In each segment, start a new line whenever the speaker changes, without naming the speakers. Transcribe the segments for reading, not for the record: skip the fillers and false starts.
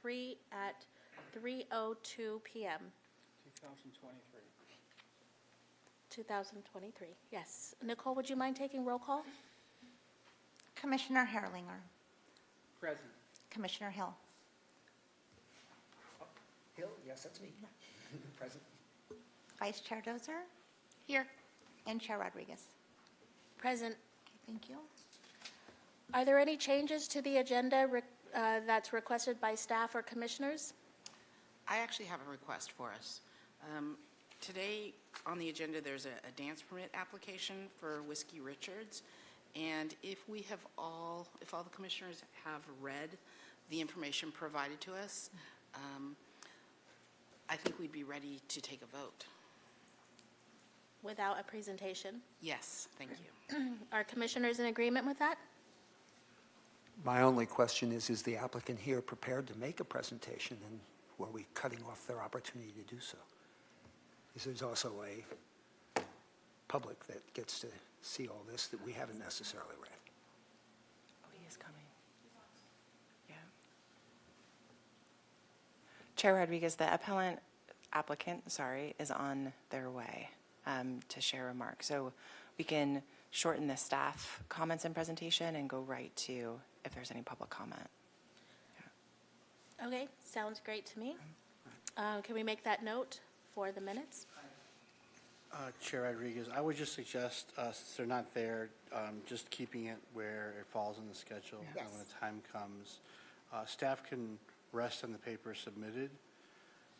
3 at 3:02 p.m.
2023.
2023. Yes. Nicole, would you mind taking roll call?
Commissioner Herrlinger.
Present.
Commissioner Hill.
Hill, yes, that's me. Present.
Vice Chair Dozer.
Here.
And Chair Rodriguez.
Present.
Okay, thank you.
Are there any changes to the agenda that's requested by staff or commissioners?
I actually have a request for us. Today on the agenda, there's a dance permit application for Whiskey Richards. And if all the commissioners have read the information provided to us, I think we'd be ready to take a vote.
Without a presentation?
Yes, thank you.
Are commissioners in agreement with that?
My only question is the applicant here prepared to make a presentation, and were we cutting off their opportunity to do so? Because there's also a public that gets to see all this that we haven't necessarily read.
Oh, he is coming. Yeah. Chair Rodriguez, the applicant, is on their way to share remarks. So we can shorten the staff comments and presentation and go right to if there's any public comment.
Okay, sounds great to me. Can we make that note for the minutes?
Chair Rodriguez, I would just suggest, since they're not there, just keeping it where it falls in the schedule.
Yes.
When the time comes. Staff can rest on the paper submitted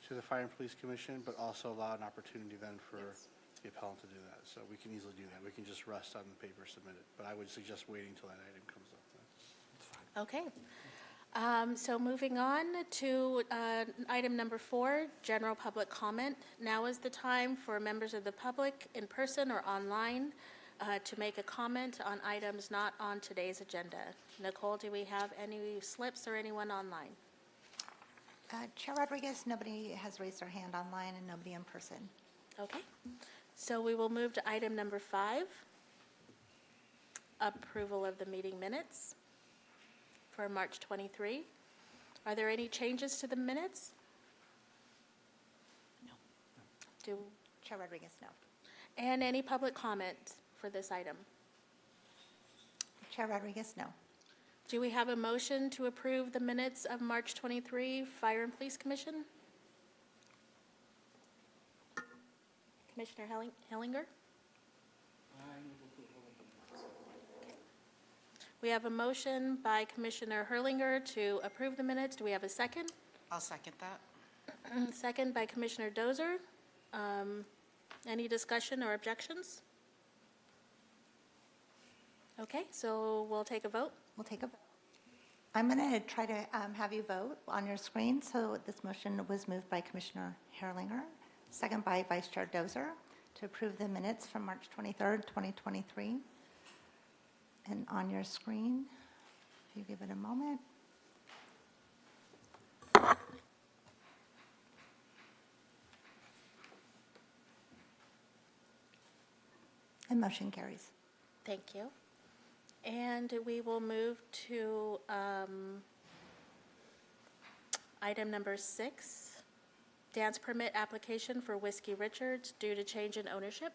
to the Fire and Police Commission, but also allow an opportunity then for the appellant to do that. So we can easily do that. We can just rest on the paper submitted. But I would suggest waiting until that item comes up.
Okay. So moving on to item number 4, general public comment. Now is the time for members of the public in person or online to make a comment on items not on today's agenda. Nicole, do we have any slips or anyone online?
Chair Rodriguez, nobody has raised their hand online and nobody in person.
Okay. So we will move to item number 5, approval of the meeting minutes for March 23. Are there any changes to the minutes? No.
Chair Rodriguez, no.
And any public comment for this item?
Chair Rodriguez, no.
Do we have a motion to approve the minutes of March 23 Fire and Police Commission? Commissioner Hellinger? We have a motion by Commissioner Herlinger to approve the minutes. Do we have a second?
I'll second that.
Second by Commissioner Dozer. Any discussion or objections? Okay, so we'll take a vote.
We'll take a vote. I'm going to try to have you vote on your screen. So this motion was moved by Commissioner Herrlinger, second by Vice Chair Dozer, to approve the minutes from March 23rd, 2023. And on your screen, if you give it a moment. And motion carries.
Thank you. And we will move to item number 6, dance permit application for Whiskey Richards due to change in ownership.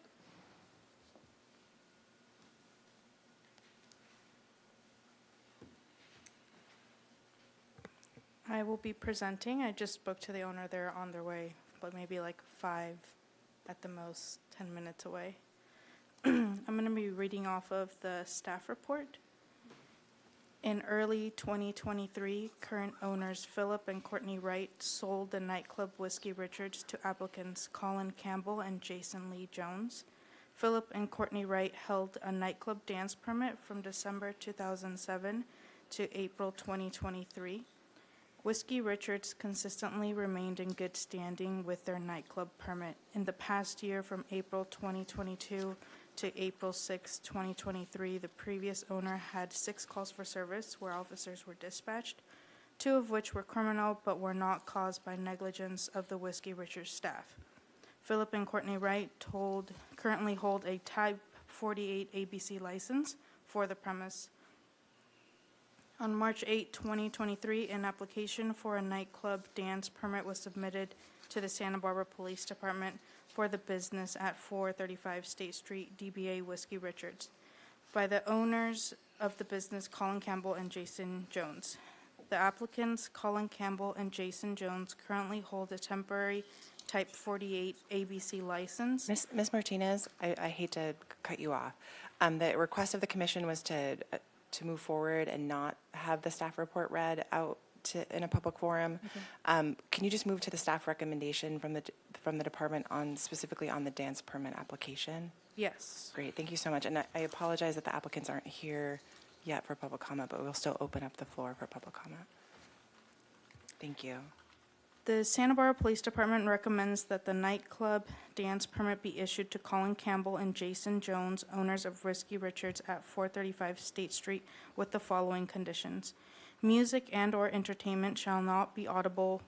I will be presenting. I just spoke to the owner. They're on their way, but maybe like 5, at the most 10 minutes away. I'm going to be reading off of the staff report. In early 2023, current owners Philip and Courtney Wright sold the nightclub Whiskey Richards to applicants Colin Campbell and Jason Lee Jones. Philip and Courtney Wright held a nightclub dance permit from December 2007 to April 2023. Whiskey Richards consistently remained in good standing with their nightclub permit. In the past year, from April 2022 to April 6, 2023, the previous owner had 6 calls for service where officers were dispatched, 2 of which were criminal but were not caused by negligence of the Whiskey Richards staff. Philip and Courtney Wright currently hold a Type 48 ABC license for the premise. On March 8, 2023, an application for a nightclub dance permit was submitted to the Santa Barbara Police Department for the business at 435 State Street, DBA Whiskey Richards, by the owners of the business, Colin Campbell and Jason Jones. The applicants, Colin Campbell and Jason Jones, currently hold a temporary Type 48 ABC license.
Ms. Martinez, I hate to cut you off. The request of the commission was to move forward and not have the staff report read out in a public forum. Can you just move to the staff recommendation from the department specifically on the dance permit application?
Yes.
Great, thank you so much. And I apologize that the applicants aren't here yet for public comment, but we'll still open up the floor for public comment. Thank you.
The Santa Barbara Police Department recommends that the nightclub dance permit be issued to Colin Campbell and Jason Jones, owners of Whiskey Richards at 435 State Street, with the following conditions. Music and/or entertainment shall not be audible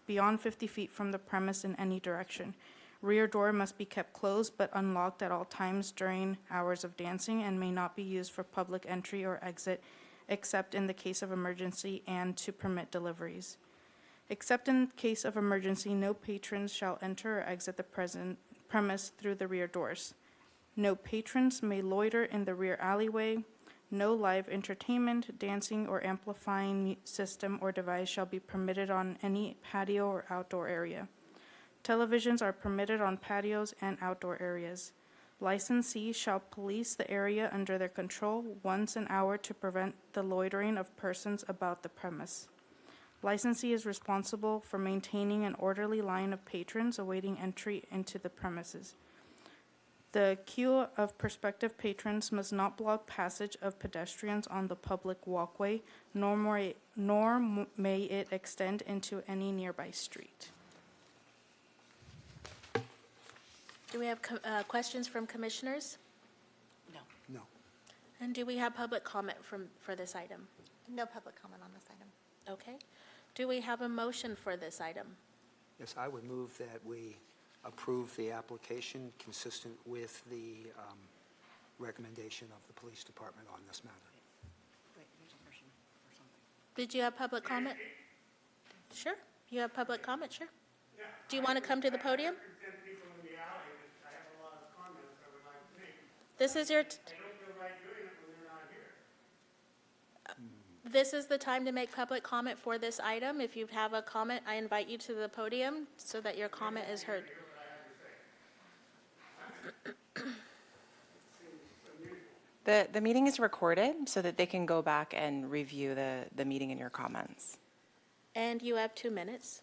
beyond 50 feet from the premise in any direction. Rear door must be kept closed but unlocked at all times during hours of dancing and may not be used for public entry or exit except in the case of emergency and to permit deliveries. Except in case of emergency, no patrons shall enter or exit the premise through the rear doors. No patrons may loiter in the rear alleyway. No live entertainment, dancing, or amplifying system or device shall be permitted on any patio or outdoor area. Televisions are permitted on patios and outdoor areas. Licensees shall police the area under their control once an hour to prevent the loitering of persons about the premise. Licensee is responsible for maintaining an orderly line of patrons awaiting entry into the premises. The queue of prospective patrons must not block passage of pedestrians on the public walkway, nor may it extend into any nearby street.
Do we have questions from commissioners?
No.
No.
And do we have public comment for this item?
No public comment on this item.
Okay. Do we have a motion for this item?
Yes, I would move that we approve the application consistent with the recommendation of the police department on this matter.
Wait, there's a person or something.
Did you have public comment? Sure. You have public comment? Sure. Do you want to come to the podium? This is your... This is the time to make public comment for this item. If you have a comment, I invite you to the podium so that your comment is heard.
The meeting is recorded so that they can go back and review the meeting and your comments.
And you have 2 minutes.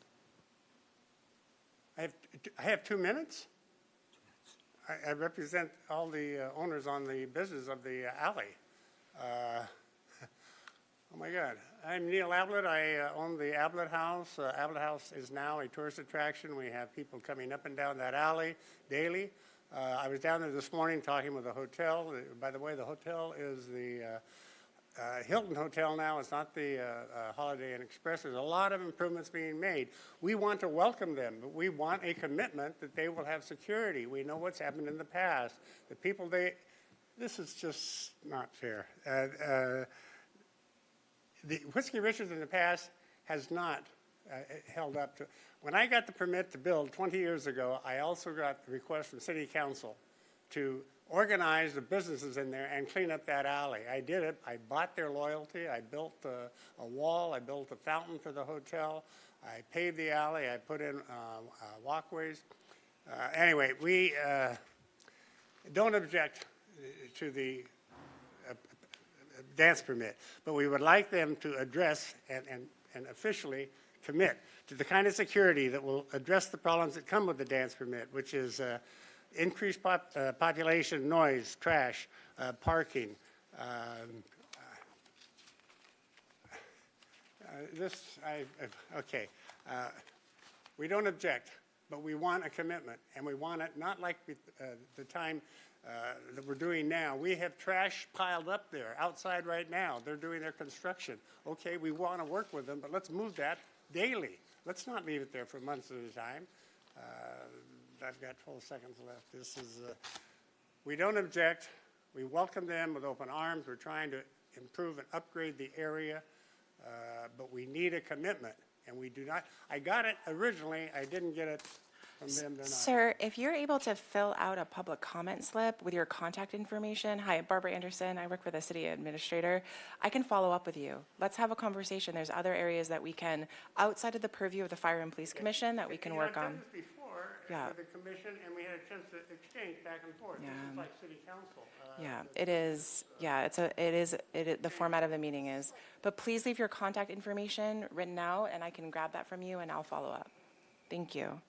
I have 2 minutes? I represent all the owners on the business of the alley. Oh my God. I'm Neil Ablett. I own the Ablett House. Ablett House is now a tourist attraction. We have people coming up and down that alley daily. I was down there this morning talking with the hotel. By the way, the hotel is the Hilton Hotel now. It's not the Holiday Inn Express. There's a lot of improvements being made. We want to welcome them, but we want a commitment that they will have security. We know what's happened in the past. The people this is just not fair. The Whiskey Richards in the past has not held up to. When I got the permit to build 20 years ago, I also got the request from City Council to organize the businesses in there and clean up that alley. I did it. I bought their loyalty. I built a wall. I built a fountain for the hotel. I paved the alley. I put in walkways. Anyway, we don't object to the dance permit, but we would like them to address and officially commit to the kind of security that will address the problems that come with the dance permit, which is increased population, noise, trash, parking. We don't object, but we want a commitment, and we want it not like the time that we're doing now. We have trash piled up there outside right now. They're doing their construction. Okay, we want to work with them, but let's move that daily. Let's not leave it there for months at a time. I've got 12 seconds left. This is, we don't object. We welcome them with open arms. We're trying to improve and upgrade the area, but we need a commitment, and we do not. I got it originally, I didn't get it from them tonight.
Sir, if you're able to fill out a public comment slip with your contact information, hi, Barbara Anderson, I work for the city administrator, I can follow up with you. Let's have a conversation. There's other areas that we can, outside of the purview of the Fire and Police Commission, that we can work on.
I've done this before
Yeah.
with the commission, and we had a chance to exchange back and forth. This is like city council.
Yeah, it is, yeah, the format of the meeting is. But please leave your contact information written out, and I can grab that from you, and I'll follow up. Thank you.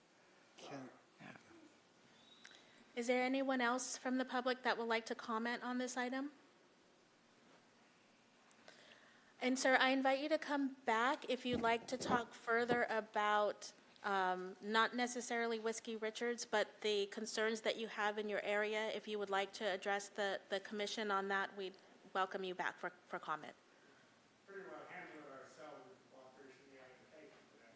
Is there anyone else from the public that would like to comment on this item? And sir, I invite you to come back if you'd like to talk further about not necessarily Whiskey Richards, but the concerns that you have in your area. If you would like to address the commission on that, we'd welcome you back for comment.
Pretty well handle it ourselves with the cooperation of the IFA for that.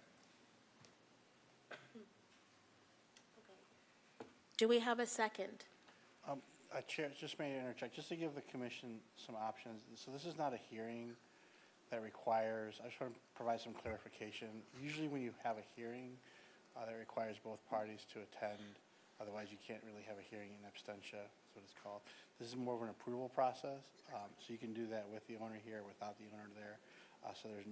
Do we have a second?
Chair, just may I interject, just to give the commission some options. So this is not a hearing that requires, I just want to provide some clarification. Usually when you have a hearing, that requires both parties to attend. Otherwise, you can't really have a hearing in absentia, that's what it's called. This is more of an approval process, so you can do that with the owner here, without the owner there. So there's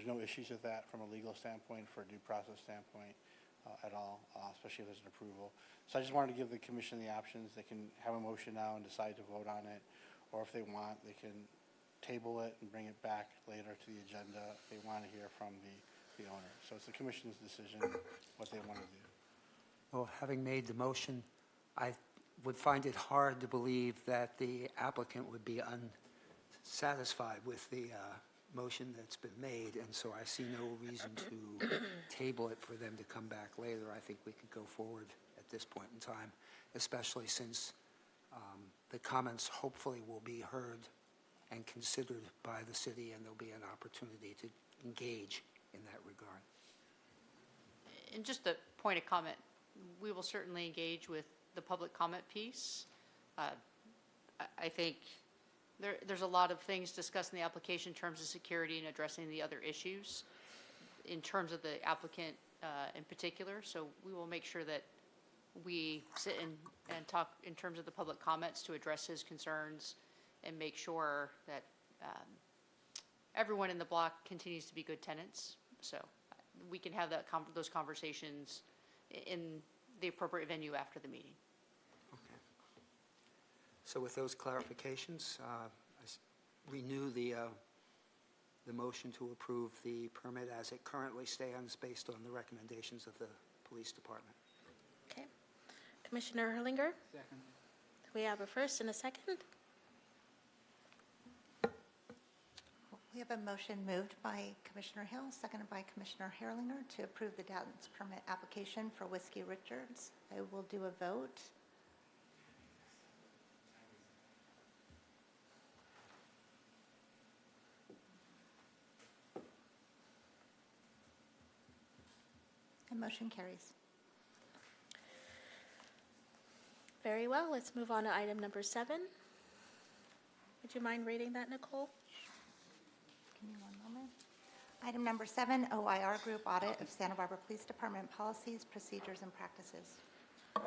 no issues with that from a legal standpoint, for a due process standpoint. At all, especially if there's an approval. So I just wanted to give the commission the options. They can have a motion now and decide to vote on it, or if they want, they can table it and bring it back later to the agenda if they want to hear from the owner. So it's the commission's decision what they want to do.
Well, having made the motion, I would find it hard to believe that the applicant would be unsatisfied with the motion that's been made, and so I see no reason to table it for them to come back later. I think we could go forward at this point in time, especially since the comments hopefully will be heard and considered by the city, and there'll be an opportunity to engage in that regard.
And just a point of comment, we will certainly engage with the public comment piece. I think there's a lot of things discussed in the application in terms of security and addressing the other issues in terms of the applicant in particular. So we will make sure that we sit and talk in terms of the public comments to address his concerns and make sure that everyone in the block continues to be good tenants. So we can have those conversations in the appropriate venue after the meeting.
Okay. So with those clarifications, renew the motion to approve the permit as it currently stands based on the recommendations of the police department.
Okay. Commissioner Herlinger? Second. We have a first and a second.
We have a motion moved by Commissioner Hill, seconded by Commissioner Herlinger to approve the dance permit application for Whiskey Richards. I will do a vote. And motion carries.
Very well, let's move on to item number 7. Would you mind reading that, Nicole?
Give me one moment. Item number 7, OIR Group Audit of Santa Barbara Police Department Policies, Procedures, and Practices.
I'm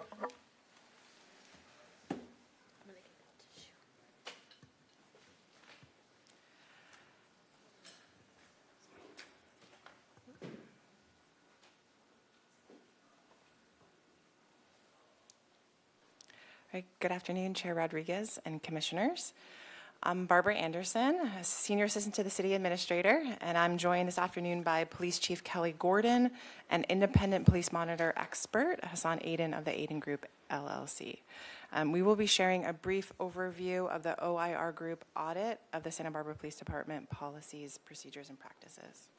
gonna give it to you.
All right, good afternoon, Chair Rodriguez and Commissioners. I'm Barbara Anderson, a Senior Assistant to the City Administrator, and I'm joined this afternoon by Police Chief Kelly Gordon and Independent Police Monitor Expert Hassan Aiden of the Aiden Group LLC. We will be sharing a brief overview of the OIR Group audit of the Santa Barbara Police Department policies, procedures, and practices.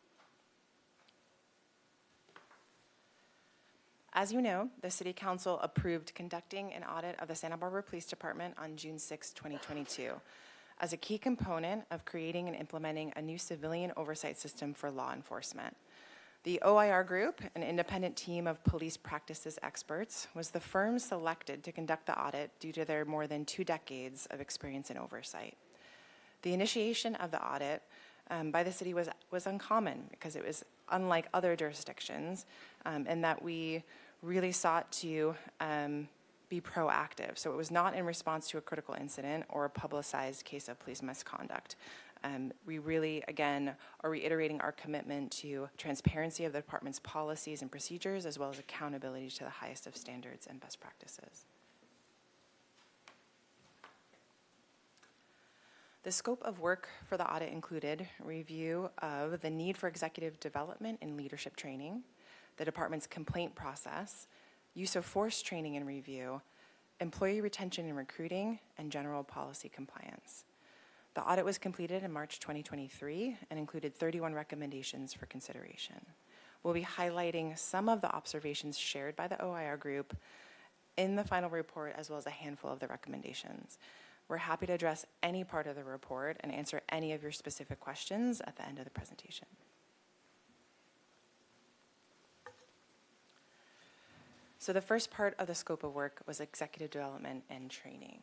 As you know, the City Council approved conducting an audit of the Santa Barbara Police Department on June 6, 2022, as a key component of creating and implementing a new civilian oversight system for law enforcement. The OIR Group, an independent team of police practices experts, was the firm selected to conduct the audit due to their more than 2 decades of experience in oversight. The initiation of the audit by the city was uncommon because it was unlike other jurisdictions in that we really sought to be proactive. So it was not in response to a critical incident or a publicized case of police misconduct. We really, again, are reiterating our commitment to transparency of the department's policies and procedures, as well as accountability to the highest of standards and best practices. The scope of work for the audit included review of the need for executive development and leadership training, the department's complaint process, use of force training and review, employee retention and recruiting, and general policy compliance. The audit was completed in March 2023 and included 31 recommendations for consideration. We'll be highlighting some of the observations shared by the OIR group in the final report, as well as a handful of the recommendations. We're happy to address any part of the report and answer any of your specific questions at the end of the presentation. So the first part of the scope of work was executive development and training.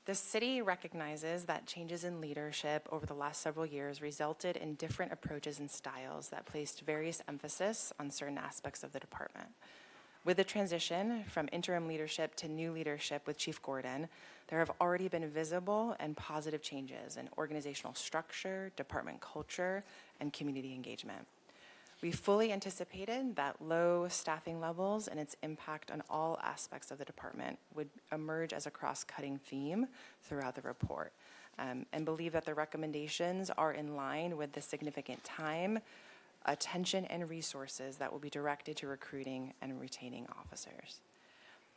The city recognizes that changes in leadership over the last several years resulted in different approaches and styles that placed various emphasis on certain aspects of the department. With the transition from interim leadership to new leadership with Chief Gordon, there have already been visible and positive changes in organizational structure, department culture, and community engagement. We fully anticipated that low staffing levels and its impact on all aspects of the department would emerge as a cross-cutting theme throughout the report, and believe that the recommendations are in line with the significant time, attention, and resources that will be directed to recruiting and retaining officers.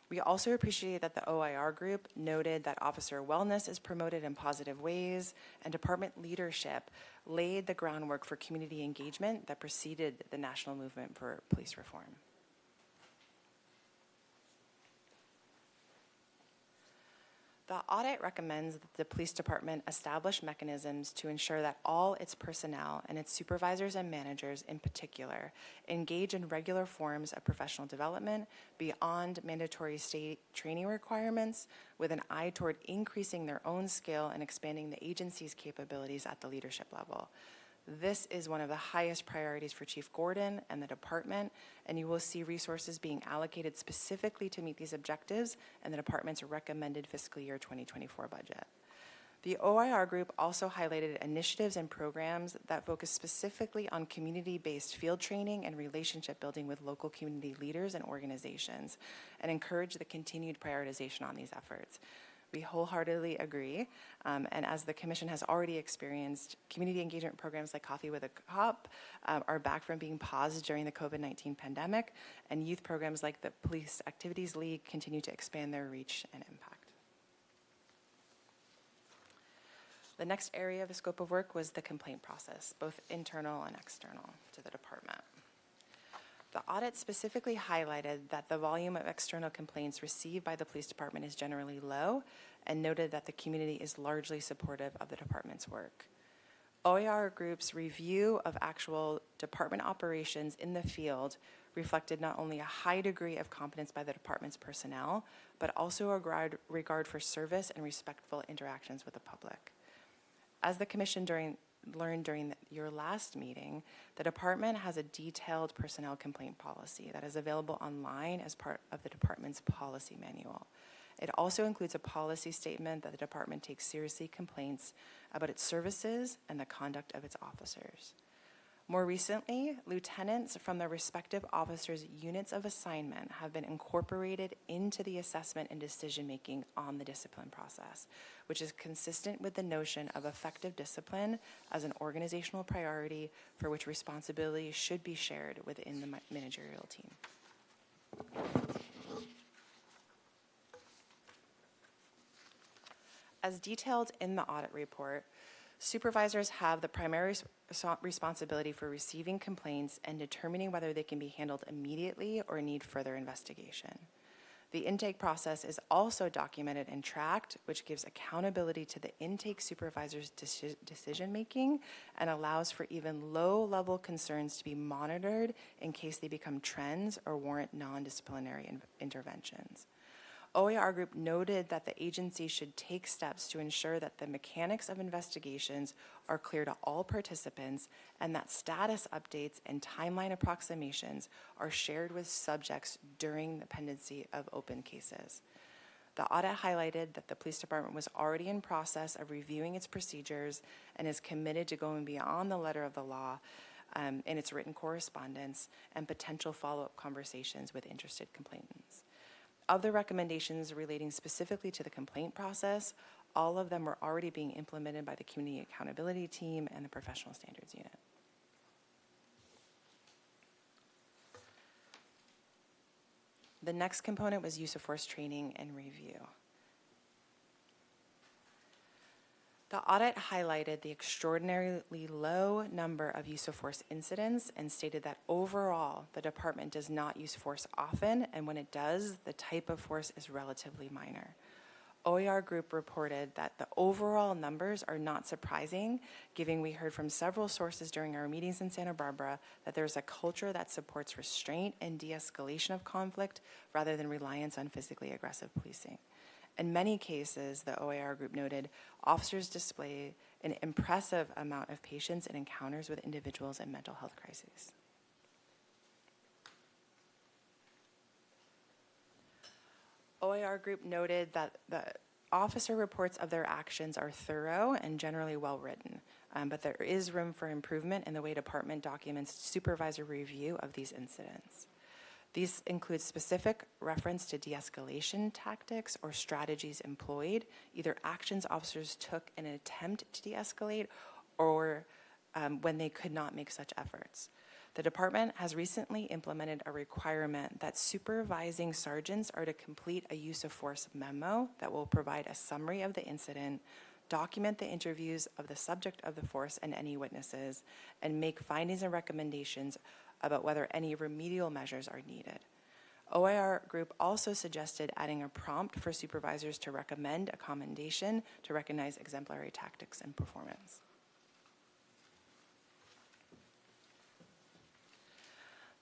We also appreciate that the OIR group noted that officer wellness is promoted in positive ways, and department leadership laid the groundwork for community engagement that preceded the national movement for police reform. The audit recommends that the police department establish mechanisms to ensure that all its personnel and its supervisors and managers in particular engage in regular forms of professional development beyond mandatory state training requirements, with an eye toward increasing their own skill and expanding the agency's capabilities at the leadership level. This is one of the highest priorities for Chief Gordon and the department, and you will see resources being allocated specifically to meet these objectives in the department's recommended fiscal year 2024 budget. The OIR group also highlighted initiatives and programs that focus specifically on community-based field training and relationship building with local community leaders and organizations, and encourage the continued prioritization on these efforts. We wholeheartedly agree, and as the Commission has already experienced, community engagement programs like Coffee with a Cop are back from being paused during the COVID-19 pandemic, and youth programs like the Police Activities League continue to expand their reach and impact. The next area of the scope of work was the complaint process, both internal and external to the department. The audit specifically highlighted that the volume of external complaints received by the police department is generally low, and noted that the community is largely supportive of the department's work. OIR Group's review of actual department operations in the field reflected not only a high degree of competence by the department's personnel, but also a regard for service and respectful interactions with the public. As the Commission learned during your last meeting, the department has a detailed personnel complaint policy that is available online as part of the department's policy manual. It also includes a policy statement that the department takes seriously complaints about its services and the conduct of its officers. More recently, lieutenants from the respective officers' units of assignment have been incorporated into the assessment and decision-making on the discipline process, which is consistent with the notion of effective discipline as an organizational priority for which responsibility should be shared within the managerial team. As detailed in the audit report, supervisors have the primary responsibility for receiving complaints and determining whether they can be handled immediately or need further investigation. The intake process is also documented and tracked, which gives accountability to the intake supervisor's decision-making and allows for even low-level concerns to be monitored in case they become trends or warrant non-disciplinary interventions. OAR Group noted that the agency should take steps to ensure that the mechanics of investigations are clear to all participants and that status updates and timeline approximations are shared with subjects during the pendency of open cases. The audit highlighted that the police department was already in process of reviewing its procedures and is committed to going beyond the letter of the law in its written correspondence and potential follow-up conversations with interested complainants. Of the recommendations relating specifically to the complaint process, all of them were already being implemented by the Community Accountability Team and the Professional Standards Unit. The next component was use of force training and review. The audit highlighted the extraordinarily low number of use of force incidents and stated that overall, the department does not use force often, and when it does, the type of force is relatively minor. OAR Group reported that the overall numbers are not surprising, given we heard from several sources during our meetings in Santa Barbara that there's a culture that supports restraint and de-escalation of conflict rather than reliance on physically aggressive policing. In many cases, the OAR Group noted, officers display an impressive amount of patience in encounters with individuals in mental health crises. OAR Group noted that the officer reports of their actions are thorough and generally well-written, but there is room for improvement in the way department documents supervisor review of these incidents. These include specific reference to de-escalation tactics or strategies employed, either actions officers took in an attempt to de-escalate or when they could not make such efforts. The department has recently implemented a requirement that supervising sergeants are to complete a use of force memo that will provide a summary of the incident, document the interviews of the subject of the force and any witnesses, and make findings and recommendations about whether any remedial measures are needed. OAR Group also suggested adding a prompt for supervisors to recommend a commendation to recognize exemplary tactics and performance.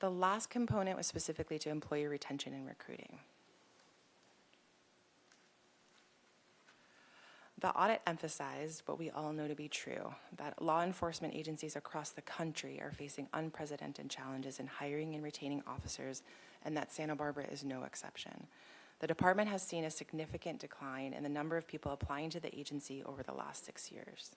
The last component was specifically to employee retention and recruiting. The audit emphasized what we all know to be true, that law enforcement agencies across the country are facing unprecedented challenges in hiring and retaining officers, and that Santa Barbara is no exception. The department has seen a significant decline in the number of people applying to the agency over the last 6 years.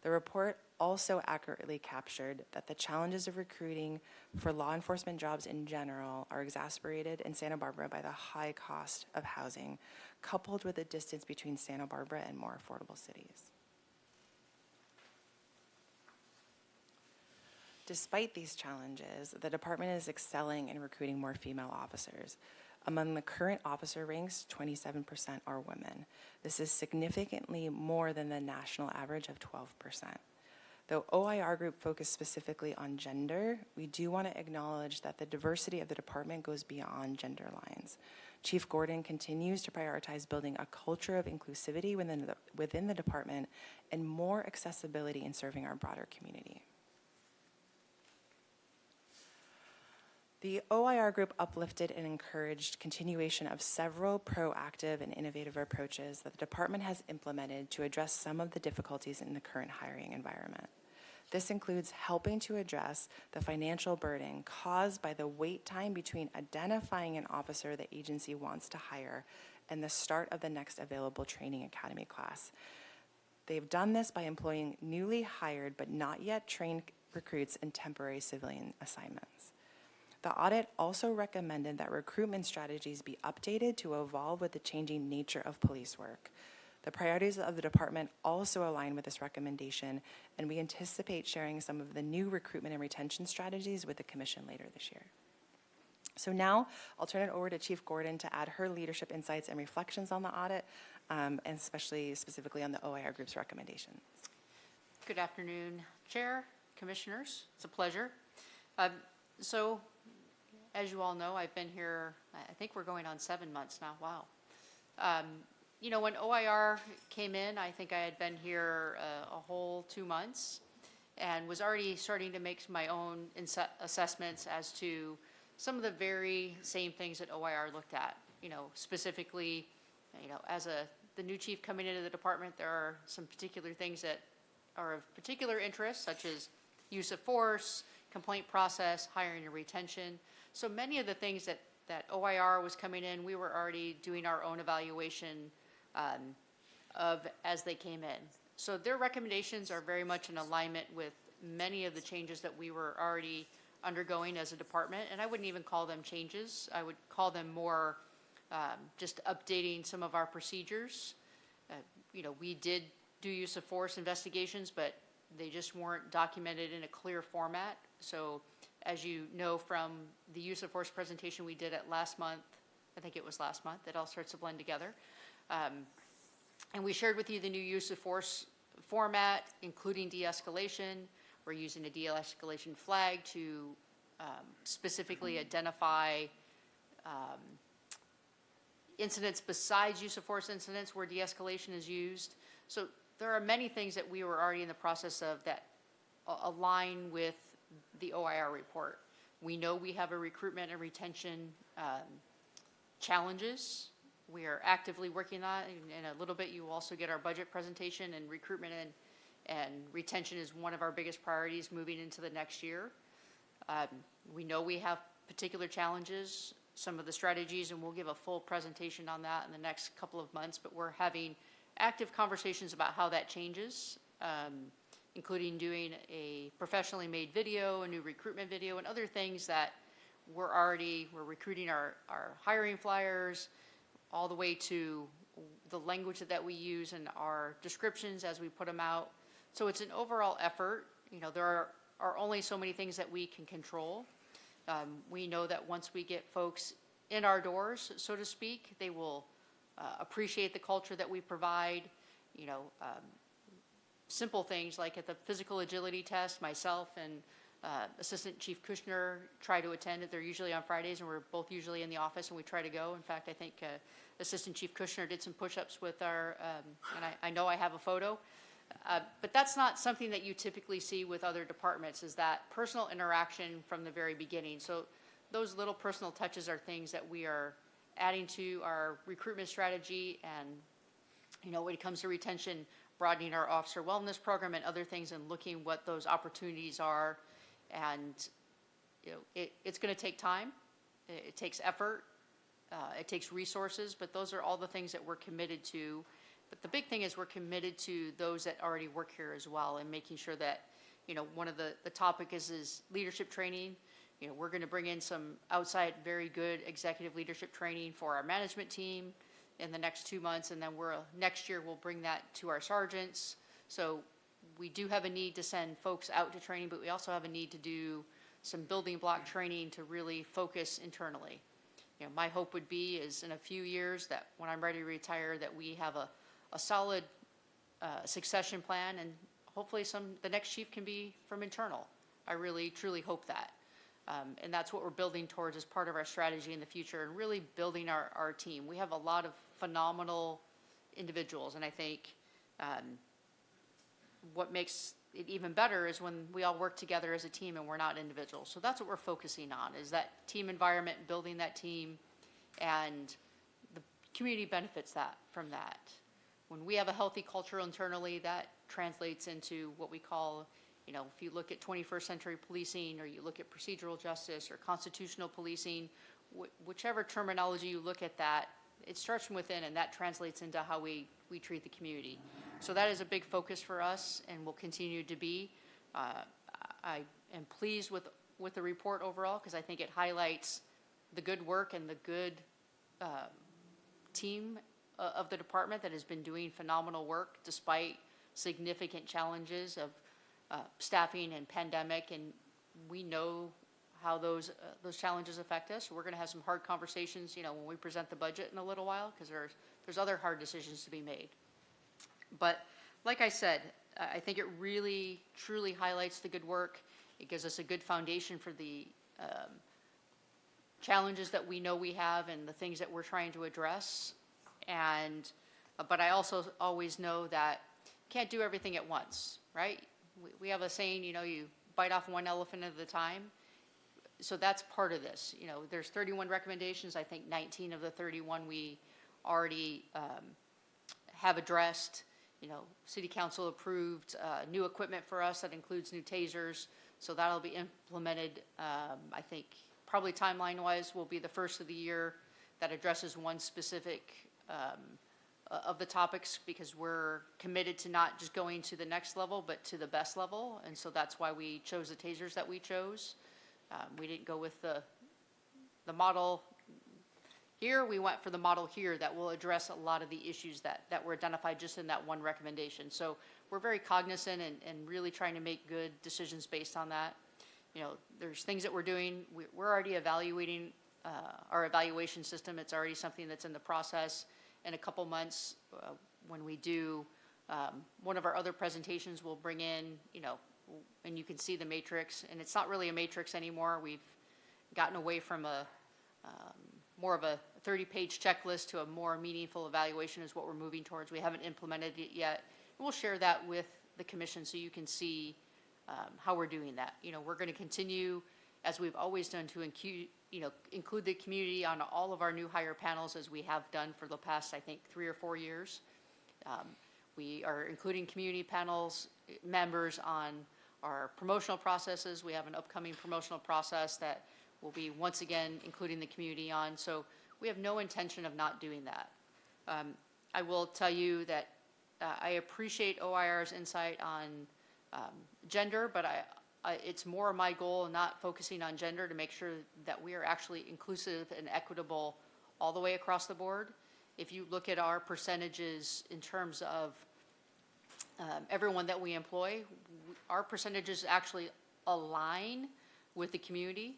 The report also accurately captured that the challenges of recruiting for law enforcement jobs in general are exacerbated in Santa Barbara by the high cost of housing, coupled with the distance between Santa Barbara and more affordable cities. Despite these challenges, the department is excelling in recruiting more female officers. Among the current officer ranks, 27% are women. This is significantly more than the national average of 12%. Though OIR Group focused specifically on gender, we do want to acknowledge that the diversity of the department goes beyond gender lines. Chief Gordon continues to prioritize building a culture of inclusivity within the department and more accessibility in serving our broader community. The OIR Group uplifted and encouraged continuation of several proactive and innovative approaches that the department has implemented to address some of the difficulties in the current hiring environment. This includes helping to address the financial burden caused by the wait time between identifying an officer the agency wants to hire and the start of the next available training academy class. They've done this by employing newly hired but not yet trained recruits in temporary civilian assignments. The audit also recommended that recruitment strategies be updated to evolve with the changing nature of police work. The priorities of the department also align with this recommendation, and we anticipate sharing some of the new recruitment and retention strategies with the commission later this year. So now I'll turn it over to Chief Gordon to add her leadership insights and reflections on the audit, and specifically on the OIR Group's recommendations.
Good afternoon, Chair, Commissioners. It's a pleasure. So, as you all know, I've been here, I think we're going on 7 months now. Wow. You know, when OIR came in, I think I had been here a whole 2 months and was already starting to make my own assessments as to some of the very same things that OIR looked at. specifically, as the new chief coming into the department, there are some particular things that are of particular interest, such as use of force, complaint process, hiring and retention. So many of the things that OIR was coming in, we were already doing our own evaluation of as they came in. So their recommendations are very much in alignment with many of the changes that we were already undergoing as a department, and I wouldn't even call them changes. I would call them more just updating some of our procedures. We did do use of force investigations, but they just weren't documented in a clear format. So as you know from the use of force presentation we did at last month, I think it was last month, it all starts to blend together. And we shared with you the new use of force format, including de-escalation. We're using a de-escalation flag to specifically identify incidents besides use of force incidents where de-escalation is used. So there are many things that we were already in the process of that align with the OIR report. We know we have a recruitment and retention challenges. We are actively working on it. In a little bit, you will also get our budget presentation, and recruitment and retention is one of our biggest priorities moving into the next year. We know we have particular challenges, some of the strategies, and we'll give a full presentation on that in the next couple of months, but we're having active conversations about how that changes, including doing a professionally made video, a new recruitment video, and other things that we're recruiting our hiring flyers, all the way to the language that we use in our descriptions as we put them out. So it's an overall effort. There are only so many things that we can control. We know that once we get folks in our doors, so to speak, they will appreciate the culture that we provide. Simple things like at the physical agility test, myself and Assistant Chief Kushner try to attend it. They're usually on Fridays, and we're both usually in the office, and we try to go. In fact, I think Assistant Chief Kushner did some push-ups with our, and I know I have a photo. But that's not something that you typically see with other departments, is that personal interaction from the very beginning. So those little personal touches are things that we are adding to our recruitment strategy, and when it comes to retention, broadening our officer wellness program and other things, and looking what those opportunities are. And it's going to take time, it takes effort, it takes resources, but those are all the things that we're committed to. But the big thing is we're committed to those that already work here as well, and making sure that one of the topic is leadership training. We're going to bring in some outside very good executive leadership training for our management team in the next 2 months, and then next year we'll bring that to our sergeants. So we do have a need to send folks out to training, but we also have a need to do some building block training to really focus internally. My hope would be is in a few years that when I'm ready to retire, that we have a solid succession plan, and hopefully the next chief can be from internal. I really, truly hope that. And that's what we're building towards as part of our strategy in the future, and really building our team. We have a lot of phenomenal individuals, and I think what makes it even better is when we all work together as a team and we're not individuals. So that's what we're focusing on, is that team environment, building that team, and the community benefits from that. When we have a healthy culture internally, that translates into what we call, if you look at 21st century policing, or you look at procedural justice or constitutional policing, whichever terminology you look at that, it starts from within, and that translates into how we treat the community. So that is a big focus for us, and will continue to be. I am pleased with the report overall, because I think it highlights the good work and the good team of the department that has been doing phenomenal work despite significant challenges of staffing and pandemic, and we know how those challenges affect us. We're going to have some hard conversations, when we present the budget in a little while, because there's other hard decisions to be made. But like I said, I think it really, truly highlights the good work. It gives us a good foundation for the challenges that we know we have and the things that we're trying to address. But I also always know that can't do everything at once, right? We have a saying, you bite off one elephant at a time. so that's part of this. You know, there's 31 recommendations. I think 19 of the 31 we already have addressed. You know, City Council approved new equipment for us that includes new tasers. So that'll be implemented, I think, probably timeline-wise will be the first of the year that addresses one specific of the topics, because we're committed to not just going to the next level, but to the best level. And so that's why we chose the tasers that we chose. We didn't go with the model here. We went for the model here that will address a lot of the issues that were identified just in that one recommendation. So we're very cognizant and really trying to make good decisions based on that. You know, there's things that we're doing. We're already evaluating our evaluation system. It's already something that's in the process. In a couple months, when we do one of our other presentations, we'll bring in, you know, and you can see the matrix. And it's not really a matrix anymore. We've gotten away from a more of a 30-page checklist to a more meaningful evaluation is what we're moving towards. We haven't implemented it yet. We'll share that with the commission so you can see how we're doing that. You know, we're going to continue, as we've always done, to include the community on all of our new hire panels, as we have done for the past, I think, 3 or 4 years. We are including community panels members on our promotional processes. We have an upcoming promotional process that will be once again including the community on. So we have no intention of not doing that. I will tell you that I appreciate OIR's insight on gender, but it's more my goal, not focusing on gender, to make sure that we are actually inclusive and equitable all the way across the board. If you look at our percentages in terms of everyone that we employ, our percentages actually align with the community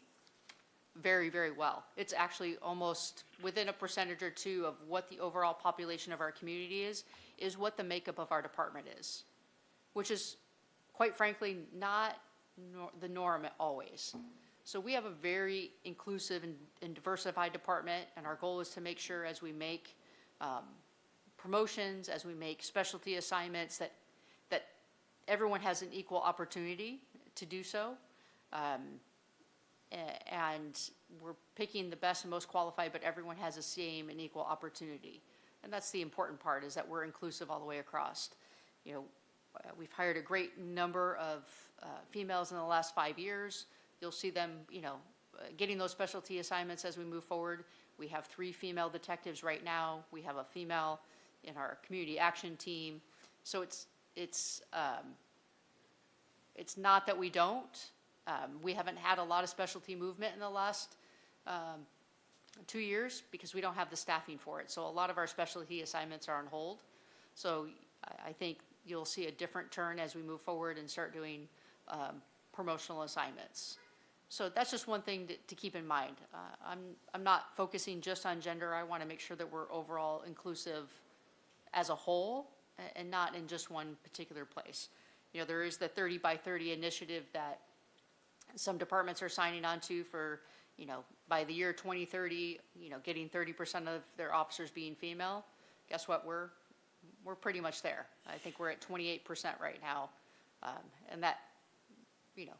very, very well. It's actually almost within a percentage or two of what the overall population of our community is what the makeup of our department is, which is, quite frankly, not the norm always. So we have a very inclusive and diversified department, and our goal is to make sure as we make promotions, as we make specialty assignments, that everyone has an equal opportunity to do so. And we're picking the best and most qualified, but everyone has the same and equal opportunity. And that's the important part, is that we're inclusive all the way across. You know, we've hired a great number of females in the last 5 years. You'll see them, you know, getting those specialty assignments as we move forward. We have 3 female detectives right now. We have a female in our community action team. So it's not that we don't. We haven't had a lot of specialty movement in the last 2 years because we don't have the staffing for it. So a lot of our specialty assignments are on hold. So I think you'll see a different turn as we move forward and start doing promotional assignments. So that's just one thing to keep in mind. I'm not focusing just on gender. I want to make sure that we're overall inclusive as a whole and not in just one particular place. You know, there is the 30 by 30 initiative that some departments are signing on to for, you know, by the year 2030, you know, getting 30% of their officers being female. Guess what? We're pretty much there. I think we're at 28% right now. And that, you know,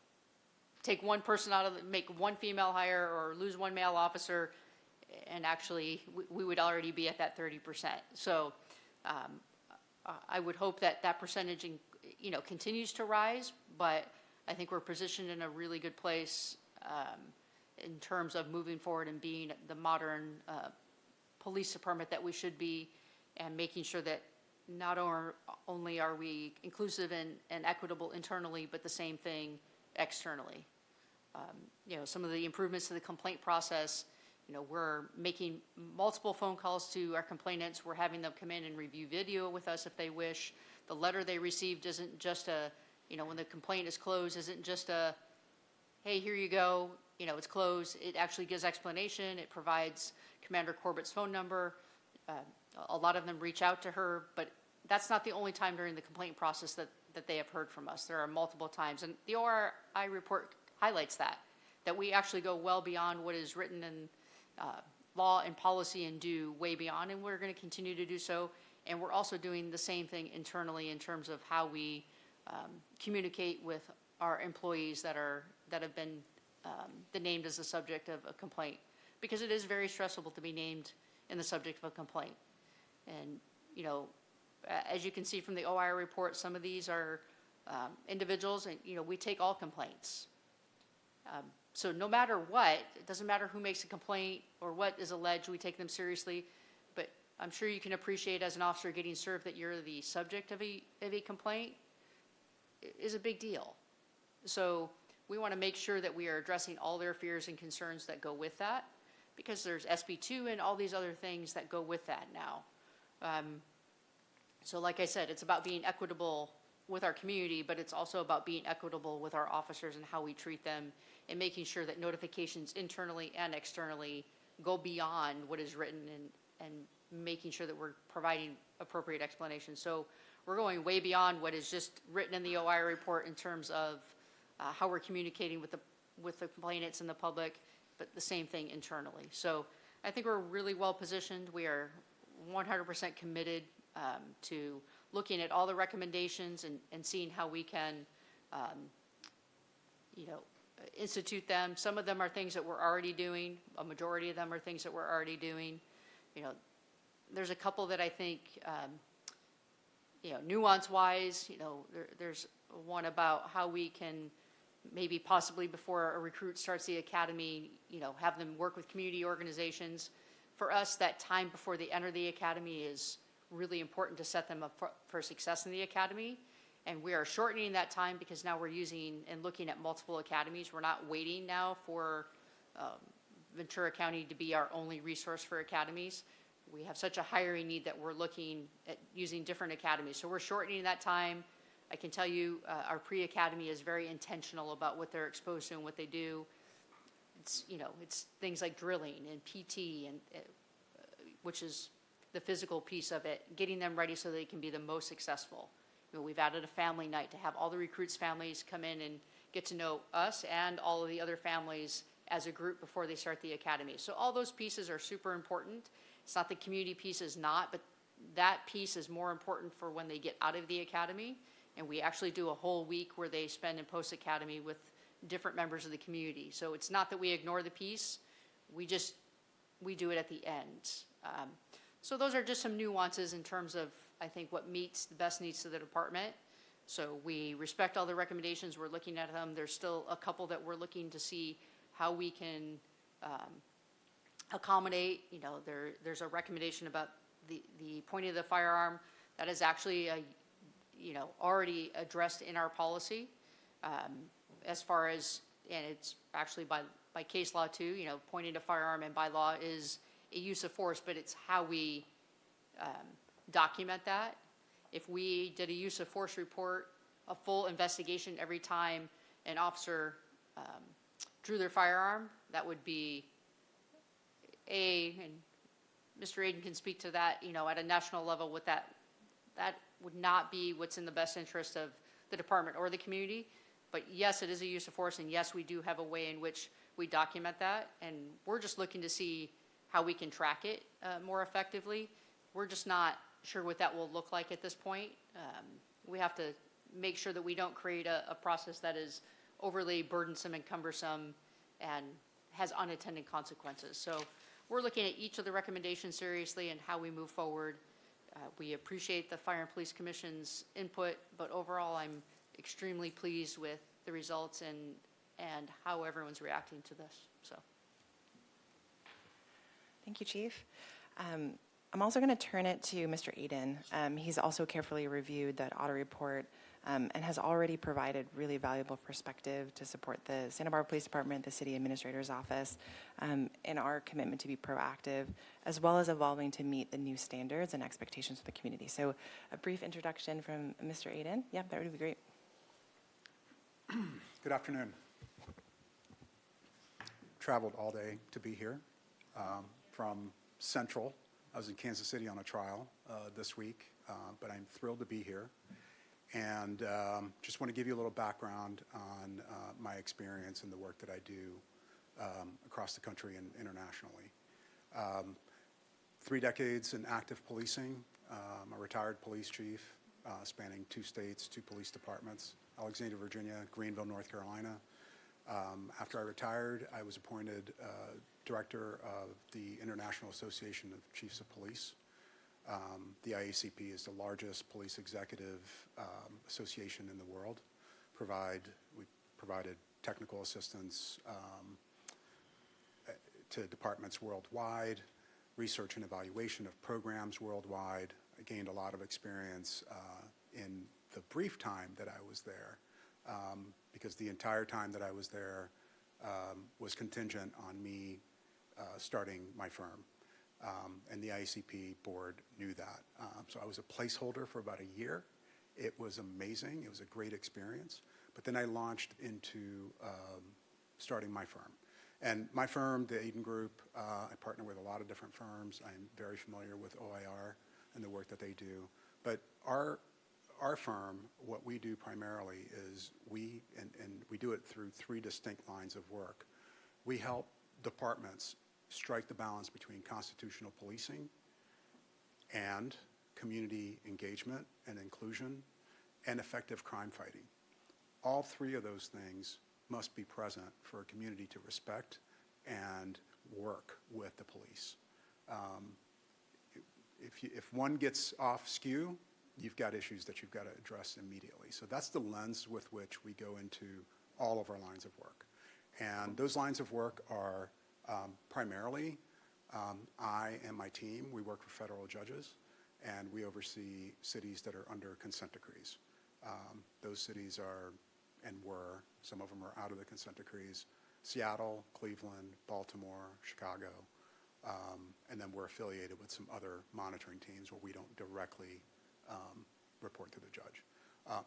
take one person out of make one female hire or lose one male officer, and actually we would already be at that 30%. So I would hope that that percentage, you know, continues to rise, but I think we're positioned in a really good place in terms of moving forward and being the modern police department that we should be, and making sure that not only are we inclusive and equitable internally, but the same thing externally. You know, some of the improvements to the complaint process, you know, we're making multiple phone calls to our complainants. We're having them come in and review video with us if they wish. The letter they received isn't just a, you know, when the complaint is closed, isn't just a, hey, here you go, you know, it's closed. It actually gives explanation. It provides Commander Corbett's phone number. A lot of them reach out to her, but that's not the only time during the complaint process that they have heard from us. There are multiple times, and the ORI report highlights that we actually go well beyond what is written in law and policy and do way beyond, and we're going to continue to do so. And we're also doing the same thing internally in terms of how we communicate with our employees that have been named as the subject of a complaint, because it is very stressful to be named in the subject of a complaint. And, you know, as you can see from the OIR report, some of these are individuals, and, you know, we take all complaints. So no matter what, it doesn't matter who makes a complaint or what is alleged, we take them seriously. But I'm sure you can appreciate as an officer getting served that you're the subject of a complaint is a big deal. So we want to make sure that we are addressing all their fears and concerns that go with that, because there's SB2 and all these other things that go with that now. So like I said, it's about being equitable with our community, but it's also about being equitable with our officers and how we treat them, and making sure that notifications internally and externally go beyond what is written, and making sure that we're providing appropriate explanations. So we're going way beyond what is just written in the OIR report in terms of how we're communicating with the complainants and the public, but the same thing internally. So I think we're really well positioned. We are 100% committed to looking at all the recommendations and seeing how we can, you know, institute them. Some of them are things that we're already doing. A majority of them are things that we're already doing. You know, there's a couple that I think, you know, nuance-wise, you know, there's one about how we can maybe possibly before a recruit starts the academy, you know, have them work with community organizations. For us, that time before they enter the academy is really important to set them up for success in the academy. And we are shortening that time because now we're using and looking at multiple academies. We're not waiting now for Ventura County to be our only resource for academies. We have such a hiring need that we're looking at using different academies. So we're shortening that time. I can tell you our pre-academy is very intentional about what they're exposed to and what they do. It's, you know, it's things like drilling and PT, and which is the physical piece of it, getting them ready so they can be the most successful. You know, we've added a family night to have all the recruits' families come in and get to know us and all of the other families as a group before they start the academy. So all those pieces are super important. It's not the community piece is not, but that piece is more important for when they get out of the academy. And we actually do a whole week where they spend in post-academy with different members of the community. So it's not that we ignore the piece, we do it at the end. So those are just some nuances in terms of, I think, what meets the best needs of the department. So we respect all the recommendations, we're looking at them. There's still a couple that we're looking to see how we can accommodate. You know, there's a recommendation about the pointing of the firearm that is actually you know, already addressed in our policy, as far as, and it's actually by case law too, you know, pointing to firearm and by law is a use of force, but it's how we document that. If we did a use of force report, a full investigation every time an officer drew their firearm, that would be and Mr. Aiden can speak to that, you know, at a national level with that would not be what's in the best interest of the department or the community. But yes, it is a use of force, and yes, we do have a way in which we document that, and we're just looking to see how we can track it more effectively. We're just not sure what that will look like at this point. We have to make sure that we don't create a process that is overly burdensome and cumbersome and has unintended consequences. So we're looking at each of the recommendations seriously and how we move forward. We appreciate the Fire and Police Commission's input, but overall, I'm extremely pleased with the results and how everyone's reacting to this. So,
Thank you, Chief. I'm also going to turn it to Mr. Aiden. He's also carefully reviewed that audit report and has already provided really valuable perspective to support the Santa Barbara Police Department, the City Administrator's Office, in our commitment to be proactive, as well as evolving to meet the new standards and expectations of the community. So a brief introduction from Mr. Aiden. Yeah, that would be great.
Good afternoon. Traveled all day to be here from Central. I was in Kansas City on a trial this week, but I'm thrilled to be here. And just want to give you a little background on my experience and the work that I do across the country and internationally. 3 decades in active policing. I'm a retired police chief spanning 2 states, 2 police departments, Alexandria, Virginia, Greenville, North Carolina. After I retired, I was appointed director of the International Association of Chiefs of Police. The IACP is the largest police executive association in the world. We provided technical assistance to departments worldwide, research and evaluation of programs worldwide. I gained a lot of experience in the brief time that I was there, because the entire time that I was there was contingent on me starting my firm. And the IACP board knew that. So I was a placeholder for about a year. It was amazing. It was a great experience. But then I launched into starting my firm. And my firm, the Aiden Group, I partner with a lot of different firms. I'm very familiar with OIR and the work that they do. But our firm, what we do primarily is we do it through 3 distinct lines of work. We help departments strike the balance between constitutional policing and community engagement and inclusion and effective crime fighting. All 3 of those things must be present for a community to respect and work with the police. If one gets off skew, you've got issues that you've got to address immediately. So that's the lens with which we go into all of our lines of work. And those lines of work are primarily, I and my team, we work for federal judges, and we oversee cities that are under consent decrees. Those cities are and were, some of them are out of the consent decrees, Seattle, Cleveland, Baltimore, Chicago, and then we're affiliated with some other monitoring teams where we don't directly report to the judge.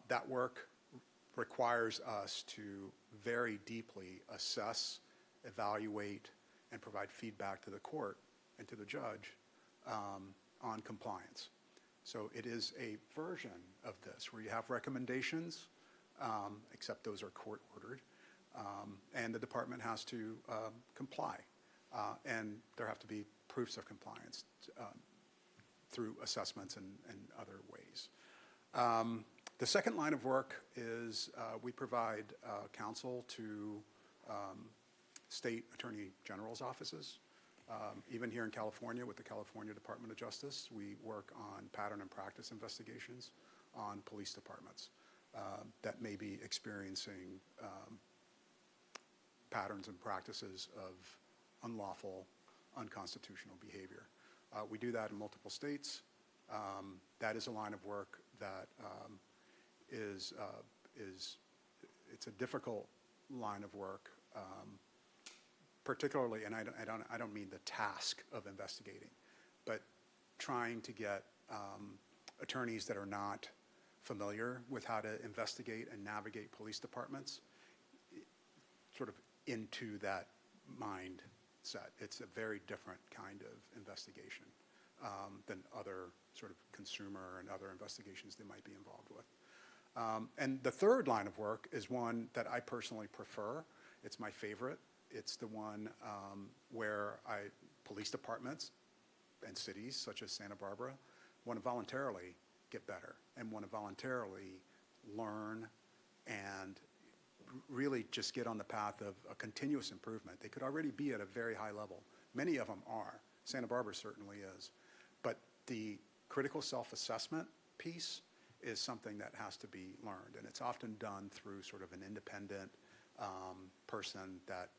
That work requires us to very deeply assess, evaluate, and provide feedback to the court and to the judge on compliance. So it is a version of this where you have recommendations, except those are court-ordered, and the department has to comply. And there have to be proofs of compliance through assessments and other ways. The second line of work is we provide counsel to state attorney general's offices. Even here in California with the California Department of Justice, we work on pattern and practice investigations on police departments that may be experiencing patterns and practices of unlawful, unconstitutional behavior. We do that in multiple states. That is a line of work that it's a difficult line of work, particularly, and I don't mean the task of investigating, but trying to get attorneys that are not familiar with how to investigate and navigate police departments sort of into that mindset. It's a very different kind of investigation than other sort of consumer and other investigations they might be involved with. And the third line of work is one that I personally prefer. It's my favorite. It's the one where police departments and cities such as Santa Barbara want to voluntarily get better and want to voluntarily learn and really just get on the path of a continuous improvement. They could already be at a very high level. Many of them are. Santa Barbara certainly is. But the critical self-assessment piece is something that has to be learned, and it's often done through sort of an independent person that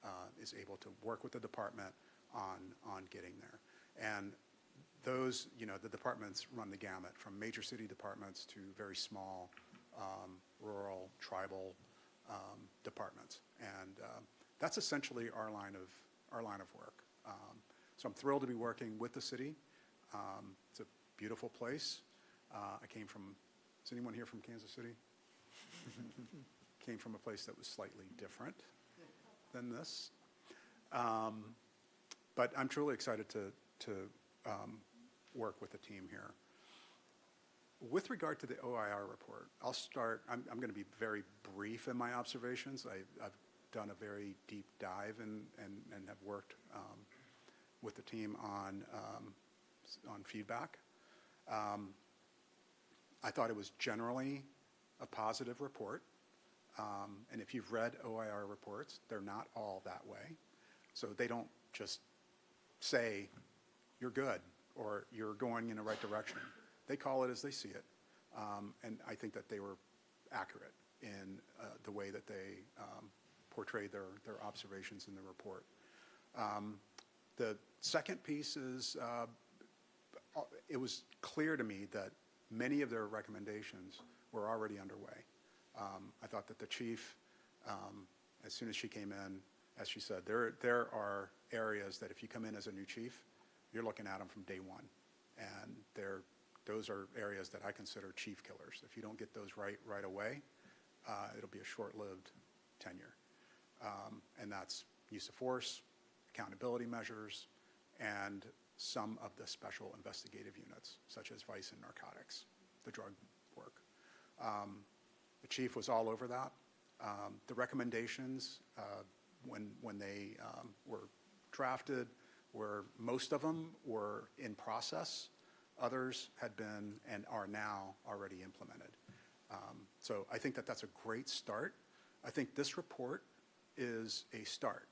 is able to work with the department on getting there. And those, the departments run the gamut from major city departments to very small, rural, tribal departments. And that's essentially our line of work. So I'm thrilled to be working with the city. It's a beautiful place. I came from, is anyone here from Kansas City? Came from a place that was slightly different than this. But I'm truly excited to work with the team here. With regard to the OIR report, I'll start, I'm going to be very brief in my observations. I've done a very deep dive and have worked with the team on feedback. I thought it was generally a positive report. And if you've read OIR reports, they're not all that way. So they don't just say, you're good, or you're going in the right direction. They call it as they see it. And I think that they were accurate in the way that they portrayed their observations in the report. The second piece is, it was clear to me that many of their recommendations were already underway. I thought that the chief, as soon as she came in, as she said, there are areas that if you come in as a new chief, you're looking at them from day one. And those are areas that I consider chief killers. If you don't get those right away, it'll be a short-lived tenure. And that's use of force, accountability measures, and some of the special investigative units, such as vice and narcotics, the drug work. The chief was all over that. The recommendations, when they were drafted, most of them were in process. Others had been and are now already implemented. So I think that that's a great start. I think this report is a start.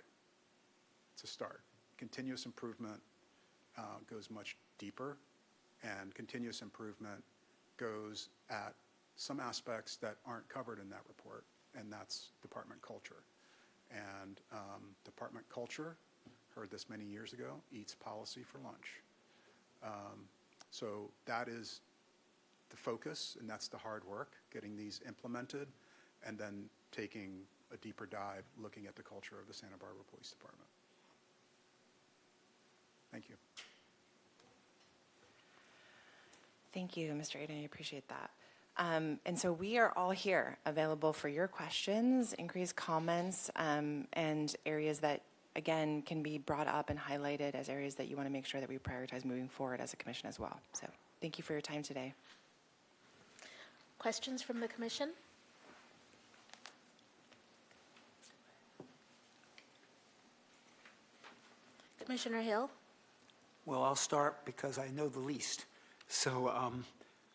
It's a start. Continuous improvement goes much deeper, and continuous improvement goes at some aspects that aren't covered in that report, and that's department culture. And department culture, heard this many years ago, eats policy for lunch. So that is the focus, and that's the hard work, getting these implemented, and then taking a deeper dive, looking at the culture of the Santa Barbara Police Department. Thank you.
Thank you, Mr. Aden. I appreciate that. And so we are all here, available for your questions, increased comments, and areas that, again, can be brought up and highlighted as areas that you want to make sure that we prioritize moving forward as a commission as well. So thank you for your time today.
Questions from the commission? Commissioner Hill?
Well, I'll start because I know the least. So,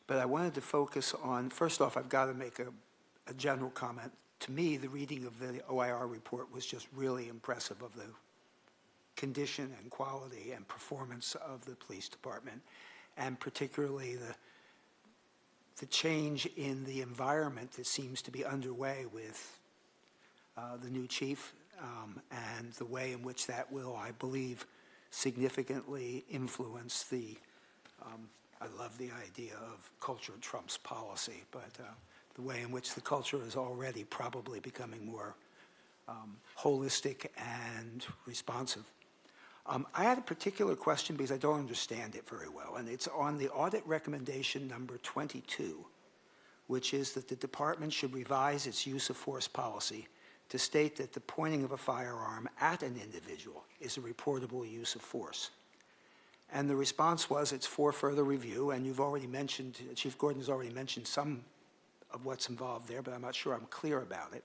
but I wanted to focus on, first off, I've got to make a general comment. To me, the reading of the OIR report was just really impressive of the condition and quality and performance of the police department, and particularly the change in the environment that seems to be underway with the new chief, and the way in which that will, I believe, significantly influence the, I love the idea of culture trumps policy, but the way in which the culture is already probably becoming more holistic and responsive. I had a particular question because I don't understand it very well, and it's on the audit recommendation number 22, which is that the department should revise its use of force policy to state that the pointing of a firearm at an individual is a reportable use of force. And the response was it's for further review, and you've already mentioned, Chief Gordon has already mentioned some of what's involved there, but I'm not sure I'm clear about it.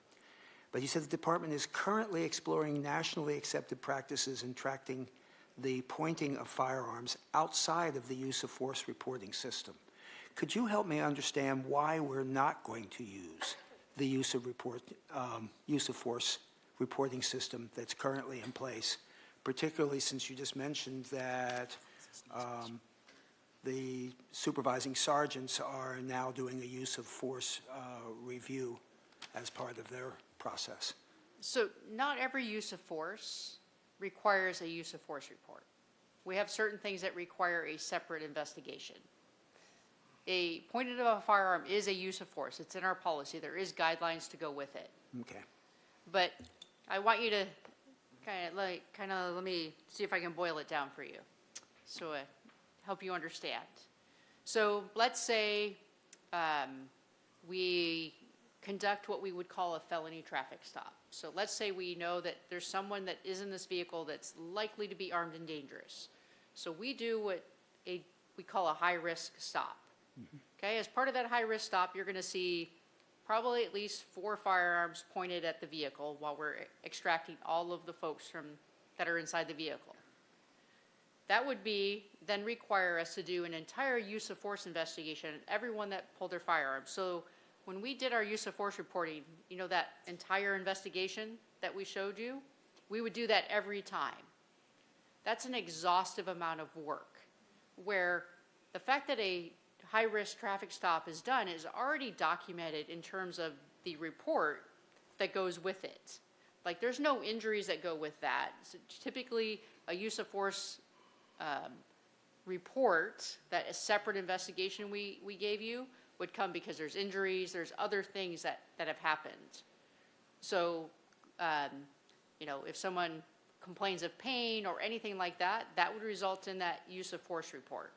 But he said the department is currently exploring nationally accepted practices in tracking the pointing of firearms outside of the use of force reporting system. Could you help me understand why we're not going to use the use of force reporting system that's currently in place, particularly since you just mentioned that the supervising sergeants are now doing a use of force review as part of their process?
So not every use of force requires a use of force report. We have certain things that require a separate investigation. A pointed of a firearm is a use of force. It's in our policy. There is guidelines to go with it.
Okay.
But I want you to let me see if I can boil it down for you, so help you understand. So let's say we conduct what we would call a felony traffic stop. So let's say we know that there's someone that is in this vehicle that's likely to be armed and dangerous. So we do what we call a high-risk stop. Mm-hmm. Okay, as part of that high-risk stop, you're going to see probably at least 4 firearms pointed at the vehicle while we're extracting all of the folks that are inside the vehicle. That would then require us to do an entire use of force investigation of everyone that pulled their firearms. So when we did our use of force reporting, you know, that entire investigation that we showed you, we would do that every time. That's an exhaustive amount of work, where the fact that a high-risk traffic stop is done is already documented in terms of the report that goes with it. Like, there's no injuries that go with that. So typically, a use of force report, that a separate investigation we gave you, would come because there's injuries, there's other things that have happened. So, you know, if someone complains of pain or anything like that, that would result in that use of force report.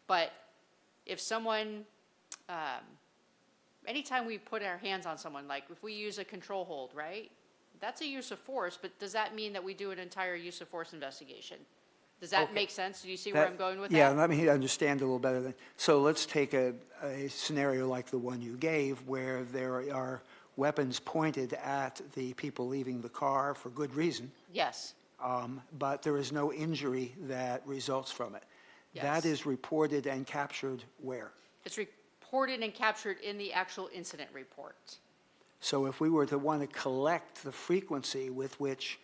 But if someone, anytime we put our hands on someone, like if we use a control hold, right? That's a use of force, but does that mean that we do an entire use of force investigation? Does that
Okay.
make sense? Do you see where I'm going with that?
Yeah, let me understand a little better. So let's take a scenario like the one you gave, where there are weapons pointed at the people leaving the car for good reason,
Yes,
but there is no injury that results from it.
Yes.
That is reported and captured where?
it's reported and captured in the actual incident report.
So if we were to want to collect the frequency with which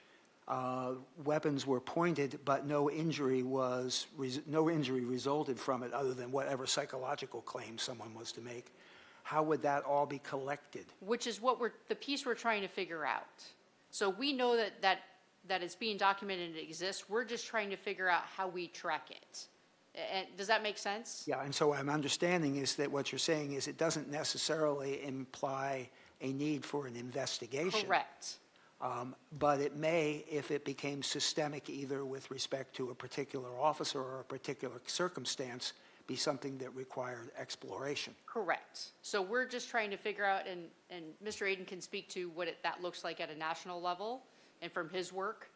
weapons were pointed, but no injury resulted from it other than whatever psychological claim someone was to make, how would that all be collected?
Which is what the piece we're trying to figure out. So we know that it's being documented and it exists. We're just trying to figure out how we track it. And does that make sense?
Yeah, and so what I'm understanding is that what you're saying is it doesn't necessarily imply a need for an investigation.
Correct.
But it may, if it became systemic either with respect to a particular officer or a particular circumstance, be something that required exploration.
Correct. So we're just trying to figure out, and Mr. Aiden can speak to what that looks like at a national level and from his work.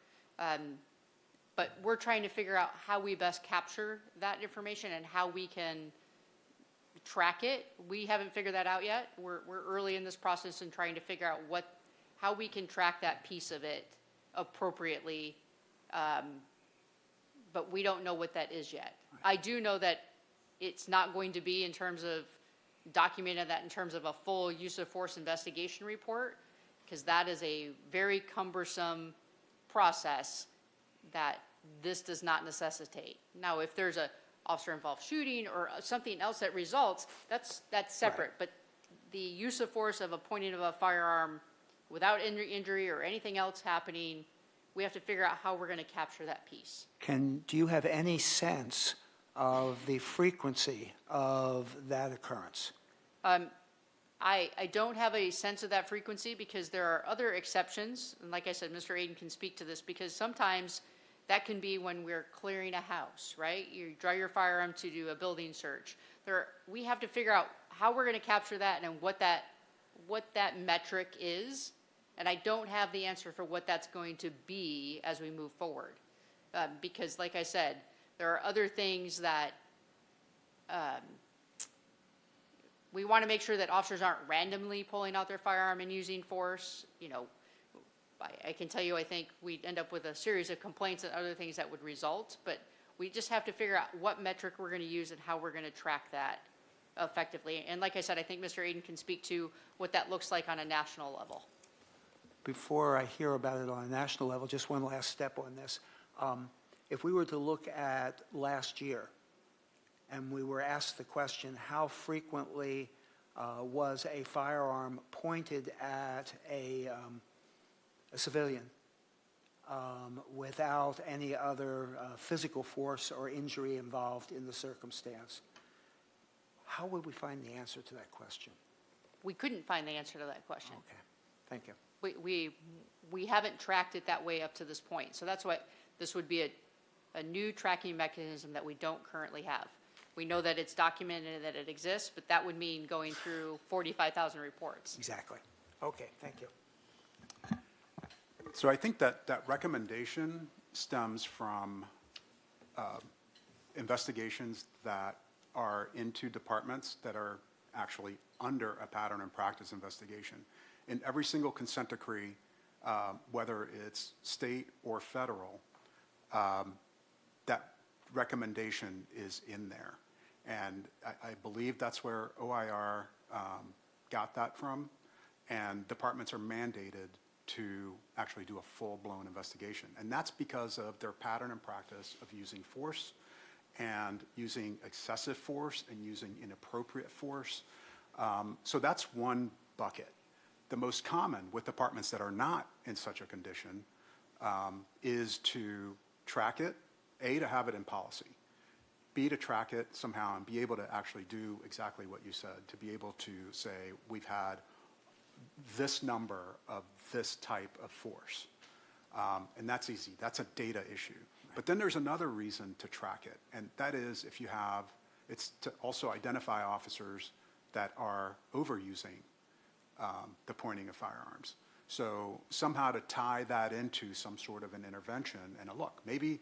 But we're trying to figure out how we best capture that information and how we can track it. We haven't figured that out yet. We're early in this process and trying to figure out how we can track that piece of it appropriately. But we don't know what that is yet. I do know that it's not going to be in terms of documenting that in terms of a full use of force investigation report, because that is a very cumbersome process that this does not necessitate. Now, if there's a officer-involved shooting or something else that results, that's separate. But the use of force of a pointing of a firearm without injury or anything else happening, we have to figure out how we're going to capture that piece.
Do you have any sense of the frequency of that occurrence?
I don't have a sense of that frequency because there are other exceptions. And like I said, Mr. Aiden can speak to this because sometimes that can be when we're clearing a house, right? You draw your firearm to do a building search. We have to figure out how we're going to capture that and what that metric is. And I don't have the answer for what that's going to be as we move forward. Because like I said, there are other things that we want to make sure that officers aren't randomly pulling out their firearm and using force. You know, I can tell you, I think we'd end up with a series of complaints and other things that would result, but we just have to figure out what metric we're going to use and how we're going to track that effectively. And like I said, I think Mr. Aiden can speak to what that looks like on a national level.
Before I hear about it on a national level, just one last step on this. If we were to look at last year, and we were asked the question, how frequently was a firearm pointed at a civilian without any other physical force or injury involved in the circumstance, how would we find the answer to that question?
We couldn't find the answer to that question.
Okay, thank you.
We haven't tracked it that way up to this point. So that's why this would be a new tracking mechanism that we don't currently have. We know that it's documented and that it exists, but that would mean going through 45,000 reports.
Exactly. Okay, thank you.
So I think that recommendation stems from investigations that are into departments that are actually under a pattern and practice investigation. In every single consent decree, whether it's state or federal, that recommendation is in there. And I believe that's where OIR got that from, and departments are mandated to actually do a full-blown investigation. And that's because of their pattern and practice of using force and using excessive force and using inappropriate force. So that's one bucket. The most common with departments that are not in such a condition is to track it, A, to have it in policy, B, to track it somehow and be able to actually do exactly what you said, to be able to say, we've had this number of this type of force. And that's easy. That's a data issue. But then there's another reason to track it, and that is if you have, it's to also identify officers that are overusing the pointing of firearms. So somehow to tie that into some sort of an intervention and a look, maybe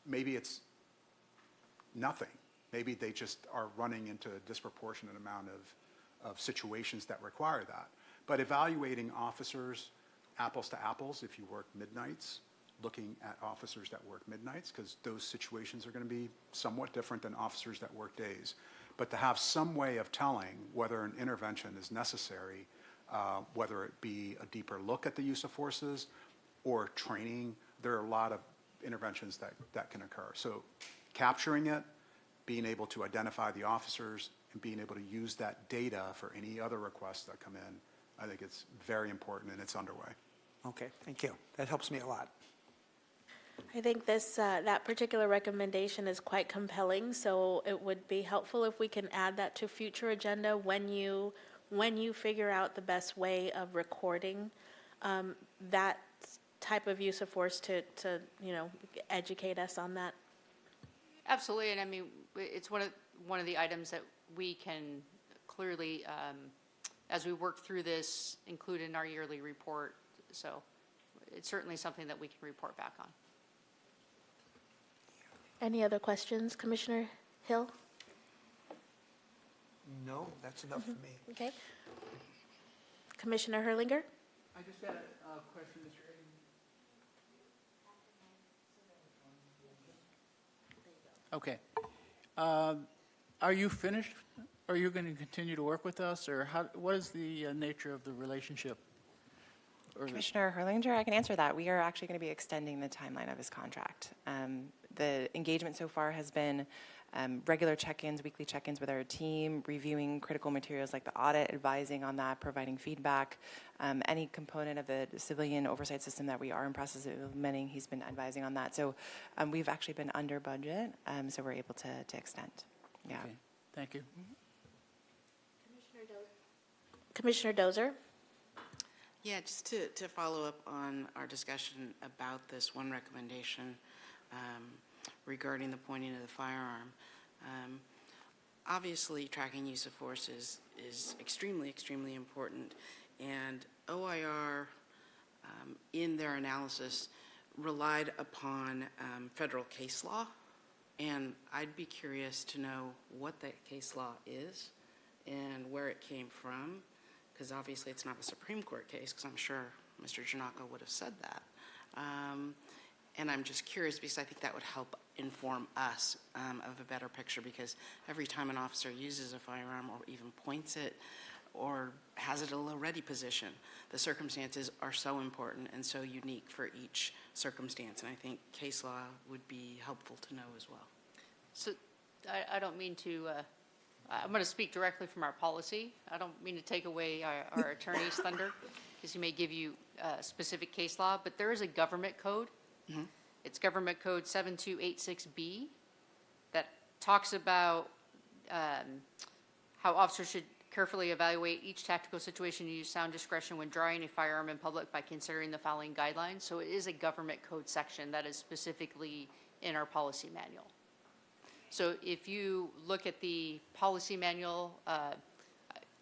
it's nothing. Maybe they just are running into a disproportionate amount of situations that require that. But evaluating officers, apples to apples, if you work midnights, looking at officers that work midnights, because those situations are going to be somewhat different than officers that work days. But to have some way of telling whether an intervention is necessary, whether it be a deeper look at the use of forces or training, there are a lot of interventions that can occur. So capturing it, being able to identify the officers, and being able to use that data for any other requests that come in, I think it's very important, and it's underway.
Okay, thank you. That helps me a lot.
I think that particular recommendation is quite compelling, so it would be helpful if we can add that to future agenda when you figure out the best way of recording that type of use of force to educate us on that.
Absolutely, and I mean, it's one of the items that we can clearly, as we work through this, include in our yearly report. So it's certainly something that we can report back on.
Any other questions, Commissioner Hill?
No, that's enough for me.
Okay. Commissioner Herlinger?
I just had a question, Mr. Egan. Okay. Are you finished? Are you going to continue to work with us, or what is the nature of the relationship?
Commissioner Herlinger, I can answer that. We are actually going to be extending the timeline of his contract. The engagement so far has been regular check-ins, weekly check-ins with our team, reviewing critical materials like the audit, advising on that, providing feedback. Any component of the civilian oversight system that we are in process of implementing, he's been advising on that. So we've actually been under budget, so we're able to extend. Yeah.
Okay, thank you.
Commissioner Dozer?
Yeah, just to follow up on our discussion about this one recommendation regarding the pointing of the firearm. Obviously, tracking use of force is extremely, extremely important. And OIR, in their analysis, relied upon federal case law. And I'd be curious to know what that case law is and where it came from, because obviously it's not a Supreme Court case, because I'm sure Mr. Janaka would have said that. And I'm just curious because I think that would help inform us of a better picture, because every time an officer uses a firearm or even points it or has it in a low-ready position, the circumstances are so important and so unique for each circumstance. And I think case law would be helpful to know as well.
So I don't mean to, I'm going to speak directly from our policy. I don't mean to take away our attorney's thunder, because he may give you specific case law, but there is a government code. Mm-hmm. It's Government Code 7286B that talks about how officers should carefully evaluate each tactical situation and use sound discretion when drawing a firearm in public by considering the following guidelines. So it is a government code section that is specifically in our policy manual. So if you look at the policy manual,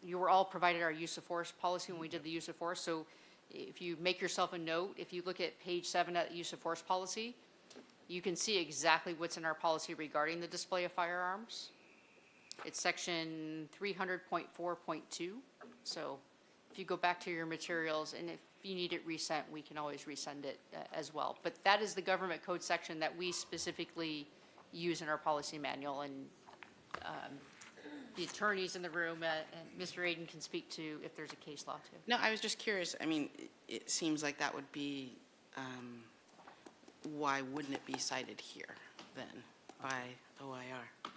you were all provided our use of force policy when we did the use of force. So if you make yourself a note, if you look at page 7 of the use of force policy, you can see exactly what's in our policy regarding the display of firearms. It's section 300.4.2. So if you go back to your materials, and if you need it resent, we can always resend it as well. But that is the government code section that we specifically use in our policy manual. And the attorneys in the room, and Mr. Aiden can speak to if there's a case law too.
No, I was just curious. I mean, it seems like that would be, why wouldn't it be cited here then by OIR?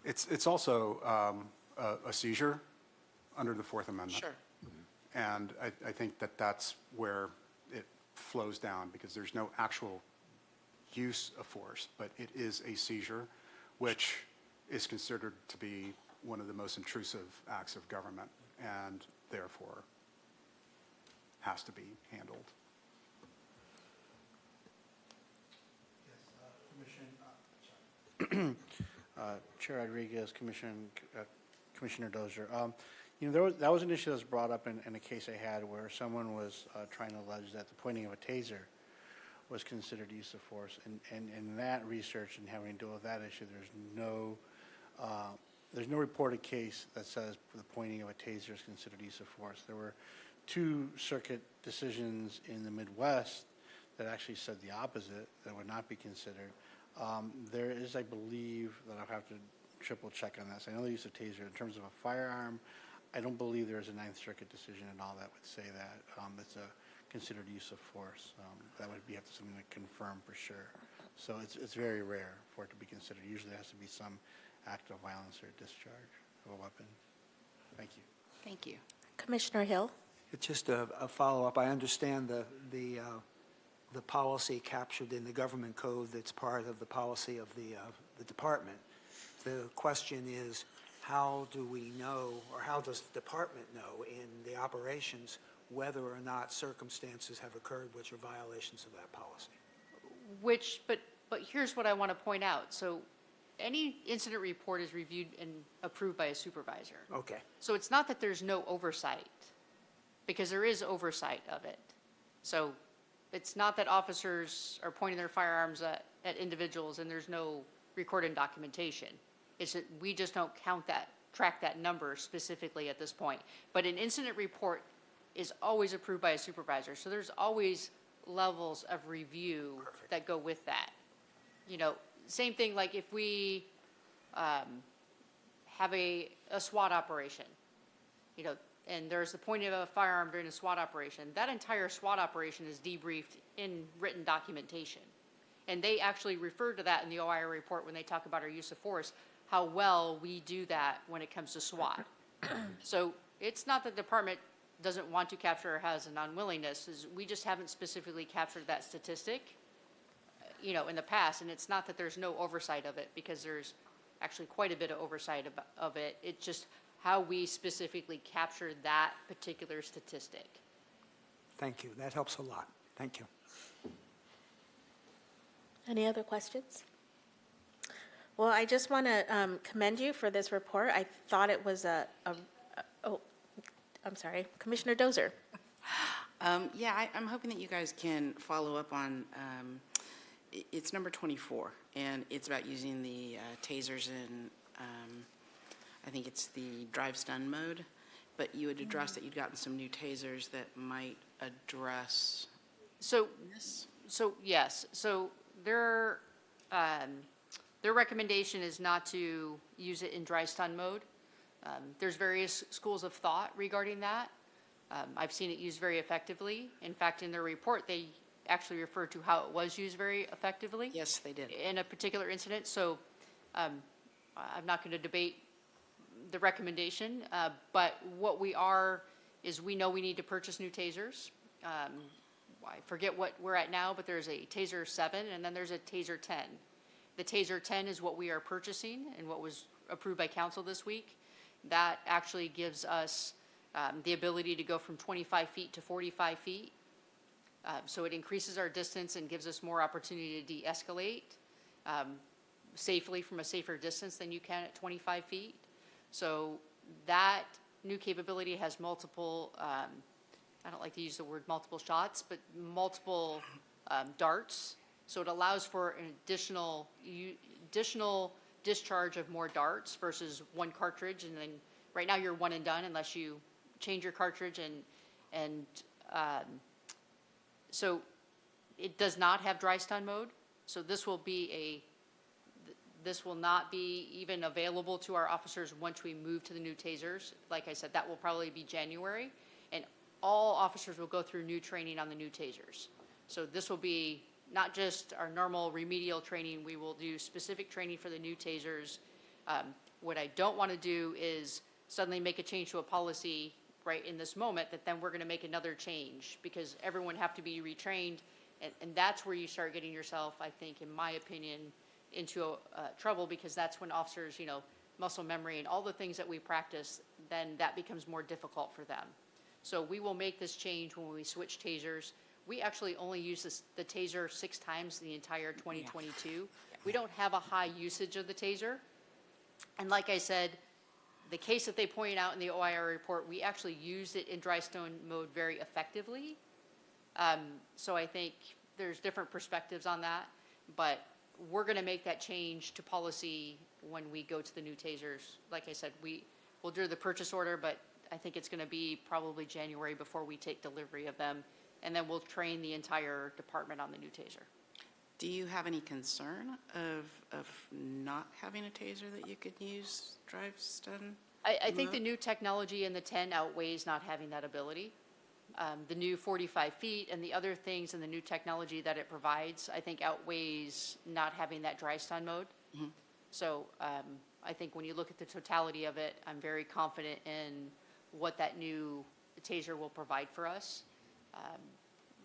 It's also a seizure under the Fourth Amendment.
Sure.
And I think that that's where it flows down, because there's no actual use of force, but it is a seizure, which is considered to be one of the most intrusive acts of government, and therefore has to be handled.
Chair Rodriguez, Commissioner Dozier. That was an issue that was brought up in a case I had where someone was trying to allege that the pointing of a taser was considered use of force. And in that research and having to deal with that issue, there's no reported case that says the pointing of a taser is considered use of force. There were 2 circuit decisions in the Midwest that actually said the opposite, that would not be considered. There is, I believe, that I'll have to triple check on this. I know they use a taser. In terms of a firearm, I don't believe there is a Ninth Circuit decision and all that would say that. It's a considered use of force. That would be have to something to confirm for sure. So it's very rare for it to be considered. Usually there has to be some act of violence or discharge of a weapon. Thank you.
Thank you.
Commissioner Hill?
It's just a follow-up. I understand the policy captured in the government code that's part of the policy of the department. The question is, how do we know, or how does the department know in the operations whether or not circumstances have occurred which are violations of that policy?
But here's what I want to point out. So any incident report is reviewed and approved by a supervisor.
Okay.
So it's not that there's no oversight, because there is oversight of it. So it's not that officers are pointing their firearms at individuals and there's no recorded documentation. It's that we just don't track that number specifically at this point. But an incident report is always approved by a supervisor. So there's always levels of review that go with that. Same thing like if we have a SWAT operation, and there's the pointing of a firearm during a SWAT operation, that entire SWAT operation is debriefed in written documentation. And they actually refer to that in the OIR report when they talk about our use of force, how well we do that when it comes to SWAT. So it's not that the department doesn't want to capture or has an unwillingness, we just haven't specifically captured that statistic, in the past. And it's not that there's no oversight of it, because there's actually quite a bit of oversight of it. It's just how we specifically capture that particular statistic.
Thank you. That helps a lot. Thank you.
Any other questions? Well, I just want to commend you for this report. I thought it was I'm sorry, Commissioner Dozier.
Yeah, I'm hoping that you guys can follow up on, it's number 24, and it's about using the tasers in, I think it's the drive stun mode, but you had addressed that you'd gotten some new tasers that might address this.
So yes, so their recommendation is not to use it in dry stun mode. There's various schools of thought regarding that. I've seen it used very effectively. In fact, in their report, they actually referred to how it was used very effectively.
Yes, they did.
In a particular incident. So I'm not going to debate the recommendation, but what we are is we know we need to purchase new tasers. I forget what we're at now, but there's a Taser 7 and then there's a Taser 10. The Taser 10 is what we are purchasing and what was approved by council this week. That actually gives us the ability to go from 25 feet to 45 feet. So it increases our distance and gives us more opportunity to de-escalate safely from a safer distance than you can at 25 feet. So that new capability has multiple, I don't like to use the word multiple shots, but multiple darts. So it allows for an additional discharge of more darts versus one cartridge. And then right now you're one and done unless you change your cartridge. And so it does not have dry stun mode. So this will be This will not be even available to our officers once we move to the new tasers. Like I said, that will probably be January, and all officers will go through new training on the new tasers. So this will be not just our normal remedial training, we will do specific training for the new tasers. What I don't want to do is suddenly make a change to a policy right in this moment that then we're going to make another change because everyone have to be retrained. And that's where you start getting yourself, I think, in my opinion, into trouble because that's when officers, you know, muscle memory and all the things that we practice, then that becomes more difficult for them. So we will make this change when we switch tasers. We actually only use the taser 6 times the entire 2022. We don't have a high usage of the taser. And like I said, the case that they pointed out in the OIR report, we actually used it in dry stone mode very effectively. So I think there's different perspectives on that, but we're going to make that change to policy when we go to the new tasers. Like I said, we'll do the purchase order, but I think it's going to be probably January before we take delivery of them, and then we'll train the entire department on the new taser.
Do you have any concern of not having a taser that you could use drive stun?
I think the
mode?
new technology in the 10 outweighs not having that ability. The new 45 feet and the other things and the new technology that it provides, I think outweighs not having that dry stun mode. So I think when you look at the totality of it, I'm very confident in what that new taser will provide for us.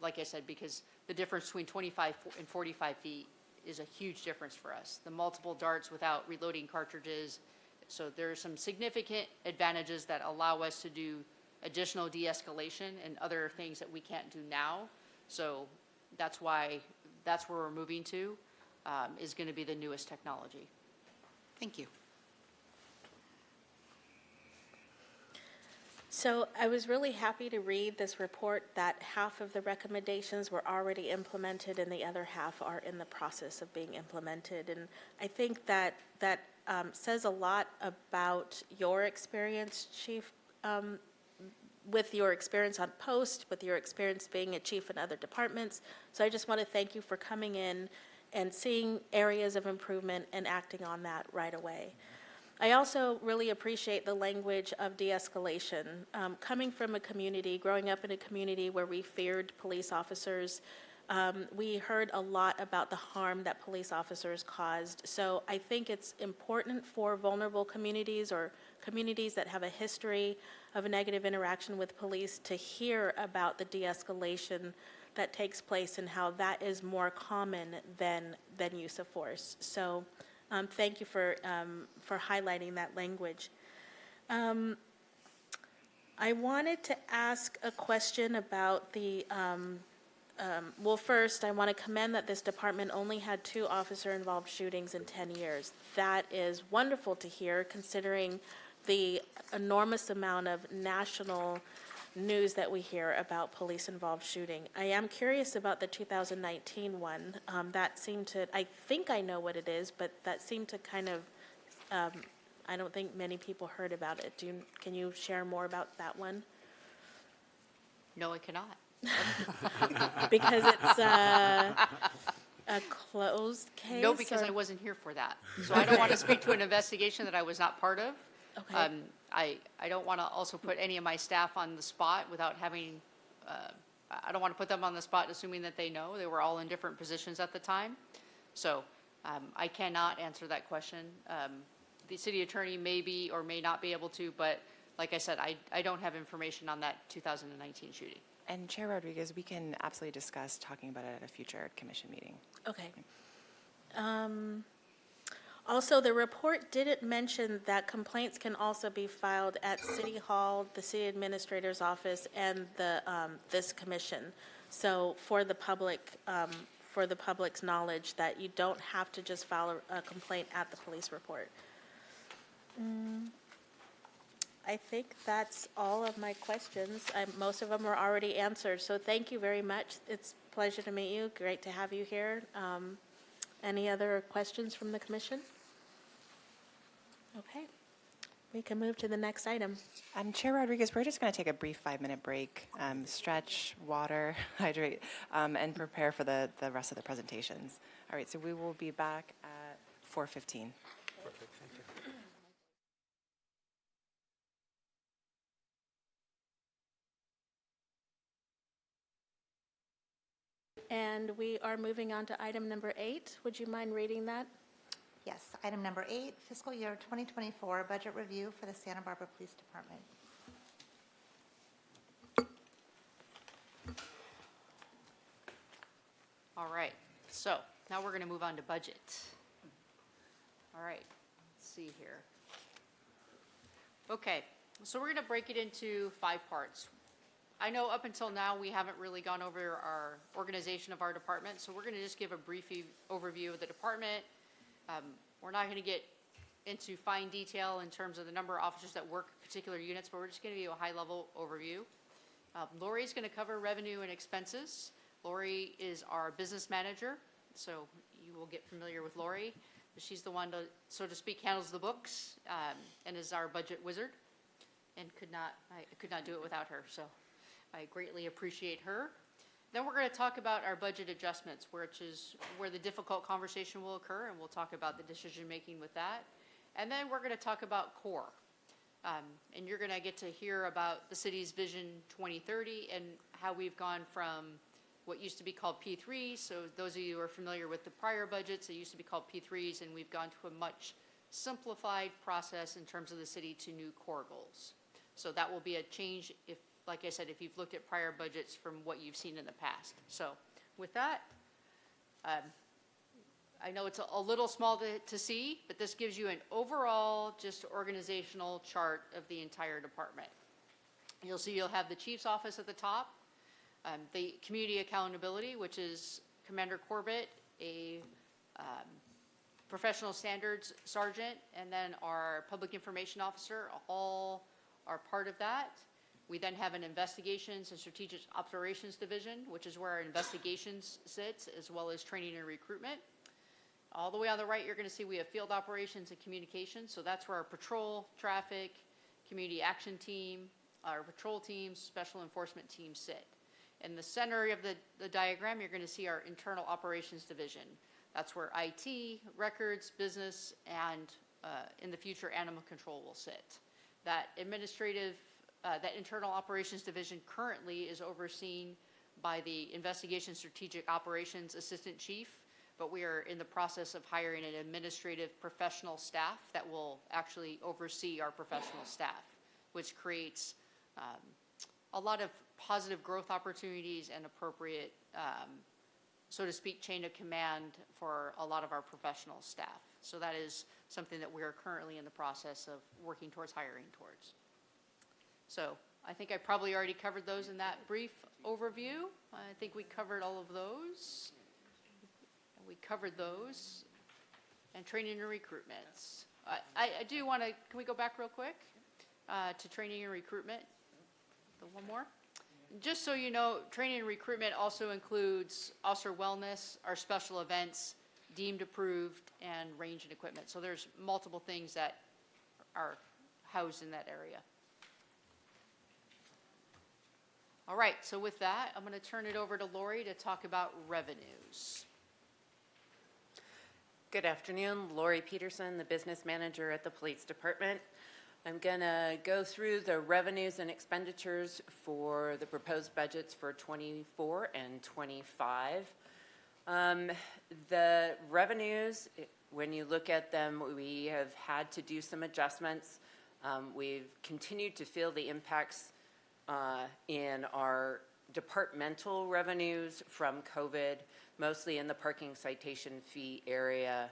Like I said, because the difference between 25 and 45 feet is a huge difference for us. The multiple darts without reloading cartridges. So there are some significant advantages that allow us to do additional de-escalation and other things that we can't do now. So that's why, that's where we're moving to, is going to be the newest technology.
Thank you.
So I was really happy to read this report that half of the recommendations were already implemented and the other half are in the process of being implemented. And I think that says a lot about your experience, Chief, with your experience on post, with your experience being a chief in other departments. So I just want to thank you for coming in and seeing areas of improvement and acting on that right away. I also really appreciate the language of de-escalation. Coming from a community, growing up in a community where we feared police officers, we heard a lot about the harm that police officers caused. So I think it's important for vulnerable communities or communities that have a history of a negative interaction with police to hear about the de-escalation that takes place and how that is more common than use of force. So thank you for highlighting that language. I wanted to ask a question about the, well, first, I want to commend that this department only had 2 officer-involved shootings in 10 years. That is wonderful to hear, considering the enormous amount of national news that we hear about police-involved shooting. I am curious about the 2019 one. That seemed to, I think I know what it is, but that seemed to kind of, I don't think many people heard about it. Can you share more about that one?
No, I cannot.
Because it's a closed case?
No, because
or-
I wasn't here for that. So I don't want to speak to an investigation that I was not part of.
Okay.
I don't want to also put any of my staff on the spot without having, I don't want to put them on the spot assuming that they know. They were all in different positions at the time. So I cannot answer that question. The city attorney may be or may not be able to, but like I said, I don't have information on that 2019 shooting.
And Chair Rodriguez, we can absolutely discuss talking about it at a future commission meeting.
Okay. Also, the report didn't mention that complaints can also be filed at City Hall, the city administrator's office, and the, this commission. So for the public, for the public's knowledge, that you don't have to just file a complaint at the police report. I think that's all of my questions. Most of them were already answered, so thank you very much. It's a pleasure to meet you. Great to have you here. Any other questions from the commission? Okay, we can move to the next item.
Chair Rodriguez, we're just going to take a brief 5-minute break, stretch, water, hydrate, and prepare for the rest of the presentations. All right, so we will be back at 4:15.
Perfect, thank you.
And we are moving on to item number 8. Would you mind reading that?
Yes, item number 8, fiscal year 2024 budget review for the Santa Barbara Police Department.
All right, so now we're going to move on to budget. All right, let's see here. Okay, so we're going to break it into 5 parts. I know up until now, we haven't really gone over our organization of our department, so we're going to just give a brief overview of the department. We're not going to get into fine detail in terms of the number of officers that work particular units, but we're just going to give you a high-level overview. Lori's going to cover revenue and expenses. Lori is our business manager, so you will get familiar with Lori. She's the one that, so to speak, handles the books and is our budget wizard, and I could not do it without her, so I greatly appreciate her. Then we're going to talk about our budget adjustments, which is where the difficult conversation will occur, and we'll talk about the decision-making with that. And then we're going to talk about core. And you're going to get to hear about the city's Vision 2030 and how we've gone from what used to be called P3. So those of you who are familiar with the prior budgets, it used to be called P3s, and we've gone to a much simplified process in terms of the city to new core goals. So that will be a change if, like I said, if you've looked at prior budgets from what you've seen in the past. So with that, I know it's a little small to see, but this gives you an overall just organizational chart of the entire department. You'll see you'll have the chief's office at the top, the community accountability, which is Commander Corbett, a professional standards sergeant, and then our public information officer, all are part of that. We then have an investigations and strategic operations division, which is where our investigations sits, as well as training and recruitment. All the way on the right, you're going to see we have field operations and communications. So that's where our patrol, traffic, community action team, our patrol teams, special enforcement teams sit. In the center of the diagram, you're going to see our internal operations division. That's where IT, records, business, and in the future, animal control will sit. That internal operations division currently is overseen by the investigation strategic operations assistant chief, but we are in the process of hiring an administrative professional staff that will actually oversee our professional staff, which creates a lot of positive growth opportunities and appropriate, so to speak, chain of command for a lot of our professional staff. So that is something that we are currently in the process of working towards hiring towards. So I think I probably already covered those in that brief overview. I think we covered all of those. We covered those. And training and recruitment. I do want to, can we go back real quick to training and recruitment? The one more. Just so you know, training and recruitment also includes officer wellness, our special events, deemed approved, and range and equipment. So there's multiple things that are housed in that area. All right, so with that, I'm going to turn it over to Lori to talk about revenues.
Good afternoon, Lori Peterson, the business manager at the police department. I'm going to go through the revenues and expenditures for the proposed budgets for 24 and 25. The revenues, when you look at them, we have had to do some adjustments. We've continued to feel the impacts in our departmental revenues from COVID, mostly in the parking citation fee area.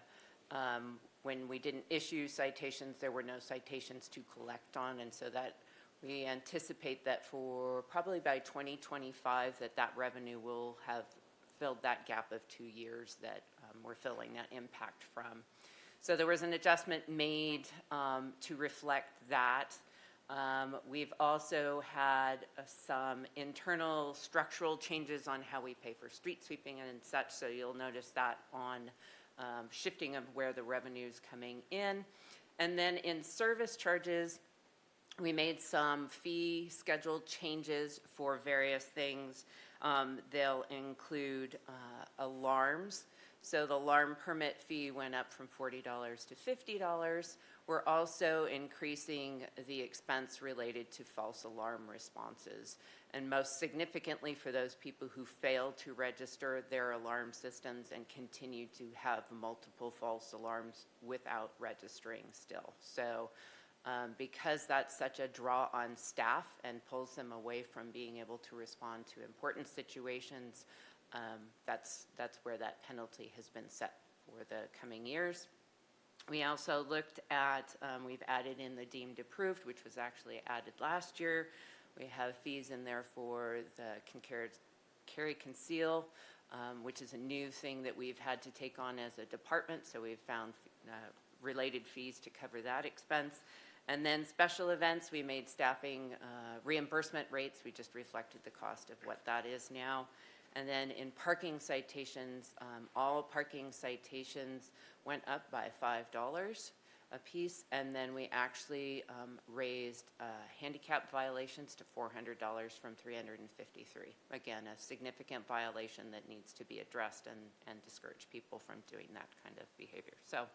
When we didn't issue citations, there were no citations to collect on, and so that we anticipate that for probably by 2025 that revenue will have filled that gap of 2 years that we're filling that impact from. So there was an adjustment made to reflect that. We've also had some internal structural changes on how we pay for street sweeping and such, so you'll notice that on shifting of where the revenue's coming in. And then in service charges, we made some fee schedule changes for various things. They'll include alarms. So the alarm permit fee went up from $40 to $50. We're also increasing the expense related to false alarm responses. And most significantly for those people who fail to register their alarm systems and continue to have multiple false alarms without registering still. So because that's such a draw on staff and pulls them away from being able to respond to important situations, that's where that penalty has been set for the coming years. We also looked at, we've added in the deemed approved, which was actually added last year. We have fees in there for the carry conceal, which is a new thing that we've had to take on as a department. So we've found related fees to cover that expense. And then special events, we made staffing reimbursement rates. We just reflected the cost of what that is now. And then in parking citations, all parking citations went up by $5 a piece. And then we actually raised handicap violations to $400 from $353. Again, a significant violation that needs to be addressed and discourage people from doing that kind of behavior. So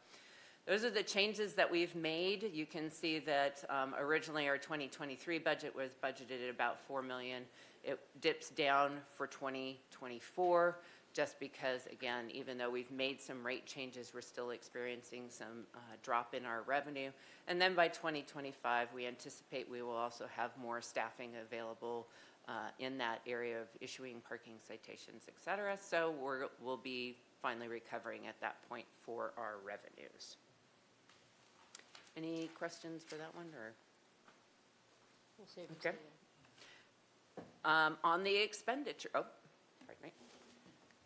those are the changes that we've made. You can see that originally our 2023 budget was budgeted at about $4 million. It dips down for 2024 just because, again, even though we've made some rate changes, we're still experiencing some drop in our revenue. And then by 2025, we anticipate we will also have more staffing available in that area of issuing parking citations, et cetera. So we'll be finally recovering at that point for our revenues. Any questions for that one, or?
We'll save it
Okay.
till the end.
On the expenditure, pardon me.
I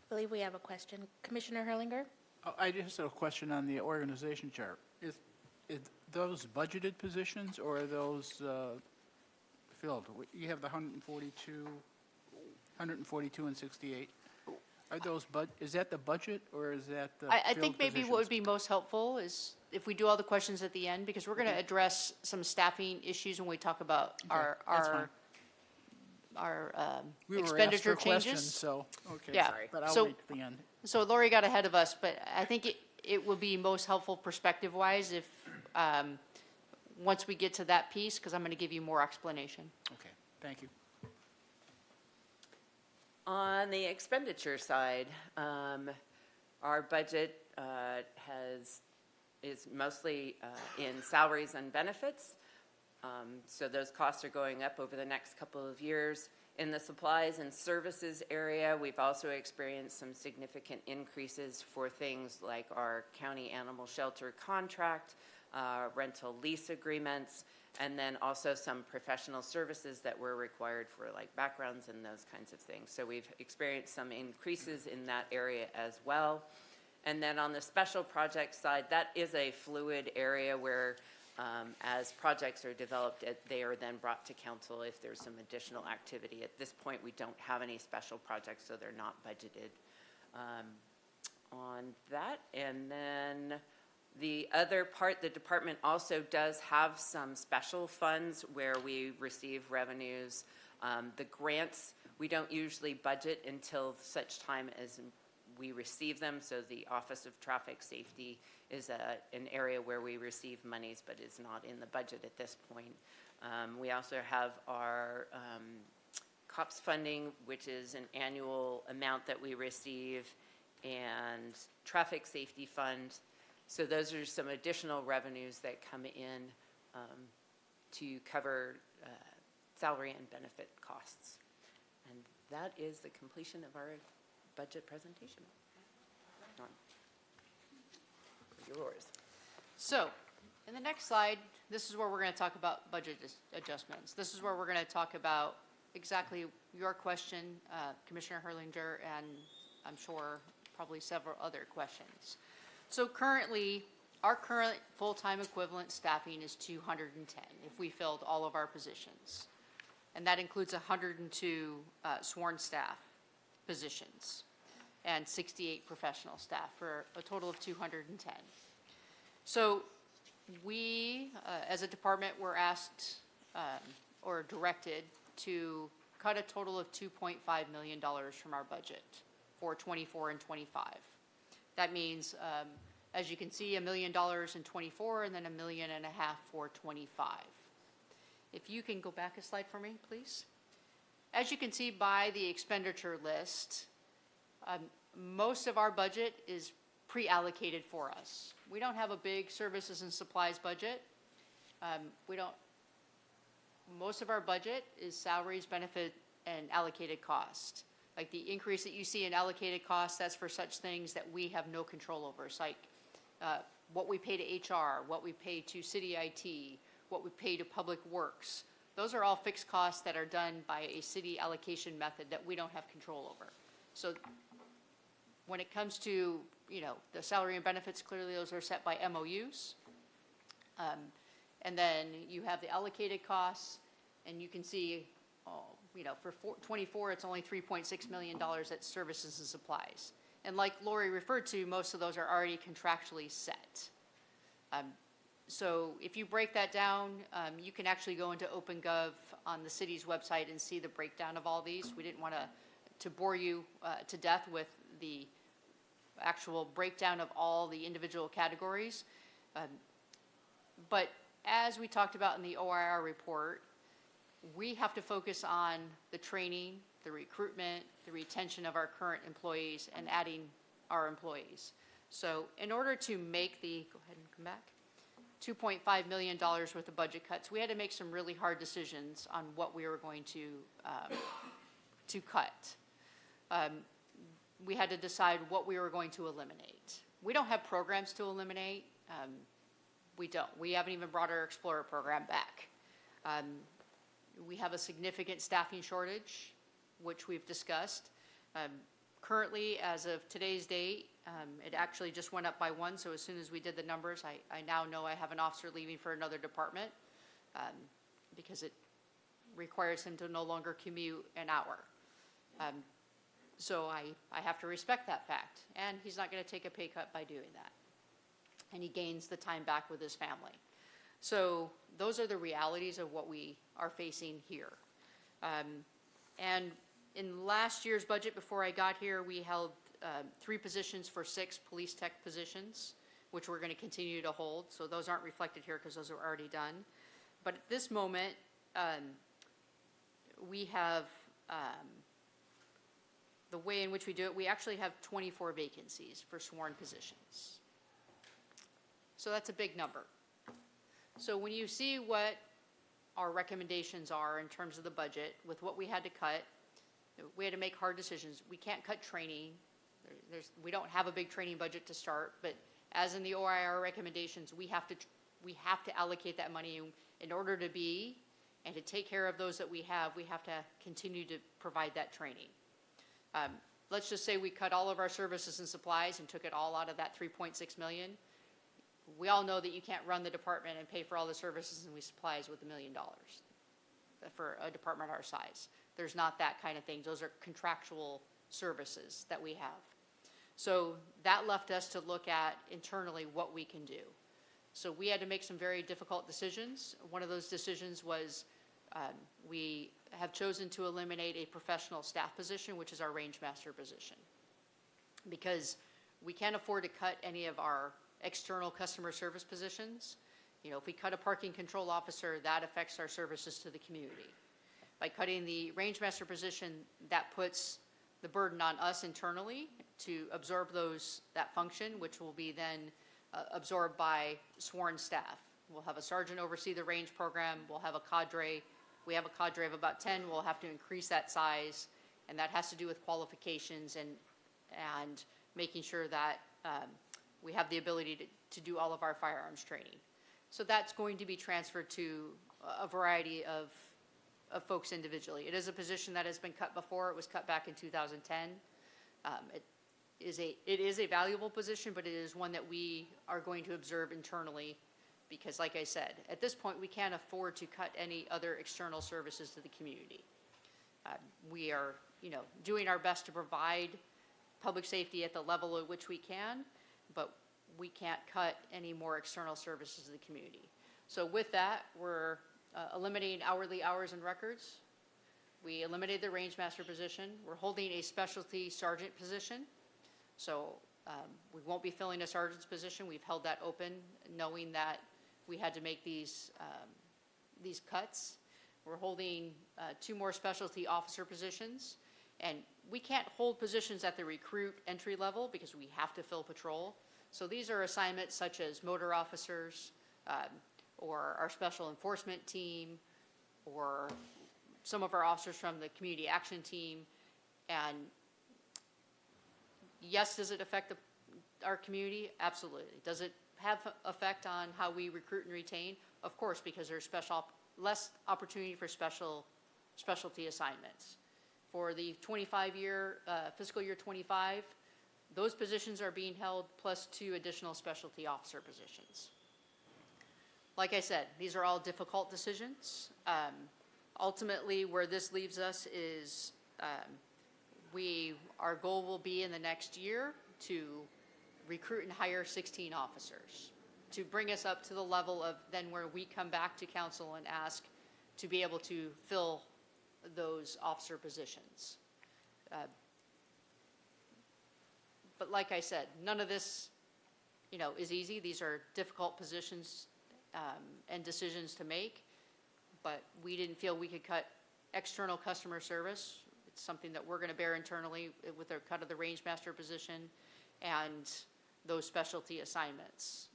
believe we have a question. Commissioner Herlinger?
Oh, I just have a question on the organization chart. Is those budgeted positions or are those filled? You have the 142 and 68. Are those is that the budget or is that the
I
filled
think maybe what would
positions?
be most helpful is if we do all the questions at the end, because we're going to address some staffing issues when we talk about
Okay, that's fine.
our
We were asked
expenditure
for questions,
changes.
so, okay.
Yeah.
But I'll
So-
wait till the end.
So Lori got ahead of us, but I think it would be most helpful perspective-wise if, once we get to that piece, because I'm going to give you more explanation.
Okay, thank you.
On the expenditure side, our budget is mostly in salaries and benefits. So those costs are going up over the next couple of years. In the supplies and services area, we've also experienced some significant increases for things like our county animal shelter contract, rental lease agreements, and then also some professional services that were required for like backgrounds and those kinds of things. So we've experienced some increases in that area as well. And then on the special project side, that is a fluid area where as projects are developed, they are then brought to council if there's some additional activity. At this point, we don't have any special projects, so they're not budgeted on that. And then the other part, the department also does have some special funds where we receive revenues. The grants, we don't usually budget until such time as we receive them. So the Office of Traffic Safety is an area where we receive monies, but is not in the budget at this point. We also have our COPS funding, which is an annual amount that we receive, and Traffic Safety Fund. So those are some additional revenues that come in to cover salary and benefit costs. And that is the completion of our budget presentation. Yours.
So, in the next slide, this is where we're going to talk about budget adjustments. This is where we're going to talk about exactly your question, Commissioner Herlinger, and I'm sure probably several other questions. So currently, our current full-time equivalent staffing is 210 if we filled all of our positions. And that includes 102 sworn staff positions and 68 professional staff for a total of 210. So we, as a department, were asked or directed to cut a total of $2.5 million from our budget for 24 and 25. That means, as you can see, $1 million in 24 and then $1.5 million for 25. If you can go back a slide for me, please. As you can see by the expenditure list, most of our budget is pre-allocated for us. We don't have a big services and supplies budget. Most of our budget is salaries, benefit, and allocated cost. Like the increase that you see in allocated costs, that's for such things that we have no control over. It's like what we pay to HR, what we pay to city IT, what we pay to public works. Those are all fixed costs that are done by a city allocation method that we don't have control over. So when it comes to, the salary and benefits, clearly those are set by MOUs. And then you have the allocated costs, and you can see, for 24, it's only $3.6 million at services and supplies. And like Lori referred to, most of those are already contractually set. So if you break that down, you can actually go into OpenGov on the city's website and see the breakdown of all these. We didn't want to bore you to death with the actual breakdown of all the individual categories. But as we talked about in the OIR report, we have to focus on the training, the recruitment, the retention of our current employees, and adding our employees. So in order to make go ahead and come back, $2.5 million worth of budget cuts, we had to make some really hard decisions on what we were going to cut. We had to decide what we were going to eliminate. We don't have programs to eliminate. We don't. We haven't even brought our Explorer program back. We have a significant staffing shortage, which we've discussed. Currently, as of today's date, it actually just went up by 1, so as soon as we did the numbers, I now know I have an officer leaving for another department because it requires him to no longer commute an hour. So I have to respect that fact, and he's not going to take a pay cut by doing that. And he gains the time back with his family. So those are the realities of what we are facing here. And in last year's budget, before I got here, we held 3 positions for 6 police tech positions, which we're going to continue to hold. So those aren't reflected here because those are already done. But at this moment, we have, the way in which we do it, we actually have 24 vacancies for sworn positions. So that's a big number. So when you see what our recommendations are in terms of the budget, with what we had to cut, we had to make hard decisions. We can't cut training. We don't have a big training budget to start, but as in the OIR recommendations, we have to allocate that money in order to be and to take care of those that we have to continue to provide that training. Let's just say we cut all of our services and supplies and took it all out of that $3.6 million. We all know that you can't run the department and pay for all the services and supplies with $1 million for a department our size. There's not that kind of thing. Those are contractual services that we have. So that left us to look at internally what we can do. So we had to make some very difficult decisions. One of those decisions was we have chosen to eliminate a professional staff position, which is our range master position, because we can't afford to cut any of our external customer service positions. If we cut a parking control officer, that affects our services to the community. By cutting the range master position, that puts the burden on us internally to absorb that function, which will be then absorbed by sworn staff. We'll have a sergeant oversee the range program. We'll have a cadre. We have a cadre of about 10. We'll have to increase that size, and that has to do with qualifications and making sure that we have the ability to do all of our firearms training. So that's going to be transferred to a variety of folks individually. It is a position that has been cut before. It was cut back in 2010. It is a valuable position, but it is one that we are going to observe internally because, like I said, at this point, we can't afford to cut any other external services to the community. We are, doing our best to provide public safety at the level at which we can, but we can't cut any more external services to the community. So with that, we're eliminating hourly hours and records. We eliminated the range master position. We're holding a specialty sergeant position. So we won't be filling a sergeant's position. We've held that open, knowing that we had to make these cuts. We're holding 2 more specialty officer positions. And we can't hold positions at the recruit entry level because we have to fill patrol. So these are assignments such as motor officers, or our special enforcement team, or some of our officers from the community action team. And yes, does it affect our community? Absolutely. Does it have effect on how we recruit and retain? Of course, because there's less opportunity for specialty assignments. For the 25-year, fiscal year 25, those positions are being held plus 2 additional specialty officer positions. Like I said, these are all difficult decisions. Ultimately, where this leaves us is our goal will be in the next year to recruit and hire 16 officers to bring us up to the level of then where we come back to council and ask to be able to fill those officer positions. But like I said, none of this, is easy. These are difficult positions and decisions to make, but we didn't feel we could cut external customer service. It's something that we're going to bear internally with the cut of the range master position and those specialty assignments.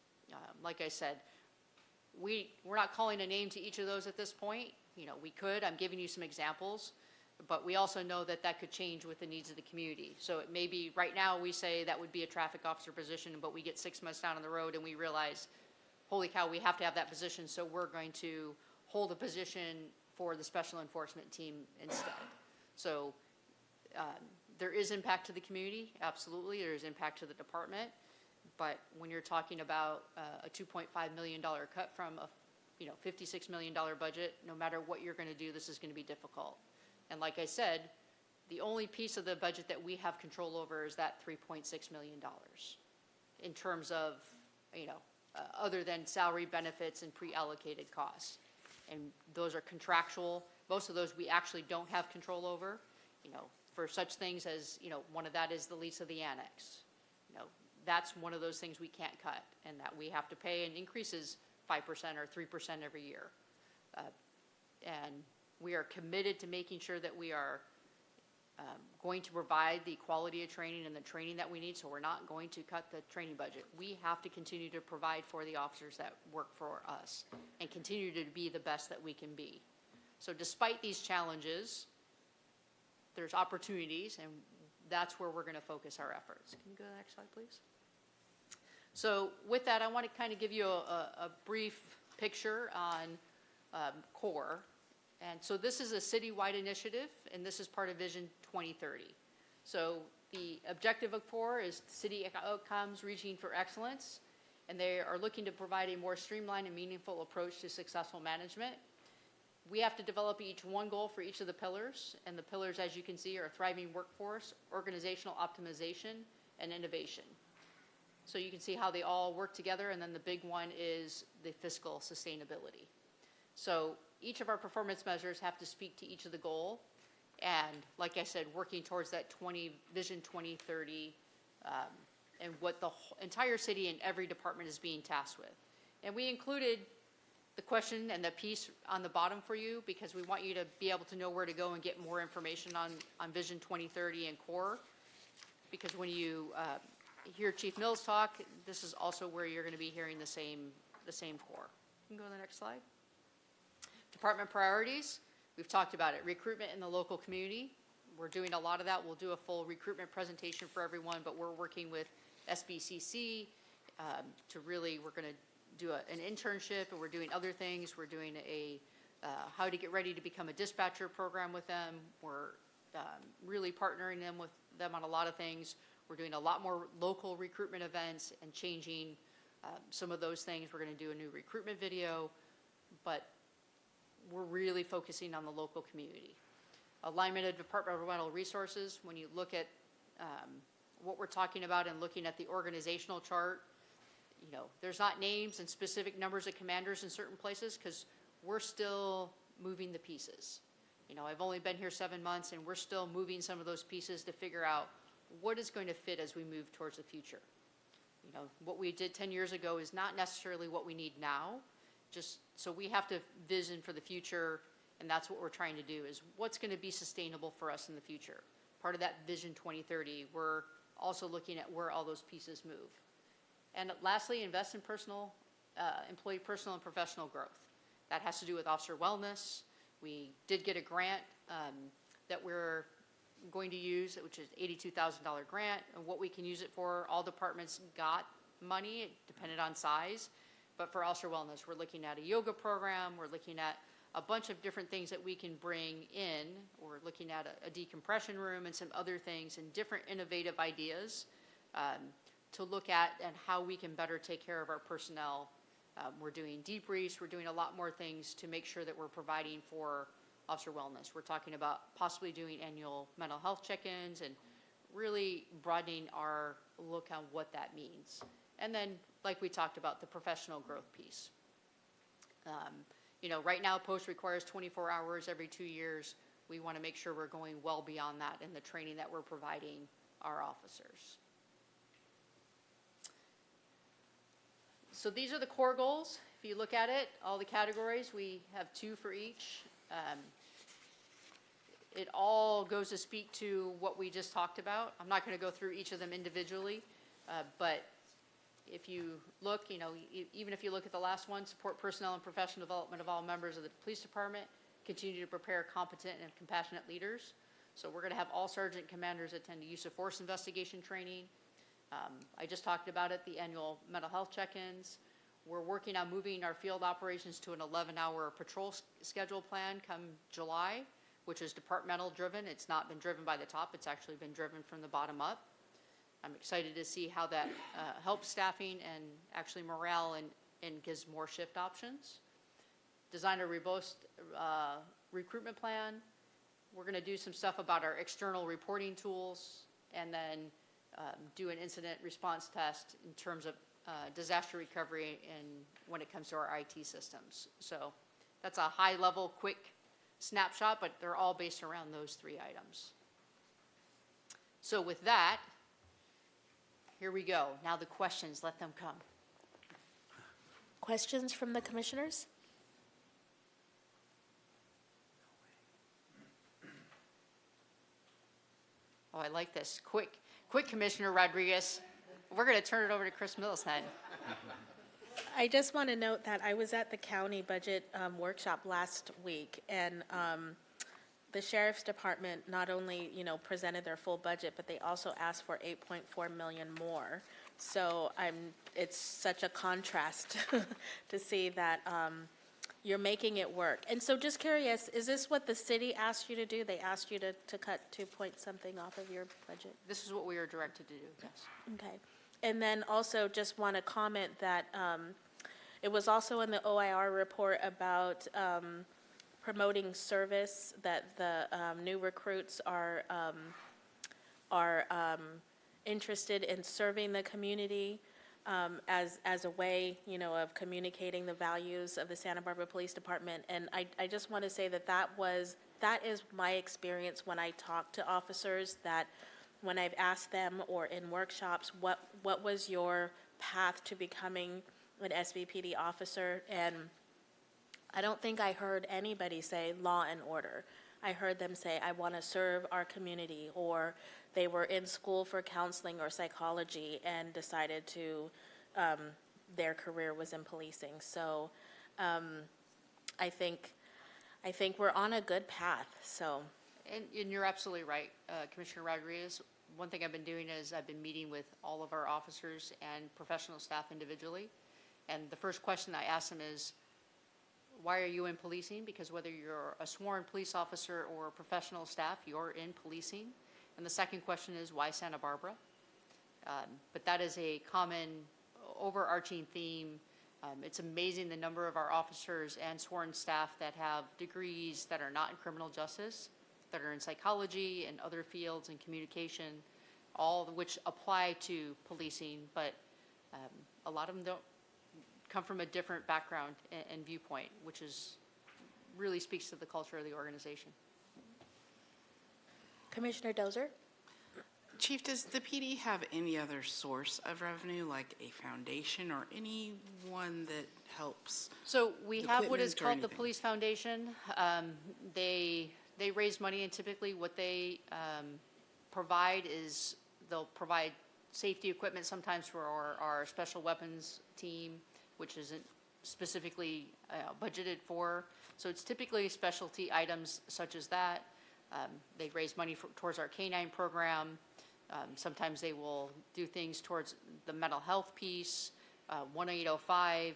Like I said, we're not calling a name to each of those at this point. We could. I'm giving you some examples, but we also know that that could change with the needs of the community. So it may be right now we say that would be a traffic officer position, but we get 6 months down on the road and we realize, holy cow, we have to have that position, so we're going to hold a position for the special enforcement team instead. So there is impact to the community, absolutely. There is impact to the department. But when you're talking about a $2.5 million cut from a $56 million budget, no matter what you're going to do, this is going to be difficult. And like I said, the only piece of the budget that we have control over is that $3.6 million in terms of, other than salary, benefits, and pre-allocated costs. And those are contractual. Most of those we actually don't have control over, for such things as, one of that is the lease of the annex. That's one of those things we can't cut and that we have to pay, and increases 5% or 3% every year. And we are committed to making sure that we are going to provide the quality of training and the training that we need, so we're not going to cut the training budget. We have to continue to provide for the officers that work for us and continue to be the best that we can be. So despite these challenges, there's opportunities, and that's where we're going to focus our efforts. Can you go to the next slide, please? So with that, I want to kind of give you a brief picture on CORE. And so this is a citywide initiative, and this is part of Vision 2030. So the objective of CORE is city outcomes reaching for excellence, and they are looking to provide a more streamlined and meaningful approach to successful management. We have to develop one goal for each of the pillars, and the pillars, as you can see, are a thriving workforce, organizational optimization, and innovation. So you can see how they all work together, and then the big one is the fiscal sustainability. So each of our performance measures have to speak to each of the goal, and like I said, working towards that Vision 2030, and what the entire city and every department is being tasked with. And we included the question and the piece on the bottom for you because we want you to be able to know where to go and get more information on Vision 2030 and CORE. Because when you hear Chief Mills talk, this is also where you're going to be hearing the same CORE. You can go to the next slide. Department priorities, we've talked about it. Recruitment in the local community, we're doing a lot of that. We'll do a full recruitment presentation for everyone, but we're working with SBCC to really, we're going to do an internship, and we're doing other things. We're doing how to get ready to become a dispatcher program with them. We're really partnering with them on a lot of things. We're doing a lot more local recruitment events and changing some of those things. We're going to do a new recruitment video, but we're really focusing on the local community. Alignment of departmental resources, when you look at what we're talking about and looking at the organizational chart, there's not names and specific numbers of commanders in certain places because we're still moving the pieces. You know, I've only been here 7 months, and we're still moving some of those pieces to figure out what is going to fit as we move towards the future. You know, what we did 10 years ago is not necessarily what we need now, just so we have to vision for the future, and that's what we're trying to do, is what's going to be sustainable for us in the future. Part of that Vision 2030, we're also looking at where all those pieces move. And lastly, invest in employee personal and professional growth. That has to do with officer wellness. We did get a grant that we're going to use, which is $82,000 grant, and what we can use it for. All departments got money, it depended on size. But for officer wellness, we're looking at a yoga program, we're looking at a bunch of different things that we can bring in. We're looking at a decompression room and some other things and different innovative ideas to look at and how we can better take care of our personnel. We're doing debriefs, we're doing a lot more things to make sure that we're providing for officer wellness. We're talking about possibly doing annual mental health check-ins and really broadening our look on what that means. And then, like we talked about, the professional growth piece. You know, right now, post requires 24 hours every 2 years. We want to make sure we're going well beyond that in the training that we're providing our officers. So these are the core goals. If you look at it, all the categories, we have 2 for each. It all goes to speak to what we just talked about. I'm not going to go through each of them individually, but if you look, you know, even if you look at the last one, support personnel and professional development of all members of the police department, continue to prepare competent and compassionate leaders. So we're going to have all sergeant commanders attend use of force investigation training. I just talked about it, the annual mental health check-ins. We're working on moving our field operations to an 11-hour patrol schedule plan come July, which is departmental driven. It's not been driven by the top, it's actually been driven from the bottom up. I'm excited to see how that helps staffing and actually morale and gives more shift options. Design a robust recruitment plan. We're going to do some stuff about our external reporting tools, and then do an incident response test in terms of disaster recovery and when it comes to our IT systems. So that's a high level, quick snapshot, but they're all based around those 3 items. So with that, here we go. Now the questions, let them come.
Questions from the commissioners?
Oh, I like this. Quick, Commissioner Rodriguez. We're going to turn it over to Chris Mills then.
I just want to note that I was at the county budget workshop last week, and the sheriff's department not only, you know, presented their full budget, but they also asked for 8.4 million more. So it's such a contrast to see that you're making it work. And so just curious, is this what the city asked you to do? They asked you to cut 2 point something off of your budget?
This is what we are directed to do, yes.
Okay. And then also just want to comment that it was also in the OIR report about promoting service, that the new recruits are interested in serving the community as a way, you know, of communicating the values of the Santa Barbara Police Department. And I just want to say that is my experience when I talk to officers, that when I've asked them or in workshops, what was your path to becoming an SBPD officer? And I don't think I heard anybody say law and order. I heard them say, I want to serve our community, or they were in school for counseling or psychology and decided to, their career was in policing. So I think we're on a good path, so.
And you're absolutely right, Commissioner Rodriguez. One thing I've been doing is I've been meeting with all of our officers and professional staff individually. And the first question I ask them is, why are you in policing? Because whether you're a sworn police officer or a professional staff, you're in policing. And the second question is, why Santa Barbara? But that is a common overarching theme. It's amazing the number of our officers and sworn staff that have degrees that are not in criminal justice, that are in psychology and other fields and communication, all of which apply to policing, but a lot of them don't come from a different background and viewpoint, which really speaks to the culture of the organization.
Commissioner Dozer?
Chief, does the PD have any other source of revenue, like a foundation or anyone that helps?
So we have what is
Equipment or
called the
anything?
Police Foundation. They raise money, and typically what they provide is, they'll provide safety equipment sometimes for our special weapons team, which isn't specifically budgeted for. So it's typically specialty items such as that. They raise money towards our K-9 program. Sometimes they will do things towards the mental health piece. 1805,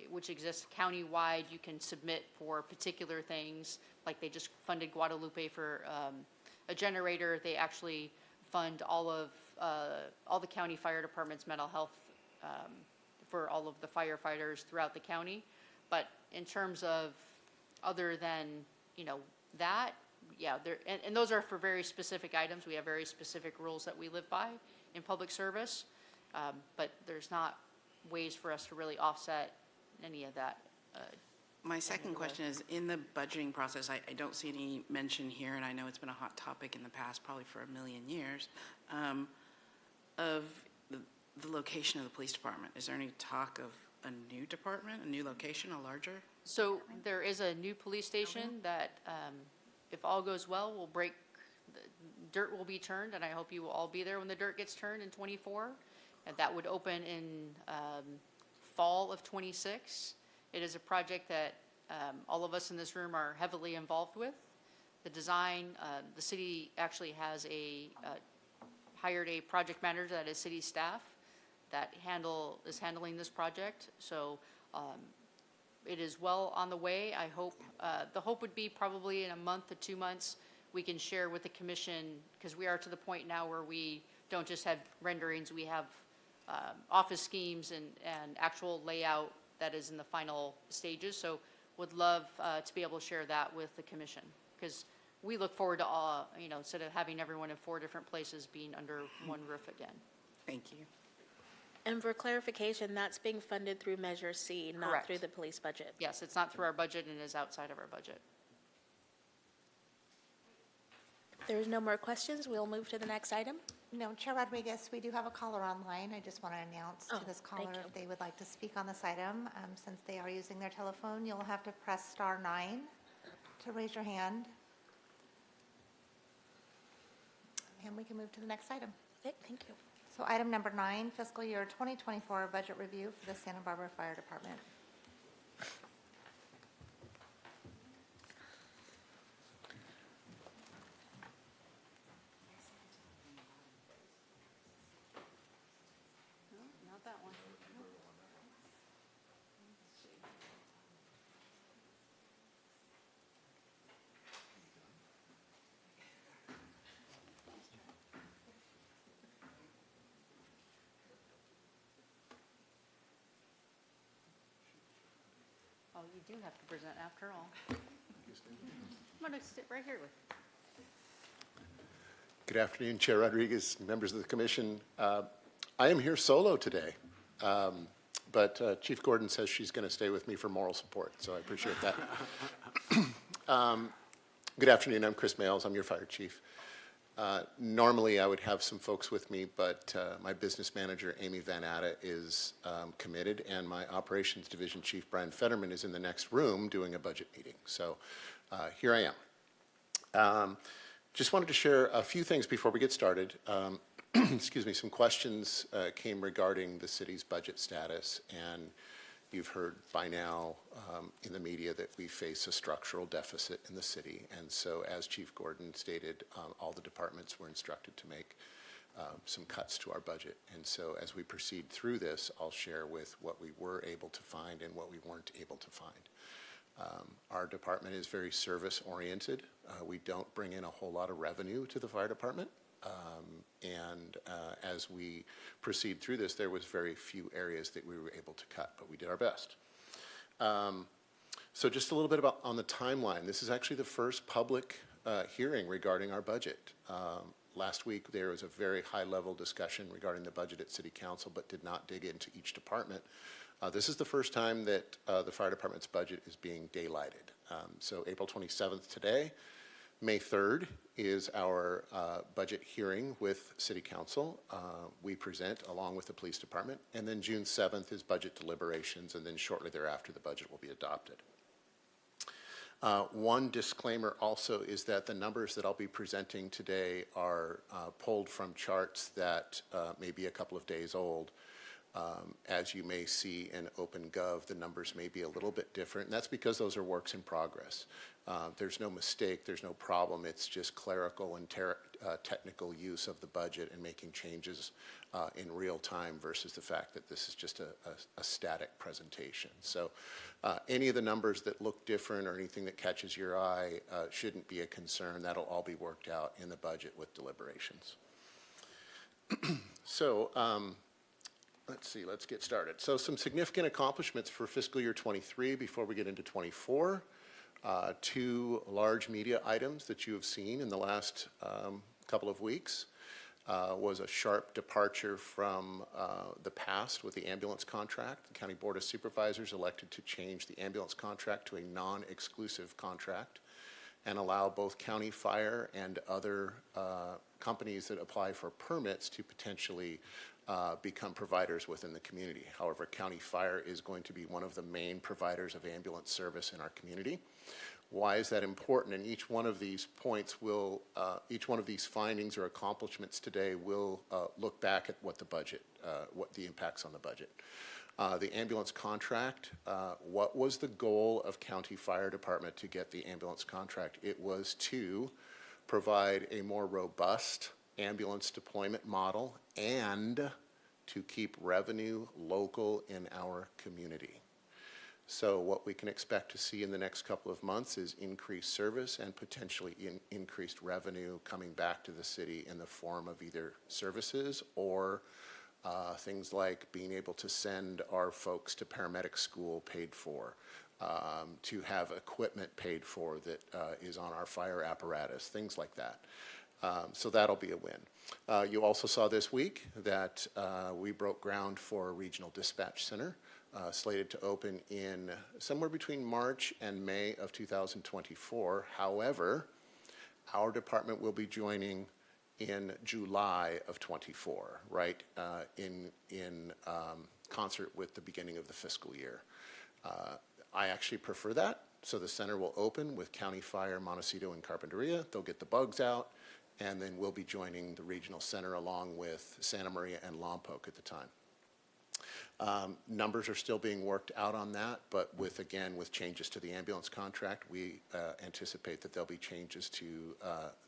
which exists countywide, you can submit for particular things. Like they just funded Guadalupe for a generator. They actually fund all the county fire departments' mental health for all of the firefighters throughout the county. But in terms of other than, that, yeah, and those are for very specific items. We have very specific rules that we live by in public service. But there's not ways for us to really offset any of that.
My second question is, in the budgeting process, I don't see any mention here, and I know it's been a hot topic in the past, probably for a million years, of the location of the police department. Is there any talk of a new department, a new location, a larger?
So there is a new police station that, if all goes well, the dirt will be turned, and I hope you will all be there when the dirt gets turned in '24. And that would open in fall of '26. It is a project that all of us in this room are heavily involved with. The design, the city actually has hired a project manager that is city staff that is handling this project. So it is well on the way. I hope, the hope would be probably in a month to 2 months, we can share with the commission, because we are to the point now where we don't just have renderings, we have office schemes and actual layout that is in the final stages. So would love to be able to share that with the commission, because we look forward to, instead of having everyone in 4 different places, being under one roof again.
Thank you.
And for clarification, that's being funded through Measure C, not
Correct.
through the police budget.
Yes, it's not through our budget and is outside of our budget.
If there's no more questions, we'll move to the next item.
No, Chair Rodriguez, we do have a caller online. I just want to announce
Oh,
to this
thank
caller
you.
if they would like to speak on this item. Since they are using their telephone, you'll have to press *9 to raise your hand. And we can move to the next item.
Okay, thank you.
So item number 9, fiscal year 2024 budget review for the Santa Barbara Fire Department.
Not that one. Oh, you do have to present after all. I'm going to sit right here with you.
Good afternoon, Chair Rodriguez, members of the commission. I am here solo today, but Chief Gordon says she's going to stay with me for moral support, so I appreciate that. Good afternoon, I'm Chris Males, I'm your fire chief. Normally, I would have some folks with me, but my business manager, Amy Van Atta, is committed, and my operations division chief, Brian Fetterman, is in the next room doing a budget meeting. So here I am. Just wanted to share a few things before we get started. Excuse me, some questions came regarding the city's budget status, and you've heard by now in the media that we face a structural deficit in the city. And so as Chief Gordon stated, all the departments were instructed to make some cuts to our budget. And so as we proceed through this, I'll share with what we were able to find and what we weren't able to find. Our department is very service-oriented. We don't bring in a whole lot of revenue to the fire department. As we proceed through this, there was very few areas that we were able to cut, but we did our best. So just a little bit about on the timeline. This is actually the first public hearing regarding our budget. Last week, there was a very high-level discussion regarding the budget at City Council, but did not dig into each department. This is the first time that the fire department's budget is being daylighted. So April 27th today, May 3rd is our budget hearing with City Council. We present along with the Police Department. And then June 7th is budget deliberations, and then shortly thereafter, the budget will be adopted. One disclaimer also is that the numbers that I'll be presenting today are pulled from charts that may be a couple of days old. As you may see in OpenGov, the numbers may be a little bit different, and that's because those are works in progress. There's no mistake, there's no problem, it's just clerical and technical use of the budget and making changes in real time versus the fact that this is just a static presentation. So any of the numbers that look different or anything that catches your eye shouldn't be a concern. That'll all be worked out in the budget with deliberations. So, let's see, let's get started. So some significant accomplishments for fiscal year 23 before we get into 24. Two large media items that you have seen in the last couple of weeks was a sharp departure from the past with the ambulance contract. The County Board of Supervisors elected to change the ambulance contract to a non-exclusive contract and allow both county fire and other companies that apply for permits to potentially become providers within the community. However, County Fire is going to be one of the main providers of ambulance service in our community. Why is that important? And each one of these points will, each one of these findings or accomplishments today will look back at what the budget, what the impacts on the budget. The ambulance contract, what was the goal of County Fire Department to get the ambulance contract? It was to provide a more robust ambulance deployment model and to keep revenue local in our community. So what we can expect to see in the next couple of months is increased service and potentially increased revenue coming back to the city in the form of either services or things like being able to send our folks to paramedic school paid for, to have equipment paid for that is on our fire apparatus, things like that. So that'll be a win. You also saw this week that we broke ground for a regional dispatch center slated to open in somewhere between March and May of 2024. However, our department will be joining in July of 24, right, in concert with the beginning of the fiscal year. I actually prefer that. So the center will open with County Fire, Montecito, and Carpinteria. They'll get the bugs out, and then we'll be joining the regional center along with Santa Maria and Lompoc at the time. Numbers are still being worked out on that, but with changes to the ambulance contract, we anticipate that there'll be changes to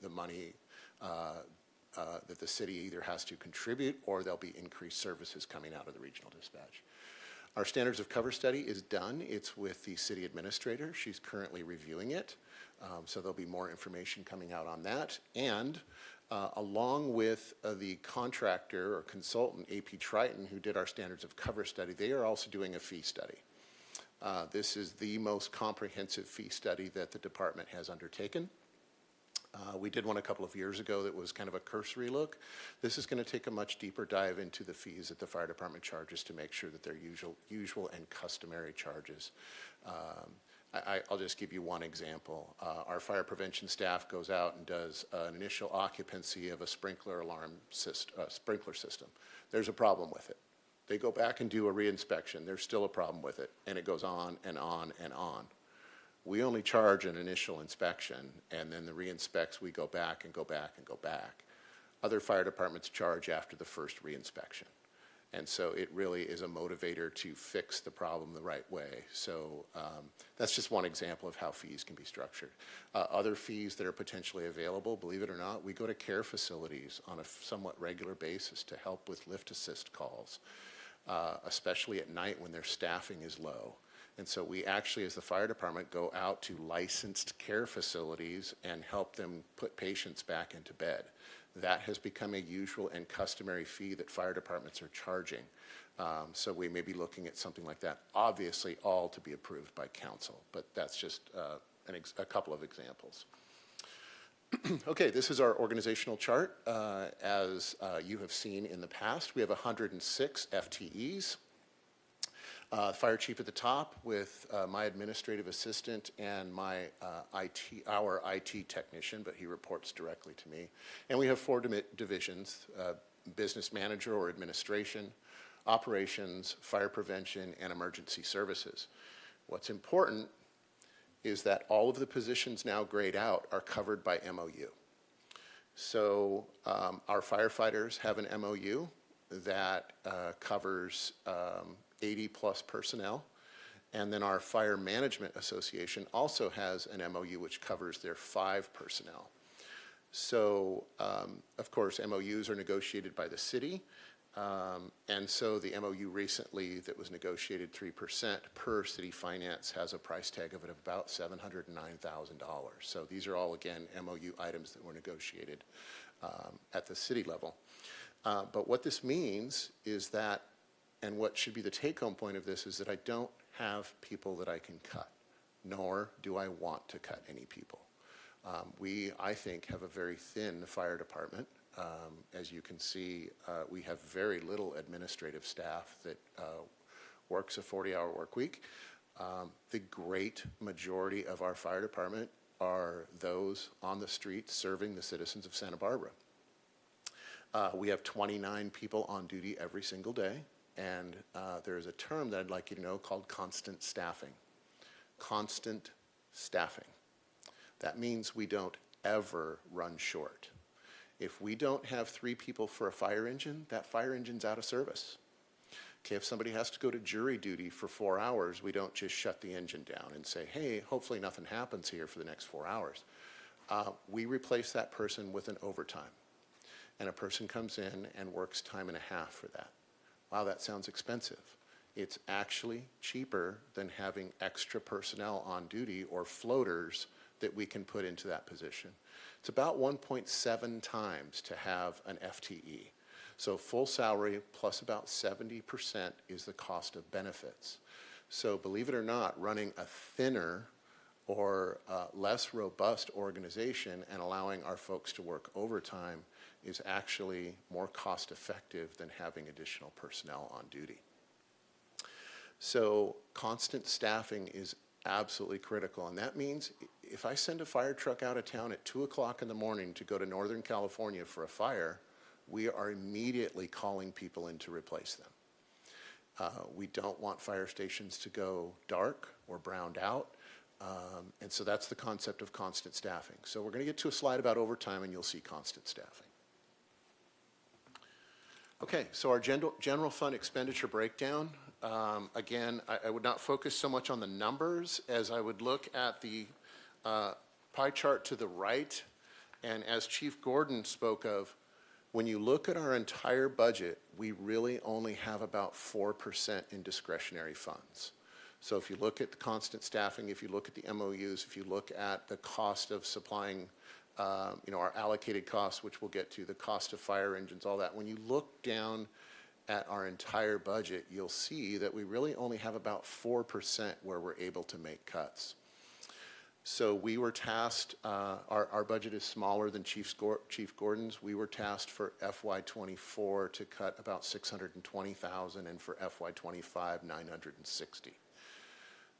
the money that the city either has to contribute or there'll be increased services coming out of the regional dispatch. Our standards of cover study is done. It's with the city administrator. She's currently reviewing it. So there'll be more information coming out on that. And along with the contractor or consultant, AP Triton, who did our standards of cover study, they are also doing a fee study. This is the most comprehensive fee study that the department has undertaken. We did one a couple of years ago that was kind of a cursory look. This is going to take a much deeper dive into the fees that the fire department charges to make sure that they're usual and customary charges. I'll just give you one example. Our fire prevention staff goes out and does an initial occupancy of a sprinkler alarm sprinkler system. There's a problem with it. They go back and do a reinspection. There's still a problem with it, and it goes on and on and on. We only charge an initial inspection, and then the re-inspects, we go back and go back and go back. Other fire departments charge after the first re-inspection. And so it really is a motivator to fix the problem the right way. So that's just one example of how fees can be structured. Other fees that are potentially available, believe it or not, we go to care facilities on a somewhat regular basis to help with lift assist calls, especially at night when their staffing is low. And so we actually, as the fire department, go out to licensed care facilities and help them put patients back into bed. That has become a usual and customary fee that fire departments are charging. So we may be looking at something like that, obviously all to be approved by council, but that's just a couple of examples. Okay, this is our organizational chart. As you have seen in the past, we have 106 FTEs. Fire chief at the top with my administrative assistant and our IT technician, but he reports directly to me. And we have 4 divisions, business manager or administration, operations, fire prevention, and emergency services. What's important is that all of the positions now grayed out are covered by MOU. So our firefighters have an MOU that covers 80-plus personnel, and then our Fire Management Association also has an MOU which covers their 5 personnel. So, of course, MOUs are negotiated by the city, and so the MOU recently that was negotiated 3% per city finance has a price tag of it of about $709,000. So these are all, again, MOU items that were negotiated at the city level. But what this means is that, and what should be the take-home point of this, is that I don't have people that I can cut, nor do I want to cut any people. We, I think, have a very thin fire department. As you can see, we have very little administrative staff that works a 40-hour work week. The great majority of our fire department are those on the street serving the citizens of Santa Barbara. We have 29 people on duty every single day, and there is a term that I'd like you to know called constant staffing. Constant staffing. That means we don't ever run short. If we don't have 3 people for a fire engine, that fire engine's out of service. Okay, if somebody has to go to jury duty for 4 hours, we don't just shut the engine down and say, hey, hopefully nothing happens here for the next 4 hours. We replace that person with an overtime. And a person comes in and works time and a half for that. Wow, that sounds expensive. It's actually cheaper than having extra personnel on duty or floaters that we can put into that position. It's about 1.7 times to have an FTE. So full salary plus about 70% is the cost of benefits. So believe it or not, running a thinner or less robust organization and allowing our folks to work overtime is actually more cost effective than having additional personnel on duty. So constant staffing is absolutely critical, and that means if I send a fire truck out of town at 2 o'clock in the morning to go to Northern California for a fire, we are immediately calling people in to replace them. We don't want fire stations to go dark or browned out, and so that's the concept of constant staffing. So we're going to get to a slide about overtime, and you'll see constant staffing. Okay, so our general fund expenditure breakdown. Again, I would not focus so much on the numbers as I would look at the pie chart to the right. And as Chief Gordon spoke of, when you look at our entire budget, we really only have about 4% in discretionary funds. So if you look at the constant staffing, if you look at the MOUs, if you look at the cost of supplying our allocated costs, which we'll get to, the cost of fire engines, all that. When you look down at our entire budget, you'll see that we really only have about 4% where we're able to make cuts. So we were tasked, our budget is smaller than Chief Gordon's. We were tasked for FY24 to cut about $620,000, and for FY25, $960,000.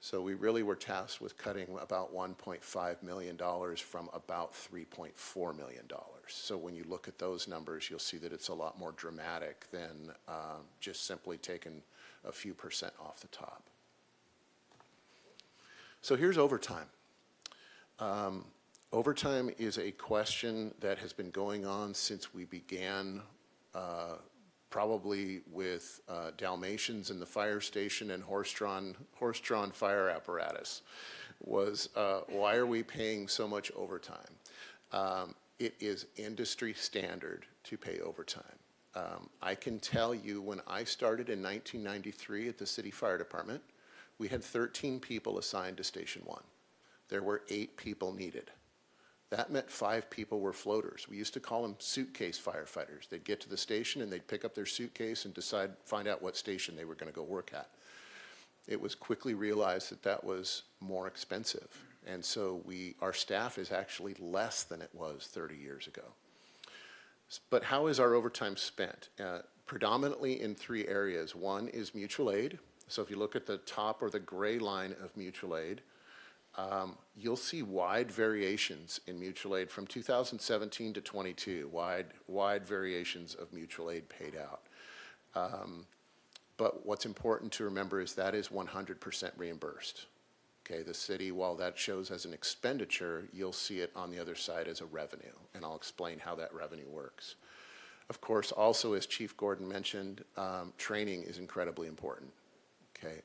So we really were tasked with cutting about $1.5 million from about $3.4 million. So when you look at those numbers, you'll see that it's a lot more dramatic than just simply taking a few percent off the top. So here's overtime. Overtime is a question that has been going on since we began probably with Dalmatians in the fire station and horse-drawn fire apparatus, was why are we paying so much overtime? It is industry standard to pay overtime. I can tell you when I started in 1993 at the city fire department, we had 13 people assigned to Station 1. There were 8 people needed. That meant 5 people were floaters. We used to call them suitcase firefighters. They'd get to the station and they'd pick up their suitcase and find out what station they were going to go work at. It was quickly realized that that was more expensive. And so our staff is actually less than it was 30 years ago. But how is our overtime spent? Predominantly in 3 areas. One is mutual aid. So if you look at the top or the gray line of mutual aid, you'll see wide variations in mutual aid from 2017 to 22, wide variations of mutual aid paid out. But what's important to remember is that is 100% reimbursed. Okay, the city, while that shows as an expenditure, you'll see it on the other side as a revenue, and I'll explain how that revenue works. Of course, also, as Chief Gordon mentioned, training is incredibly important. Okay,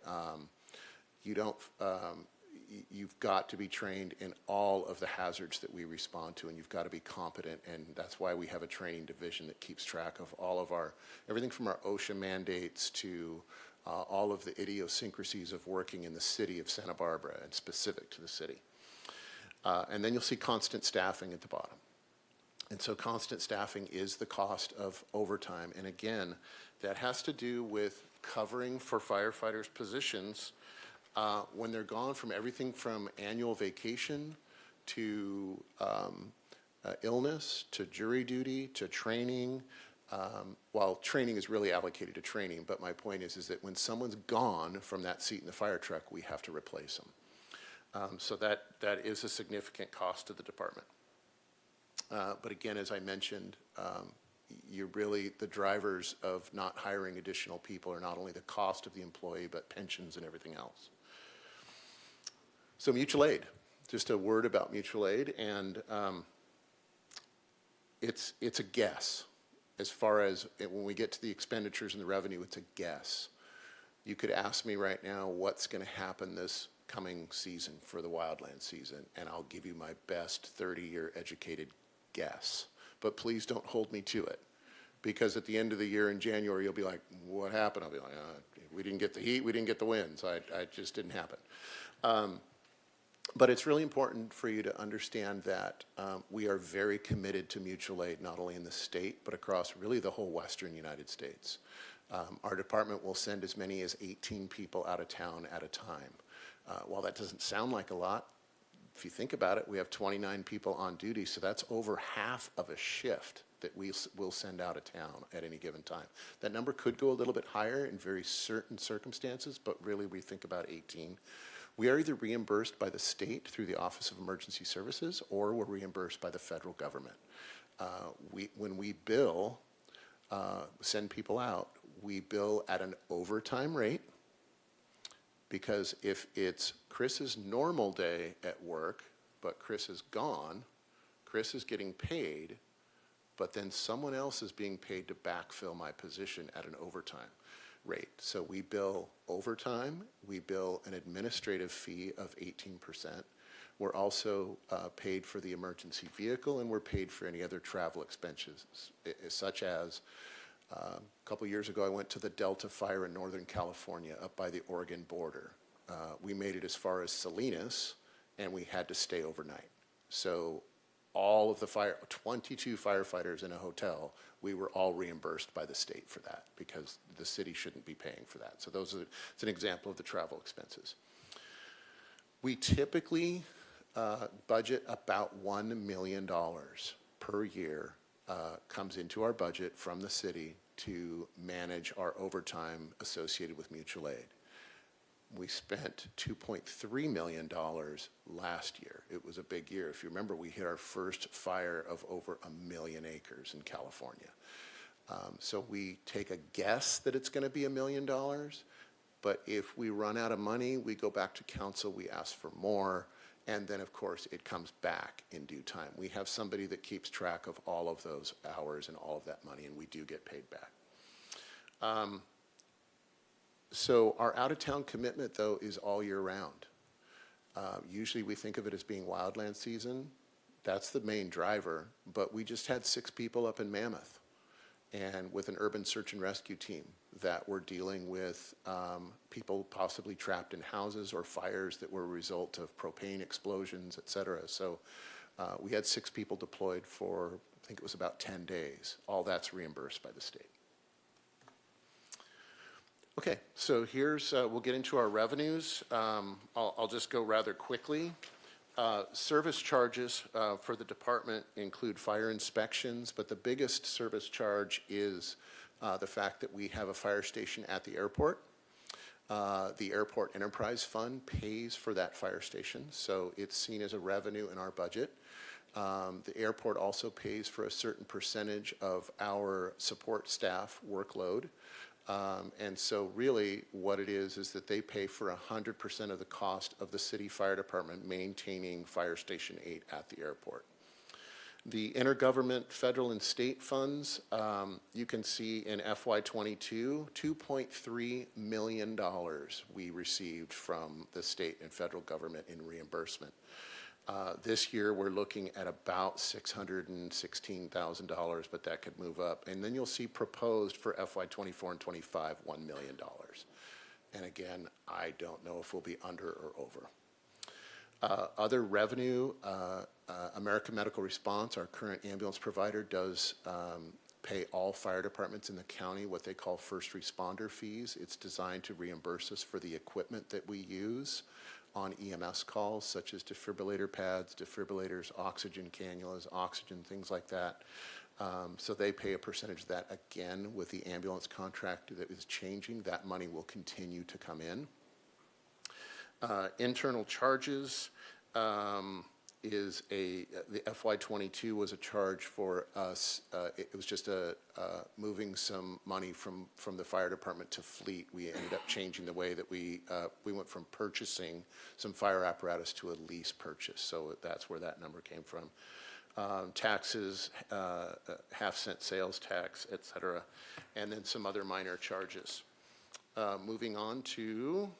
you've got to be trained in all of the hazards that we respond to, and you've got to be competent, and that's why we have a training division that keeps track of all of everything from our OSHA mandates to all of the idiosyncrasies of working in the city of Santa Barbara and specific to the city. And then you'll see constant staffing at the bottom. And so constant staffing is the cost of overtime. And again, that has to do with covering for firefighters' positions when they're gone from everything from annual vacation to illness to jury duty to training. While training is really allocated to training, but my point is that when someone's gone from that seat in the fire truck, we have to replace them. So that is a significant cost to the department. But again, as I mentioned, the drivers of not hiring additional people are not only the cost of the employee, but pensions and everything else. So mutual aid, just a word about mutual aid, and it's a guess. As far as when we get to the expenditures and the revenue, it's a guess. You could ask me right now what's going to happen this coming season for the wildland season, and I'll give you my best 30-year educated guess. But please don't hold me to it, because at the end of the year in January, you'll be like, what happened? I'll be like, we didn't get the heat, we didn't get the winds. It just didn't happen. But it's really important for you to understand that we are very committed to mutual aid, not only in the state, but across really the whole western United States. Our department will send as many as 18 people out of town at a time. While that doesn't sound like a lot, if you think about it, we have 29 people on duty, so that's over half of a shift that we will send out of town at any given time. That number could go a little bit higher in very certain circumstances, but really we think about 18. We are either reimbursed by the state through the Office of Emergency Services, or we're reimbursed by the federal government. When we bill, send people out, we bill at an overtime rate, because if it's Chris's normal day at work, but Chris is gone, Chris is getting paid, but then someone else is being paid to backfill my position at an overtime rate. So we bill overtime, we bill an administrative fee of 18%. We're also paid for the emergency vehicle, and we're paid for any other travel expenses, such as a couple years ago I went to the Delta Fire in Northern California up by the Oregon border. We made it as far as Salinas, and we had to stay overnight. So all of the 22 firefighters in a hotel, we were all reimbursed by the state for that, because the city shouldn't be paying for that. So it's an example of the travel expenses. We typically budget about $1 million per year comes into our budget from the city to manage our overtime associated with mutual aid. We spent $2.3 million last year. It was a big year. If you remember, we hit our first fire of over 1 million acres in California. So we take a guess that it's going to be $1 million, but if we run out of money, we go back to council, we ask for more, and then, of course, it comes back in due time. We have somebody that keeps track of all of those hours and all of that money, and we do get paid back. So our out-of-town commitment, though, is all year round. Usually we think of it as being wildland season. That's the main driver, but we just had 6 people up in Mammoth, and with an urban search and rescue team that were dealing with people possibly trapped in houses or fires that were a result of propane explosions, et cetera. So we had 6 people deployed for, I think it was about 10 days. All that's reimbursed by the state. Okay, so here's, we'll get into our revenues. I'll just go rather quickly. Service charges for the department include fire inspections, but the biggest service charge is the fact that we have a fire station at the airport. The Airport Enterprise Fund pays for that fire station, so it's seen as a revenue in our budget. The airport also pays for a certain percentage of our support staff workload. And so really what it is that they pay for 100% of the cost of the city fire department maintaining Fire Station 8 at the airport. The intergovernment federal and state funds, you can see in FY22, $2.3 million we received from the state and federal government in reimbursement. This year, we're looking at about $616,000, but that could move up. And then you'll see proposed for FY24 and 25, $1 million. And again, I don't know if we'll be under or over. Other revenue, American Medical Response, our current ambulance provider, does pay all fire departments in the county what they call first responder fees. It's designed to reimburse us for the equipment that we use on EMS calls, such as defibrillator pads, defibrillators, oxygen cannulas, oxygen, things like that. So they pay a percentage of that. Again, with the ambulance contract that is changing, that money will continue to come in. Internal charges is the FY22 was a charge for us. It was just moving some money from the fire department to fleet. We ended up changing the way that we went from purchasing some fire apparatus to a lease purchase. So that's where that number came from. Taxes, half-cent sales tax, et cetera, and then some other minor charges. Moving on to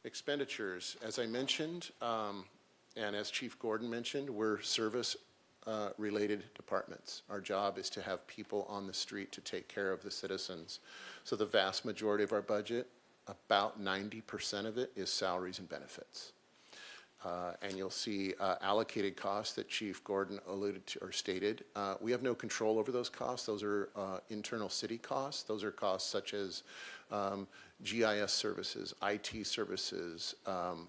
expenditures. As I mentioned, and as Chief Gordon mentioned, we're service-related departments. Our job is to have people on the street to take care of the citizens. So the vast majority of our budget, about 90% of it, is salaries and benefits. And you'll see allocated costs that Chief Gordon alluded to or stated. We have no control over those costs. Those are internal city costs. Those are costs such as GIS services, IT services,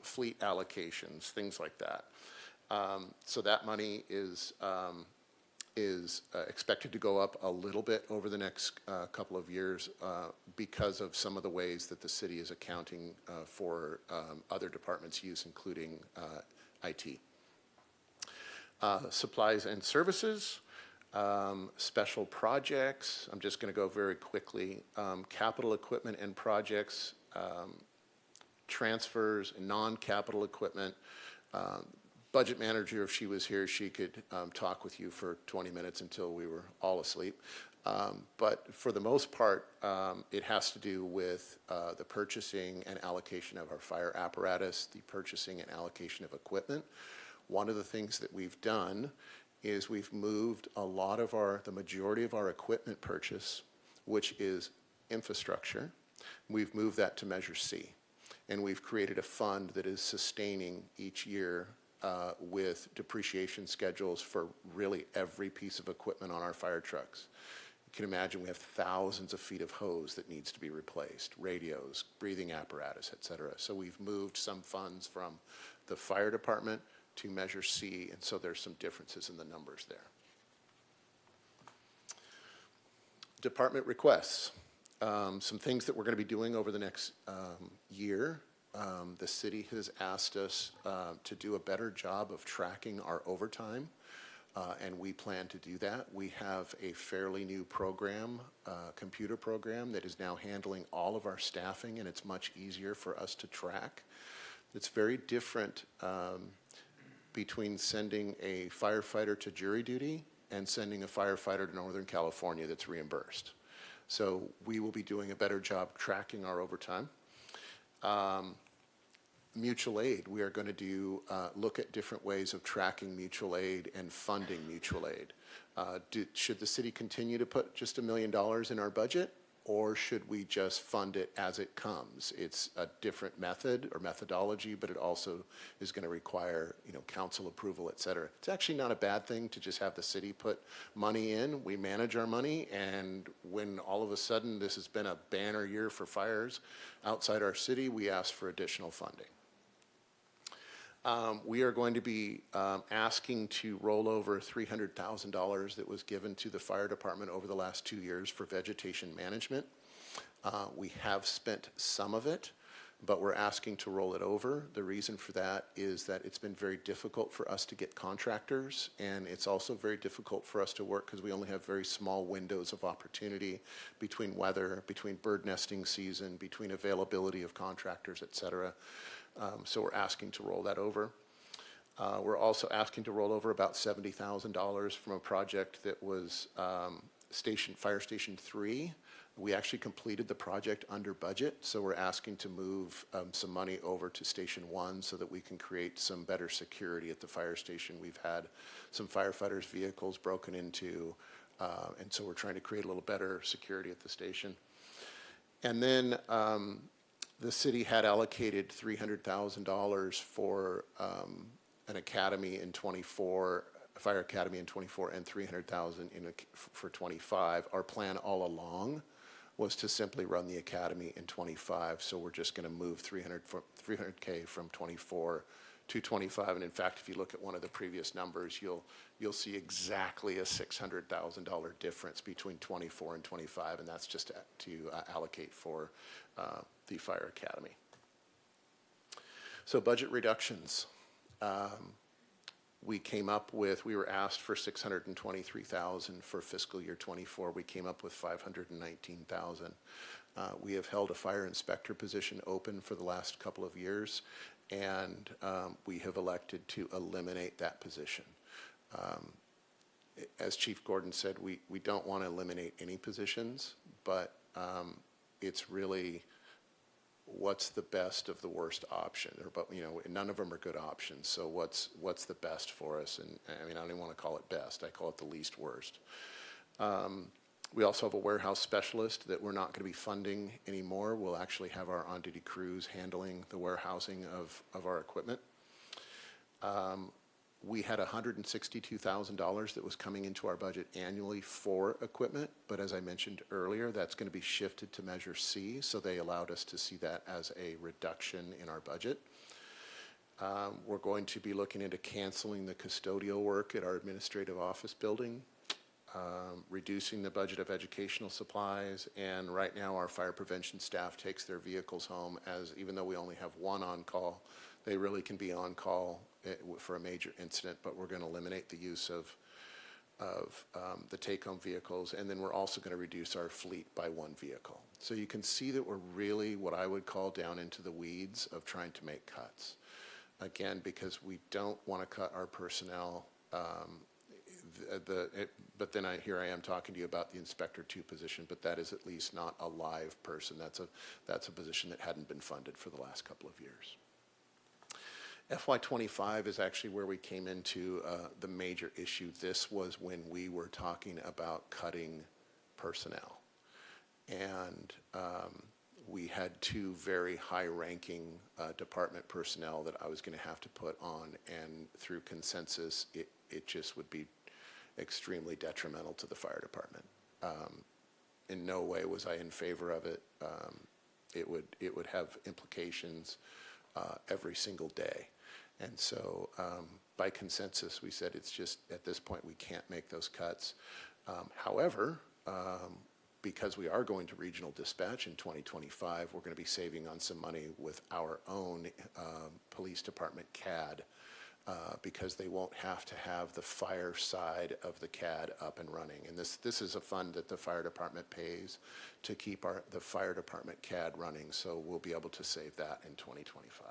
fleet allocations, things like that. So that money is expected to go up a little bit over the next couple of years because of some of the ways that the city is accounting for other departments' use, including IT. Supplies and services. Special projects, I'm just going to go very quickly. Capital equipment and projects, transfers, and non-capital equipment. Budget manager, if she was here, she could talk with you for 20 minutes until we were all asleep. But for the most part, it has to do with the purchasing and allocation of our fire apparatus, the purchasing and allocation of equipment. One of the things that we've done is we've moved a lot of the majority of our equipment purchase, which is infrastructure, we've moved that to Measure C. And we've created a fund that is sustaining each year with depreciation schedules for really every piece of equipment on our fire trucks. You can imagine we have thousands of feet of hose that needs to be replaced, radios, breathing apparatus, et cetera. So we've moved some funds from the fire department to Measure C, and so there's some differences in the numbers there. Department requests. Some things that we're going to be doing over the next year. The city has asked us to do a better job of tracking our overtime, and we plan to do that. We have a fairly new program, computer program, that is now handling all of our staffing, and it's much easier for us to track. It's very different between sending a firefighter to jury duty and sending a firefighter to Northern California that's reimbursed. So we will be doing a better job tracking our overtime. Mutual aid, we are going to look at different ways of tracking mutual aid and funding mutual aid. Should the city continue to put just $1 million in our budget, or should we just fund it as it comes? It's a different method or methodology, but it also is going to require, council approval, et cetera. It's actually not a bad thing to just have the city put money in. We manage our money, and when all of a sudden this has been a banner year for fires outside our city, we ask for additional funding. We are going to be asking to roll over $300,000 that was given to the fire department over the last 2 years for vegetation management. We have spent some of it, but we're asking to roll it over. The reason for that is that it's been very difficult for us to get contractors, and it's also very difficult for us to work because we only have very small windows of opportunity between weather, between bird nesting season, between availability of contractors, et cetera. So we're asking to roll that over. We're also asking to roll over about $70,000 from a project that was Fire Station 3. We actually completed the project under budget, so we're asking to move some money over to Station 1 so that we can create some better security at the fire station. We've had some firefighters' vehicles broken into, and so we're trying to create a little better security at the station. And then the city had allocated $300,000 for an academy in '24, a fire academy in '24, and $300,000 for '25. Our plan all along was to simply run the academy in '25, so we're just going to move $300K from '24 to '25. And in fact, if you look at one of the previous numbers, you'll see exactly a $600,000 difference between '24 and '25, and that's just to allocate for the fire academy. So budget reductions. We were asked for $623,000 for fiscal year '24. We came up with $519,000. We have held a fire inspector position open for the last couple of years, and we have elected to eliminate that position. As Chief Gordon said, we don't want to eliminate any positions, but it's really what's the best of the worst option, but none of them are good options. So what's the best for us? And I mean, I don't even want to call it best. I call it the least worst. We also have a warehouse specialist that we're not going to be funding anymore. We'll actually have our on-duty crews handling the warehousing of our equipment. We had $162,000 that was coming into our budget annually for equipment, but as I mentioned earlier, that's going to be shifted to Measure C, so they allowed us to see that as a reduction in our budget. We're going to be looking into canceling the custodial work at our administrative office building, reducing the budget of educational supplies, and right now our fire prevention staff takes their vehicles home as, even though we only have one on call, they really can be on call for a major incident, but we're going to eliminate the use of the take-home vehicles, and then we're also going to reduce our fleet by one vehicle. So you can see that we're really what I would call down into the weeds of trying to make cuts. Again, because we don't want to cut our personnel, but then here I am talking to you about the Inspector 2 position, but that is at least not a live person. That's a position that hadn't been funded for the last couple of years. FY25 is actually where we came into the major issue. This was when we were talking about cutting personnel. And we had two very high-ranking department personnel that I was going to have to put on, and through consensus, it just would be extremely detrimental to the fire department. In no way was I in favor of it. It would have implications every single day. And so by consensus, we said it's just, at this point, we can't make those cuts. However, because we are going to regional dispatch in 2025, we're going to be saving on some money with our own police department CAD, because they won't have to have the fire side of the CAD up and running. And this is a fund that the fire department pays to keep the fire department CAD running, so we'll be able to save that in 2025.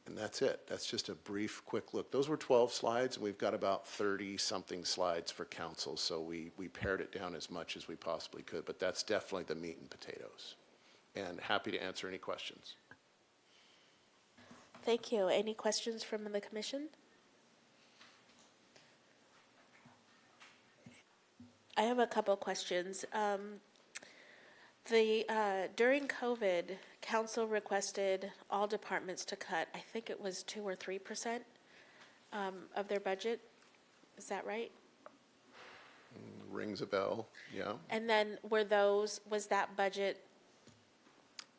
And that's it. That's just a brief, quick look. Those were 12 slides, and we've got about 30-something slides for council, so we pared it down as much as we possibly could, but that's definitely the meat and potatoes. And happy to answer any questions.
Thank you. Any questions from the commission? I have a couple questions. During COVID, council requested all departments to cut, I think it was 2 or 3% of their budget. Is that right?
Rings a bell, yeah.
And then was that budget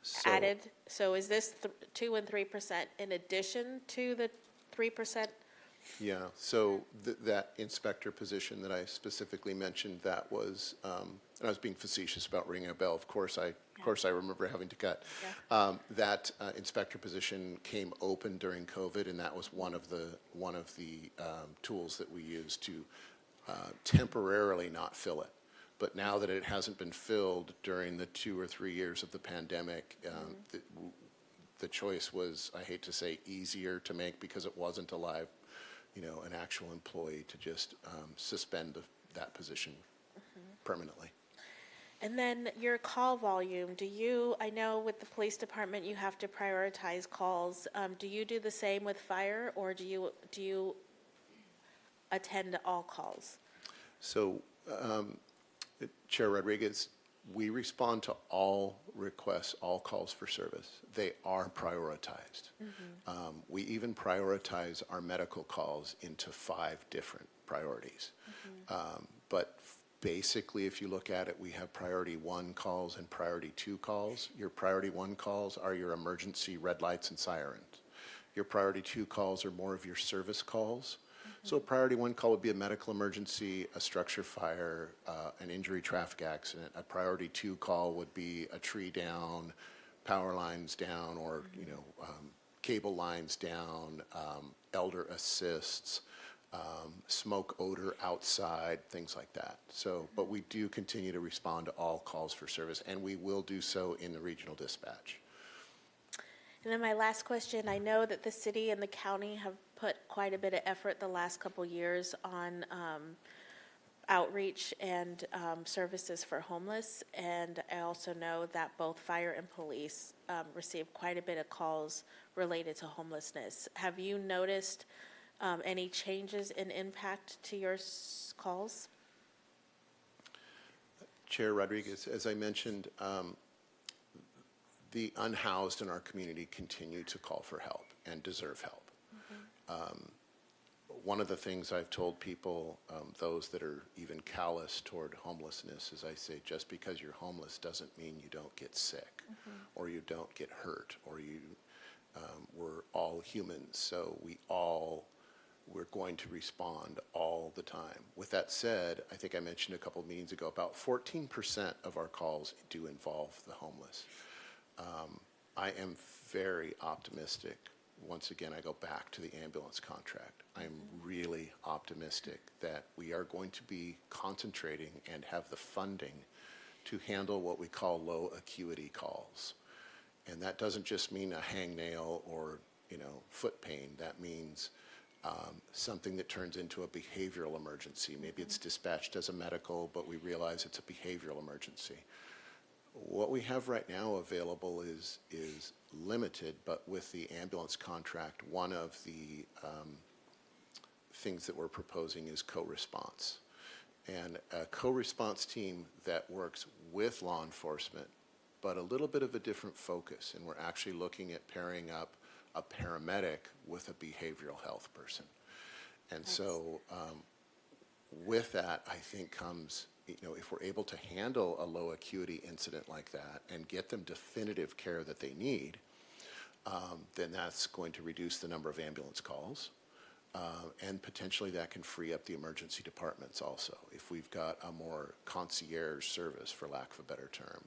So-
added? So is this 2 and 3% in addition to the 3%?
Yeah, so that inspector position that I specifically mentioned, that was and I was being facetious about ringing a bell, of course I remember having to cut. That inspector position came open during COVID, and that was one of the tools that we used to temporarily not fill it. But now that it hasn't been filled during the 2 or 3 years of the pandemic, the choice was, I hate to say, easier to make because it wasn't a live, an actual employee, to just suspend that position permanently.
And then your call volume, I know with the police department, you have to prioritize calls. Do you do the same with fire, or do you attend to all calls?
So, Chair Rodriguez, we respond to all requests, all calls for service. They are prioritized. We even prioritize our medical calls into 5 different priorities. But basically, if you look at it, we have priority 1 calls and priority 2 calls. Your priority 1 calls are your emergency red lights and sirens. Your priority 2 calls are more of your service calls. So a priority 1 call would be a medical emergency, a structure fire, an injury traffic accident. A priority 2 call would be a tree down, power lines down, or cable lines down, elder assists, smoke odor outside, things like that. So, but we do continue to respond to all calls for service, and we will do so in the regional dispatch.
And then my last question, I know that the city and the county have put quite a bit of effort the last couple years on outreach and services for homeless. And I also know that both fire and police receive quite a bit of calls related to homelessness. Have you noticed any changes in impact to your calls?
Chair Rodriguez, as I mentioned, the unhoused in our community continue to call for help and deserve help. One of the things I've told people, those that are even callous toward homelessness, is I say, just because you're homeless doesn't mean you don't get sick, or you don't get hurt, or we're all humans, so we're going to respond all the time. With that said, I think I mentioned a couple of meetings ago, about 14% of our calls do involve the homeless. I am very optimistic. Once again, I go back to the ambulance contract. I am really optimistic that we are going to be concentrating and have the funding to handle what we call low acuity calls. And that doesn't just mean a hangnail or foot pain. That means something that turns into a behavioral emergency. Maybe it's dispatched as a medical, but we realize it's a behavioral emergency. What we have right now available is limited, but with the ambulance contract, one of the things that we're proposing is co-response. And a co-response team that works with law enforcement, but a little bit of a different focus. And we're actually looking at pairing up a paramedic with a behavioral health person. And so with that, I think comes, if we're able to handle a low acuity incident like that and get them definitive care that they need, then that's going to reduce the number of ambulance calls. And potentially that can free up the emergency departments also, if we've got a more concierge service, for lack of a better term.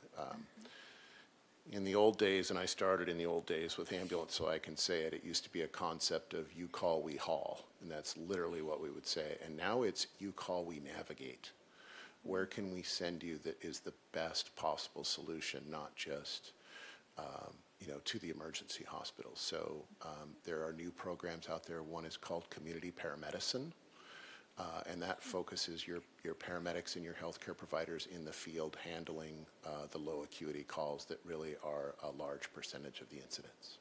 In the old days, and I started in the old days with ambulance, so I can say it, it used to be a concept of you call, we haul. And that's literally what we would say. And now it's you call, we navigate. Where can we send you that is the best possible solution, not just to the emergency hospital. So there are new programs out there. One is called Community Paramedicine, and that focuses your paramedics and your healthcare providers in the field handling the low acuity calls that really are a large percentage of the incidents.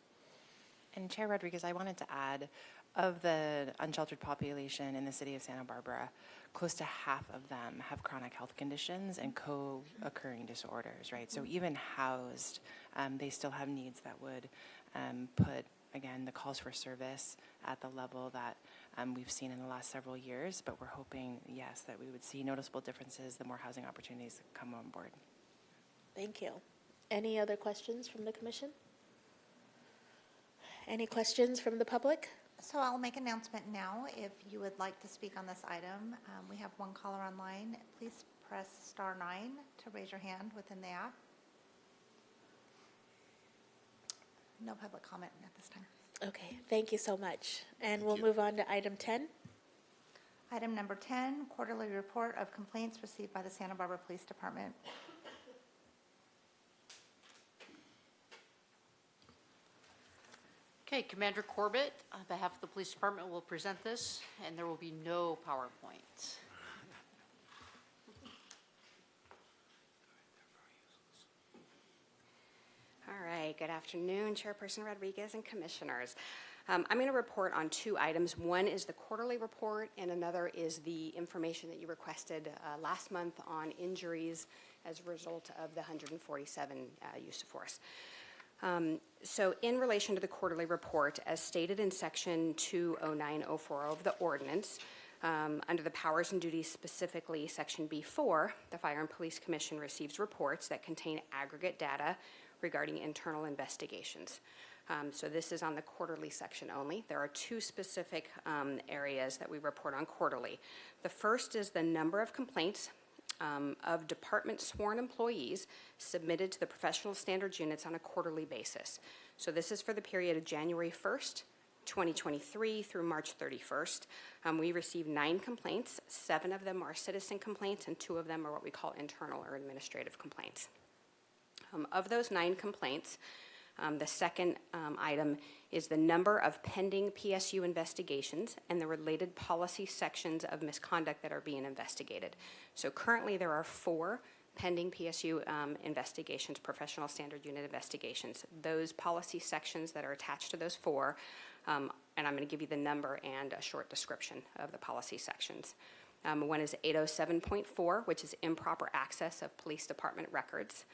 And Chair Rodriguez, I wanted to add, of the unsheltered population in the city of Santa Barbara, close to half of them have chronic health conditions and co-occurring disorders, right? So even housed, they still have needs that would put, again, the calls for service at the level that we've seen in the last several years. But we're hoping, yes, that we would see noticeable differences the more housing opportunities come on board.
Thank you. Any other questions from the commission? Any questions from the public?
So I'll make an announcement now. If you would like to speak on this item, we have one caller online. Please press star 9 to raise your hand within the app. No public comment at this time.
Okay, thank you so much. And
Thank
we'll
you.
move on to item 10.
Item number 10, quarterly report of complaints received by the Santa Barbara Police Department.
Okay, Commander Corbett, on behalf of the Police Department, will present this, and there will be no PowerPoint.
All right, good afternoon, Chairperson Rodriguez and Commissioners. I'm going to report on two items. One is the quarterly report, and another is the information that you requested last month on injuries as a result of the 147 use of force. So in relation to the quarterly report, as stated in Section 20904 of the ordinance, under the powers and duties, specifically Section B4, the Fire and Police Commission receives reports that contain aggregate data regarding internal investigations. So this is on the quarterly section only. There are two specific areas that we report on quarterly. The first is the number of complaints of department sworn employees submitted to the professional standards units on a quarterly basis. So this is for the period of January 1st, 2023 through March 31st. We received 9 complaints. 7 of them are citizen complaints, and 2 of them are what we call internal or administrative complaints. Of those 9 complaints, the second item is the number of pending PSU investigations and the related policy sections of misconduct that are being investigated. So currently there are 4 pending PSU investigations, professional standard unit investigations. Those policy sections that are attached to those 4, and I'm going to give you the number and a short description of the policy sections. One is 807.4, which is improper access of police department records.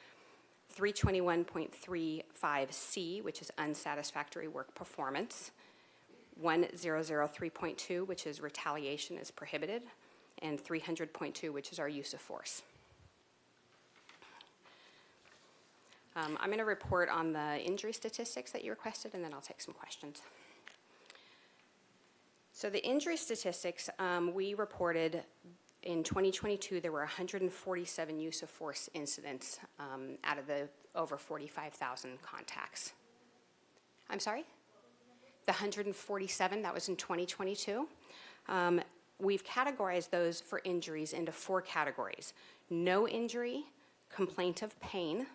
321.35C, which is unsatisfactory work performance. 1003.2, which is retaliation is prohibited. And 300.2, which is our use of force. I'm going to report on the injury statistics that you requested, and then I'll take some questions. So the injury statistics, we reported in 2022, there were 147 use of force incidents out of the over 45,000 contacts. I'm sorry? The 147, that was in 2022. We've categorized those for injuries into 4 categories. No injury, complaint of pain,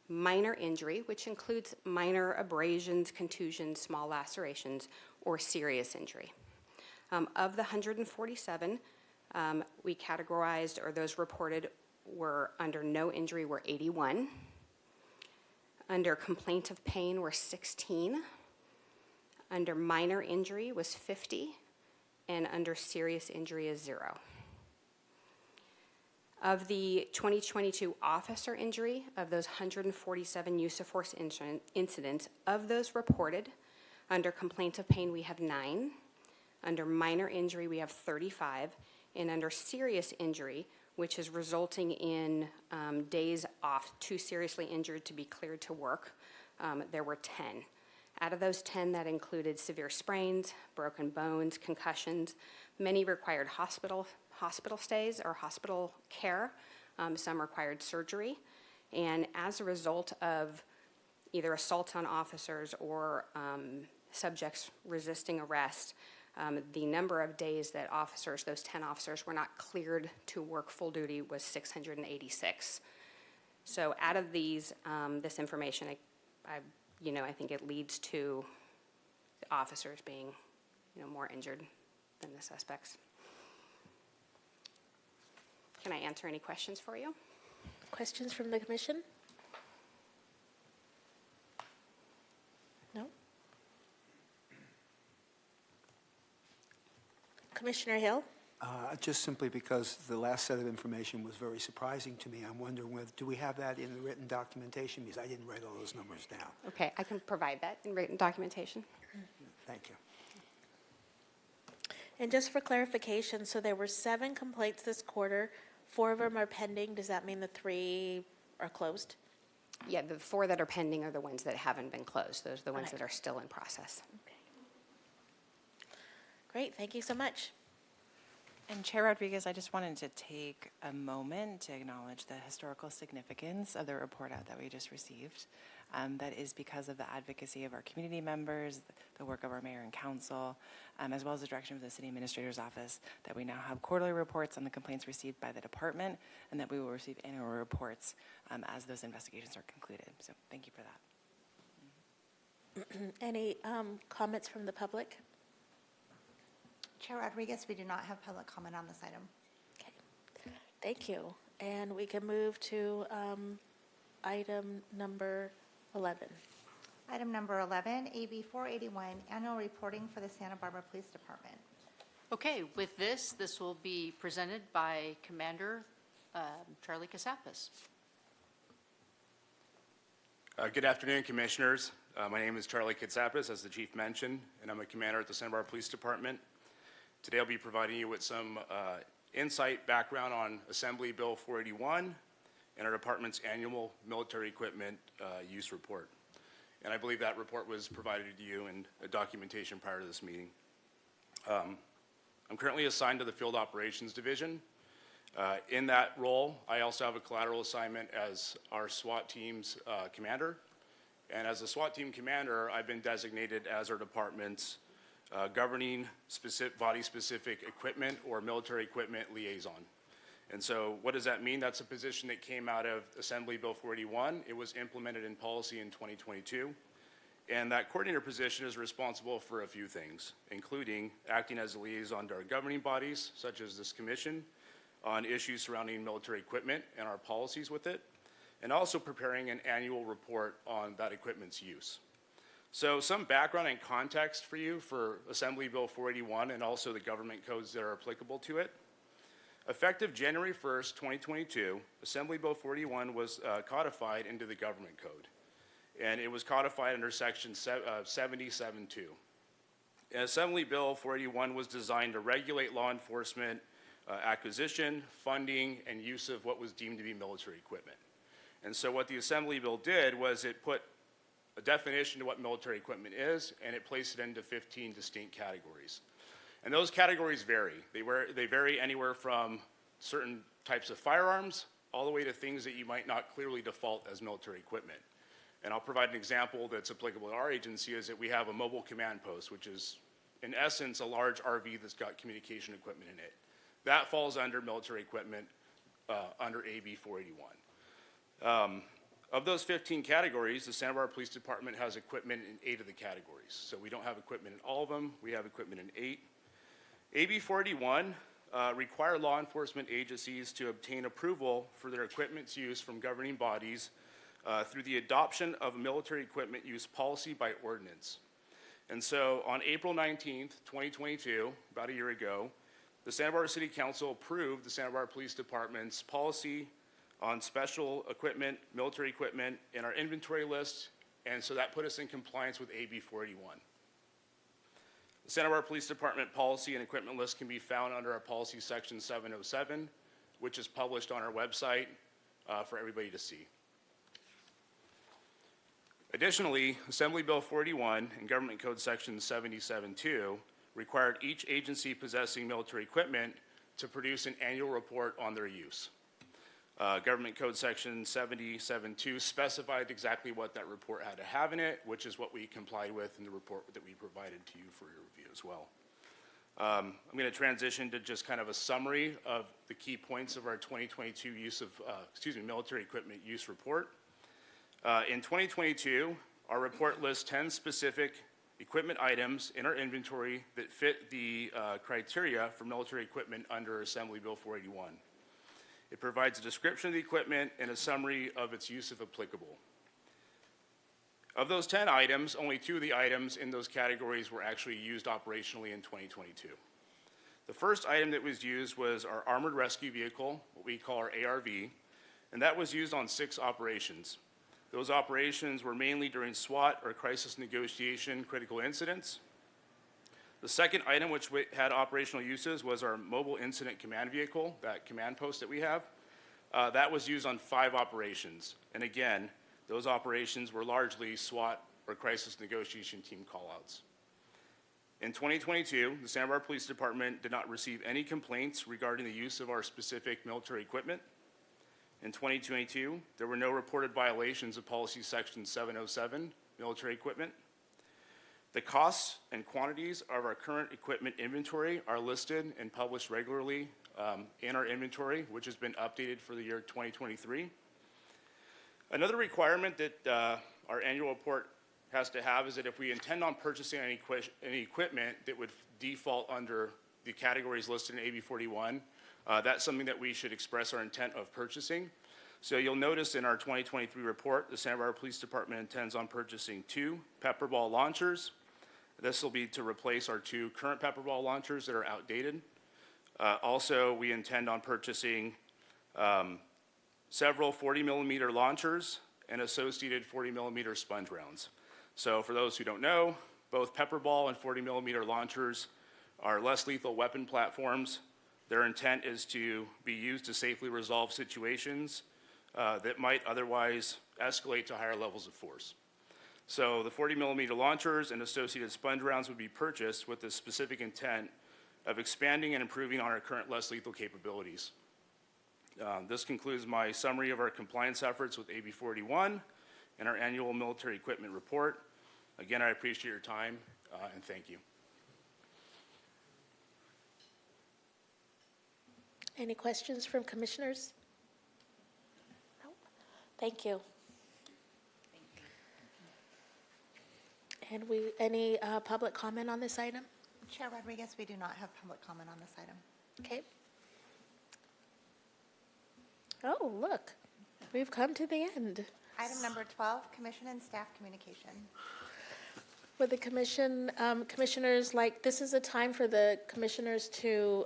minor injury, which includes minor abrasions, contusions, small lacerations, or serious injury. Of the 147, we categorized, or those reported were under no injury were 81. Under complaint of pain were 16. Under minor injury was 50. And under serious injury is 0. Of the 2022 officer injury, of those 147 use of force incidents, of those reported, under complaint of pain we have 9. Under minor injury we have 35. And under serious injury, which is resulting in days off, too seriously injured to be cleared to work, there were 10. Out of those 10, that included severe sprains, broken bones, concussions. Many required hospital stays or hospital care. Some required surgery. And as a result of either assault on officers or subjects resisting arrest, the number of days that officers, those 10 officers, were not cleared to work full duty was 686. So out of these, this information, I think it leads to the officers being, more injured than the suspects. Can I answer any questions for you?
Questions from the commission? No? Commissioner Hill?
Just simply because the last set of information was very surprising to me, I'm wondering whether, do we have that in the written documentation? Because I didn't write all those numbers down.
Okay, I can provide that in written documentation.
Thank you.
And just for clarification, so there were 7 complaints this quarter, 4 of them are pending. Does that mean the 3 are closed?
Yeah, the 4 that are pending are the ones that haven't been closed. Those are the ones
Okay.
that are still in process.
Okay. Great, thank you so much.
And Chair Rodriguez, I just wanted to take a moment to acknowledge the historical significance of the report out that we just received. That is because of the advocacy of our community members, the work of our mayor and council, as well as the direction of the city administrator's office, that we now have quarterly reports on the complaints received by the department, and that we will receive annual reports as those investigations are concluded. So thank you for that.
Any comments from the public?
Chair Rodriguez, we do not have public comment on this item.
Okay, thank you. And we can move to item number 11.
Item number 11, AB 481, annual reporting for the Santa Barbara Police Department.
Okay, with this will be presented by Commander Charlie Casappas.
Good afternoon, Commissioners. My name is Charlie Katsapis, as the Chief mentioned, and I'm a commander at the Santa Barbara Police Department. Today I'll be providing you with some insight, background on Assembly Bill 481 and our department's annual military equipment use report. And I believe that report was provided to you in a documentation prior to this meeting. I'm currently assigned to the Field Operations Division. In that role, I also have a collateral assignment as our SWAT team's commander. And as a SWAT team commander, I've been designated as our department's governing body-specific equipment or military equipment liaison. And so what does that mean? That's a position that came out of Assembly Bill 481. It was implemented in policy in 2022. And that coordinator position is responsible for a few things, including acting as a liaison to our governing bodies, such as this commission, on issues surrounding military equipment and our policies with it, and also preparing an annual report on that equipment's use. So some background and context for you for Assembly Bill 481 and also the government codes that are applicable to it. Effective January 1st, 2022, Assembly Bill 481 was codified into the government code. And it was codified under Section 70.7.2. And Assembly Bill 481 was designed to regulate law enforcement acquisition, funding, and use of what was deemed to be military equipment. And so what the Assembly Bill did was it put a definition to what military equipment is, and it placed it into 15 distinct categories. And those categories vary. They vary anywhere from certain types of firearms all the way to things that you might not clearly default as military equipment. And I'll provide an example that's applicable to our agency is that we have a mobile command post, which is in essence a large RV that's got communication equipment in it. That falls under military equipment under AB 481. Of those 15 categories, the Santa Barbara Police Department has equipment in 8 of the categories. So we don't have equipment in all of them, we have equipment in 8. AB 481 require law enforcement agencies to obtain approval for their equipment's use from governing bodies through the adoption of a military equipment use policy by ordinance. And so on April 19th, 2022, about a year ago, the Santa Barbara City Council approved the Santa Barbara Police Department's policy on special equipment, military equipment, in our inventory list, and so that put us in compliance with AB 481. The Santa Barbara Police Department policy and equipment list can be found under our policy section 707, which is published on our website for everybody to see. Additionally, Assembly Bill 481 and Government Code Section 70.7.2 required each agency possessing military equipment to produce an annual report on their use. Government Code Section 70.7.2 specified exactly what that report had to have in it, which is what we complied with in the report that we provided to you for your review as well. I'm going to transition to just kind of a summary of the key points of our 2022 military equipment use report. In 2022, our report lists 10 specific equipment items in our inventory that fit the criteria for military equipment under Assembly Bill 481. It provides a description of the equipment and a summary of its use if applicable. Of those 10 items, only 2 of the items in those categories were actually used operationally in 2022. The first item that was used was our Armored Rescue Vehicle, what we call our ARV, and that was used on 6 operations. Those operations were mainly during SWAT or crisis negotiation critical incidents. The second item which had operational uses was our Mobile Incident Command Vehicle, that command post that we have. That was used on 5 operations. And again, those operations were largely SWAT or crisis negotiation team callouts. In 2022, the Santa Barbara Police Department did not receive any complaints regarding the use of our specific military equipment. In 2022, there were no reported violations of Policy Section 707, military equipment. The costs and quantities of our current equipment inventory are listed and published regularly in our inventory, which has been updated for the year 2023. Another requirement that our annual report has to have is that if we intend on purchasing any equipment that would default under the categories listed in AB 41, that's something that we should express our intent of purchasing. So you'll notice in our 2023 report, the Santa Barbara Police Department intends on purchasing 2 pepper ball launchers. This will be to replace our 2 current pepper ball launchers that are outdated. Also, we intend on purchasing several 40-millimeter launchers and associated 40-millimeter sponge rounds. So for those who don't know, both pepper ball and 40-millimeter launchers are less lethal weapon platforms. Their intent is to be used to safely resolve situations that might otherwise escalate to higher levels of force. So the 40-millimeter launchers and associated sponge rounds would be purchased with the specific intent of expanding and improving on our current less lethal capabilities. This concludes my summary of our compliance efforts with AB 41 and our annual military equipment report. Again, I appreciate your time and thank you.
Any questions from commissioners? No? Thank you. And any public comment on this item?
Chair Rodriguez, we do not have public comment on this item.
Okay. Oh, look, we've come to the end.
Item number 12, commission and staff communication.
Would the commission, commissioners, this is a time for the commissioners to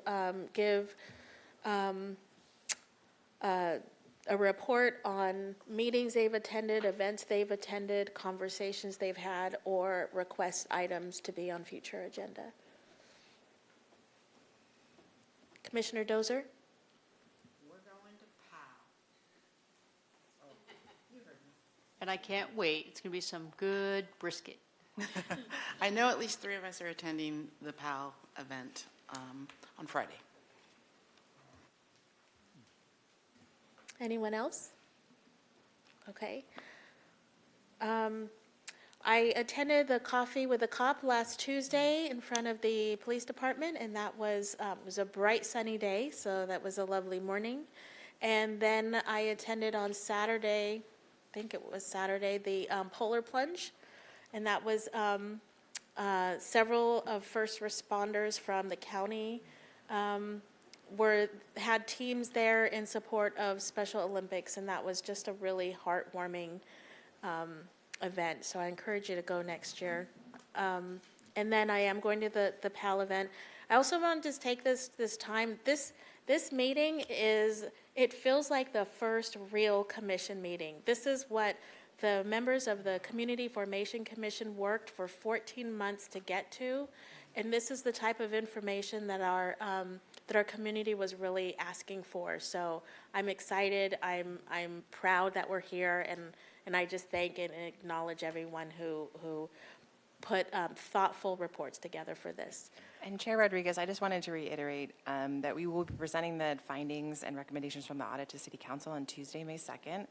give a report on meetings they've attended, events they've attended, conversations they've had, or request items to be on future agenda. Commissioner Dozer?
We're going to POW. And I can't wait. It's going to be some good brisket.
I know at least 3 of us are attending the PAL event on Friday.
Anyone else? Okay. I attended the Coffee with the Cop last Tuesday in front of the police department, and that was a bright sunny day, so that was a lovely morning. And then I attended on Saturday, I think it was Saturday, the Polar Plunge, and that was several of first responders from the county had teams there in support of Special Olympics, and that was just a really heartwarming event. So I encourage you to go next year. And then I am going to the PAL event. I also wanted to take this time. This meeting it feels like the first real commission meeting. This is what the members of the Community Formation Commission worked for 14 months to get to, and this is the type of information that our community was really asking for. So I'm excited. I'm proud that we're here, and I just thank and acknowledge everyone who put thoughtful reports together for this.
And Chair Rodriguez, I just wanted to reiterate that we will be presenting the findings and recommendations from the audit to City Council on Tuesday, May 2nd.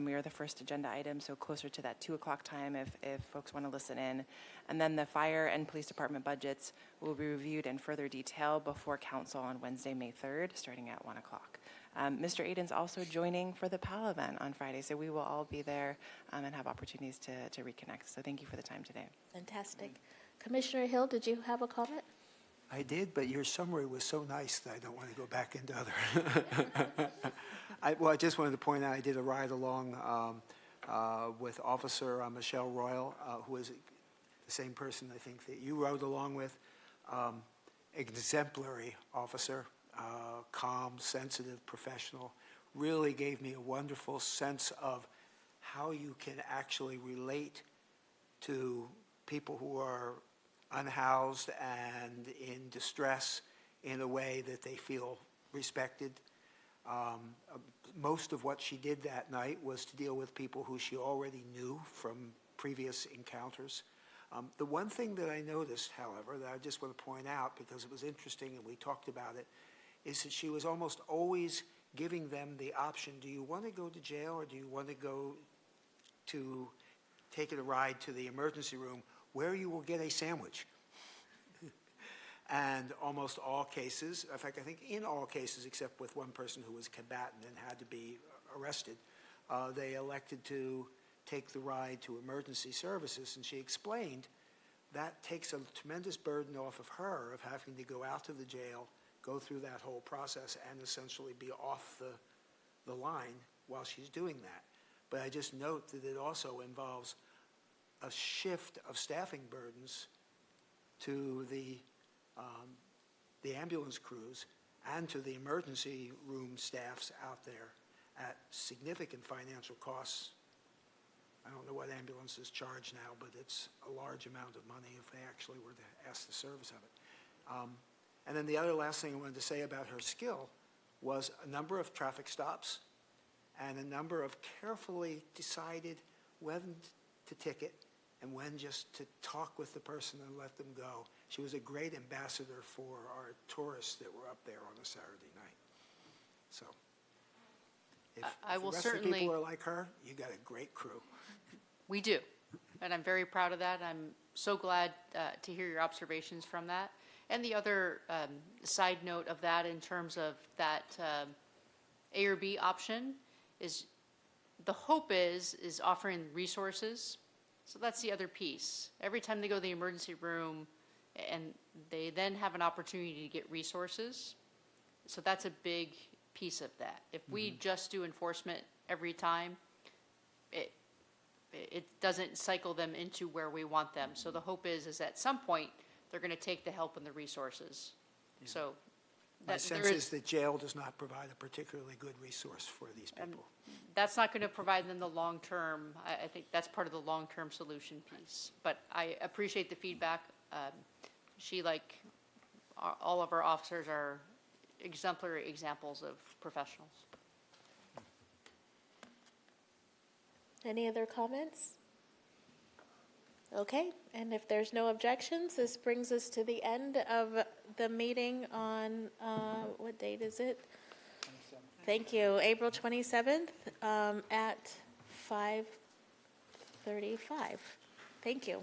We are the first agenda item, so closer to that 2 o'clock time if folks want to listen in. And then the fire and police department budgets will be reviewed in further detail before council on Wednesday, May 3rd, starting at 1 o'clock. Mr. Aiden's also joining for the PAL event on Friday, so we will all be there and have opportunities to reconnect. So thank you for the time today.
Fantastic. Commissioner Hill, did you have a comment?
I did, but your summary was so nice that I don't want to go back into other. I just wanted to point out I did a ride along with Officer Michelle Royal, who is the same person I think that you rode along with. Exemplary officer, calm, sensitive, professional. Really gave me a wonderful sense of how you can actually relate to people who are unhoused and in distress in a way that they feel respected. Most of what she did that night was to deal with people who she already knew from previous encounters. The one thing that I noticed, however, that I just want to point out, because it was interesting and we talked about it, is that she was almost always giving them the option, do you want to go to jail or do you want to go to take a ride to the emergency room where you will get a sandwich? And almost all cases, in fact, I think in all cases, except with one person who was combatant and had to be arrested, they elected to take the ride to emergency services. And she explained that takes a tremendous burden off of her of having to go out to the jail, go through that whole process, and essentially be off the line while she's doing that. But I just note that it also involves a shift of staffing burdens to the ambulance crews and to the emergency room staffs out there at significant financial costs. I don't know what ambulances charge now, but it's a large amount of money if they actually were to ask the service of it. And then the other last thing I wanted to say about her skill was a number of traffic stops and a number of carefully decided when to ticket and when just to talk with the person and let them go. She was a great ambassador for our tourists that were up there on a Saturday night. So if
I will
the rest of the
certainly-
people are like her, you got a great crew.
We do, and I'm very proud of that. I'm so glad to hear your observations from that. And the other side note of that in terms of that A or B option is the hope is offering resources. So that's the other piece. Every time they go to the emergency room and they then have an opportunity to get resources. So that's a big piece of that. If we just do enforcement every time, it doesn't cycle them into where we want them. So the hope is at some point, they're going to take the help and the resources. So
My
that
sense
there
is that jail does not provide a particularly good resource for these people.
that's not going to provide them the long-term, I think that's part of the long-term solution piece. But I appreciate the feedback. She, like all of our officers, are exemplary examples of professionals.
Any other comments? Okay, and if there's no objections, this brings us to the end of the meeting on, what date is it? 27th. Thank you, April 27th at 5:35. Thank you.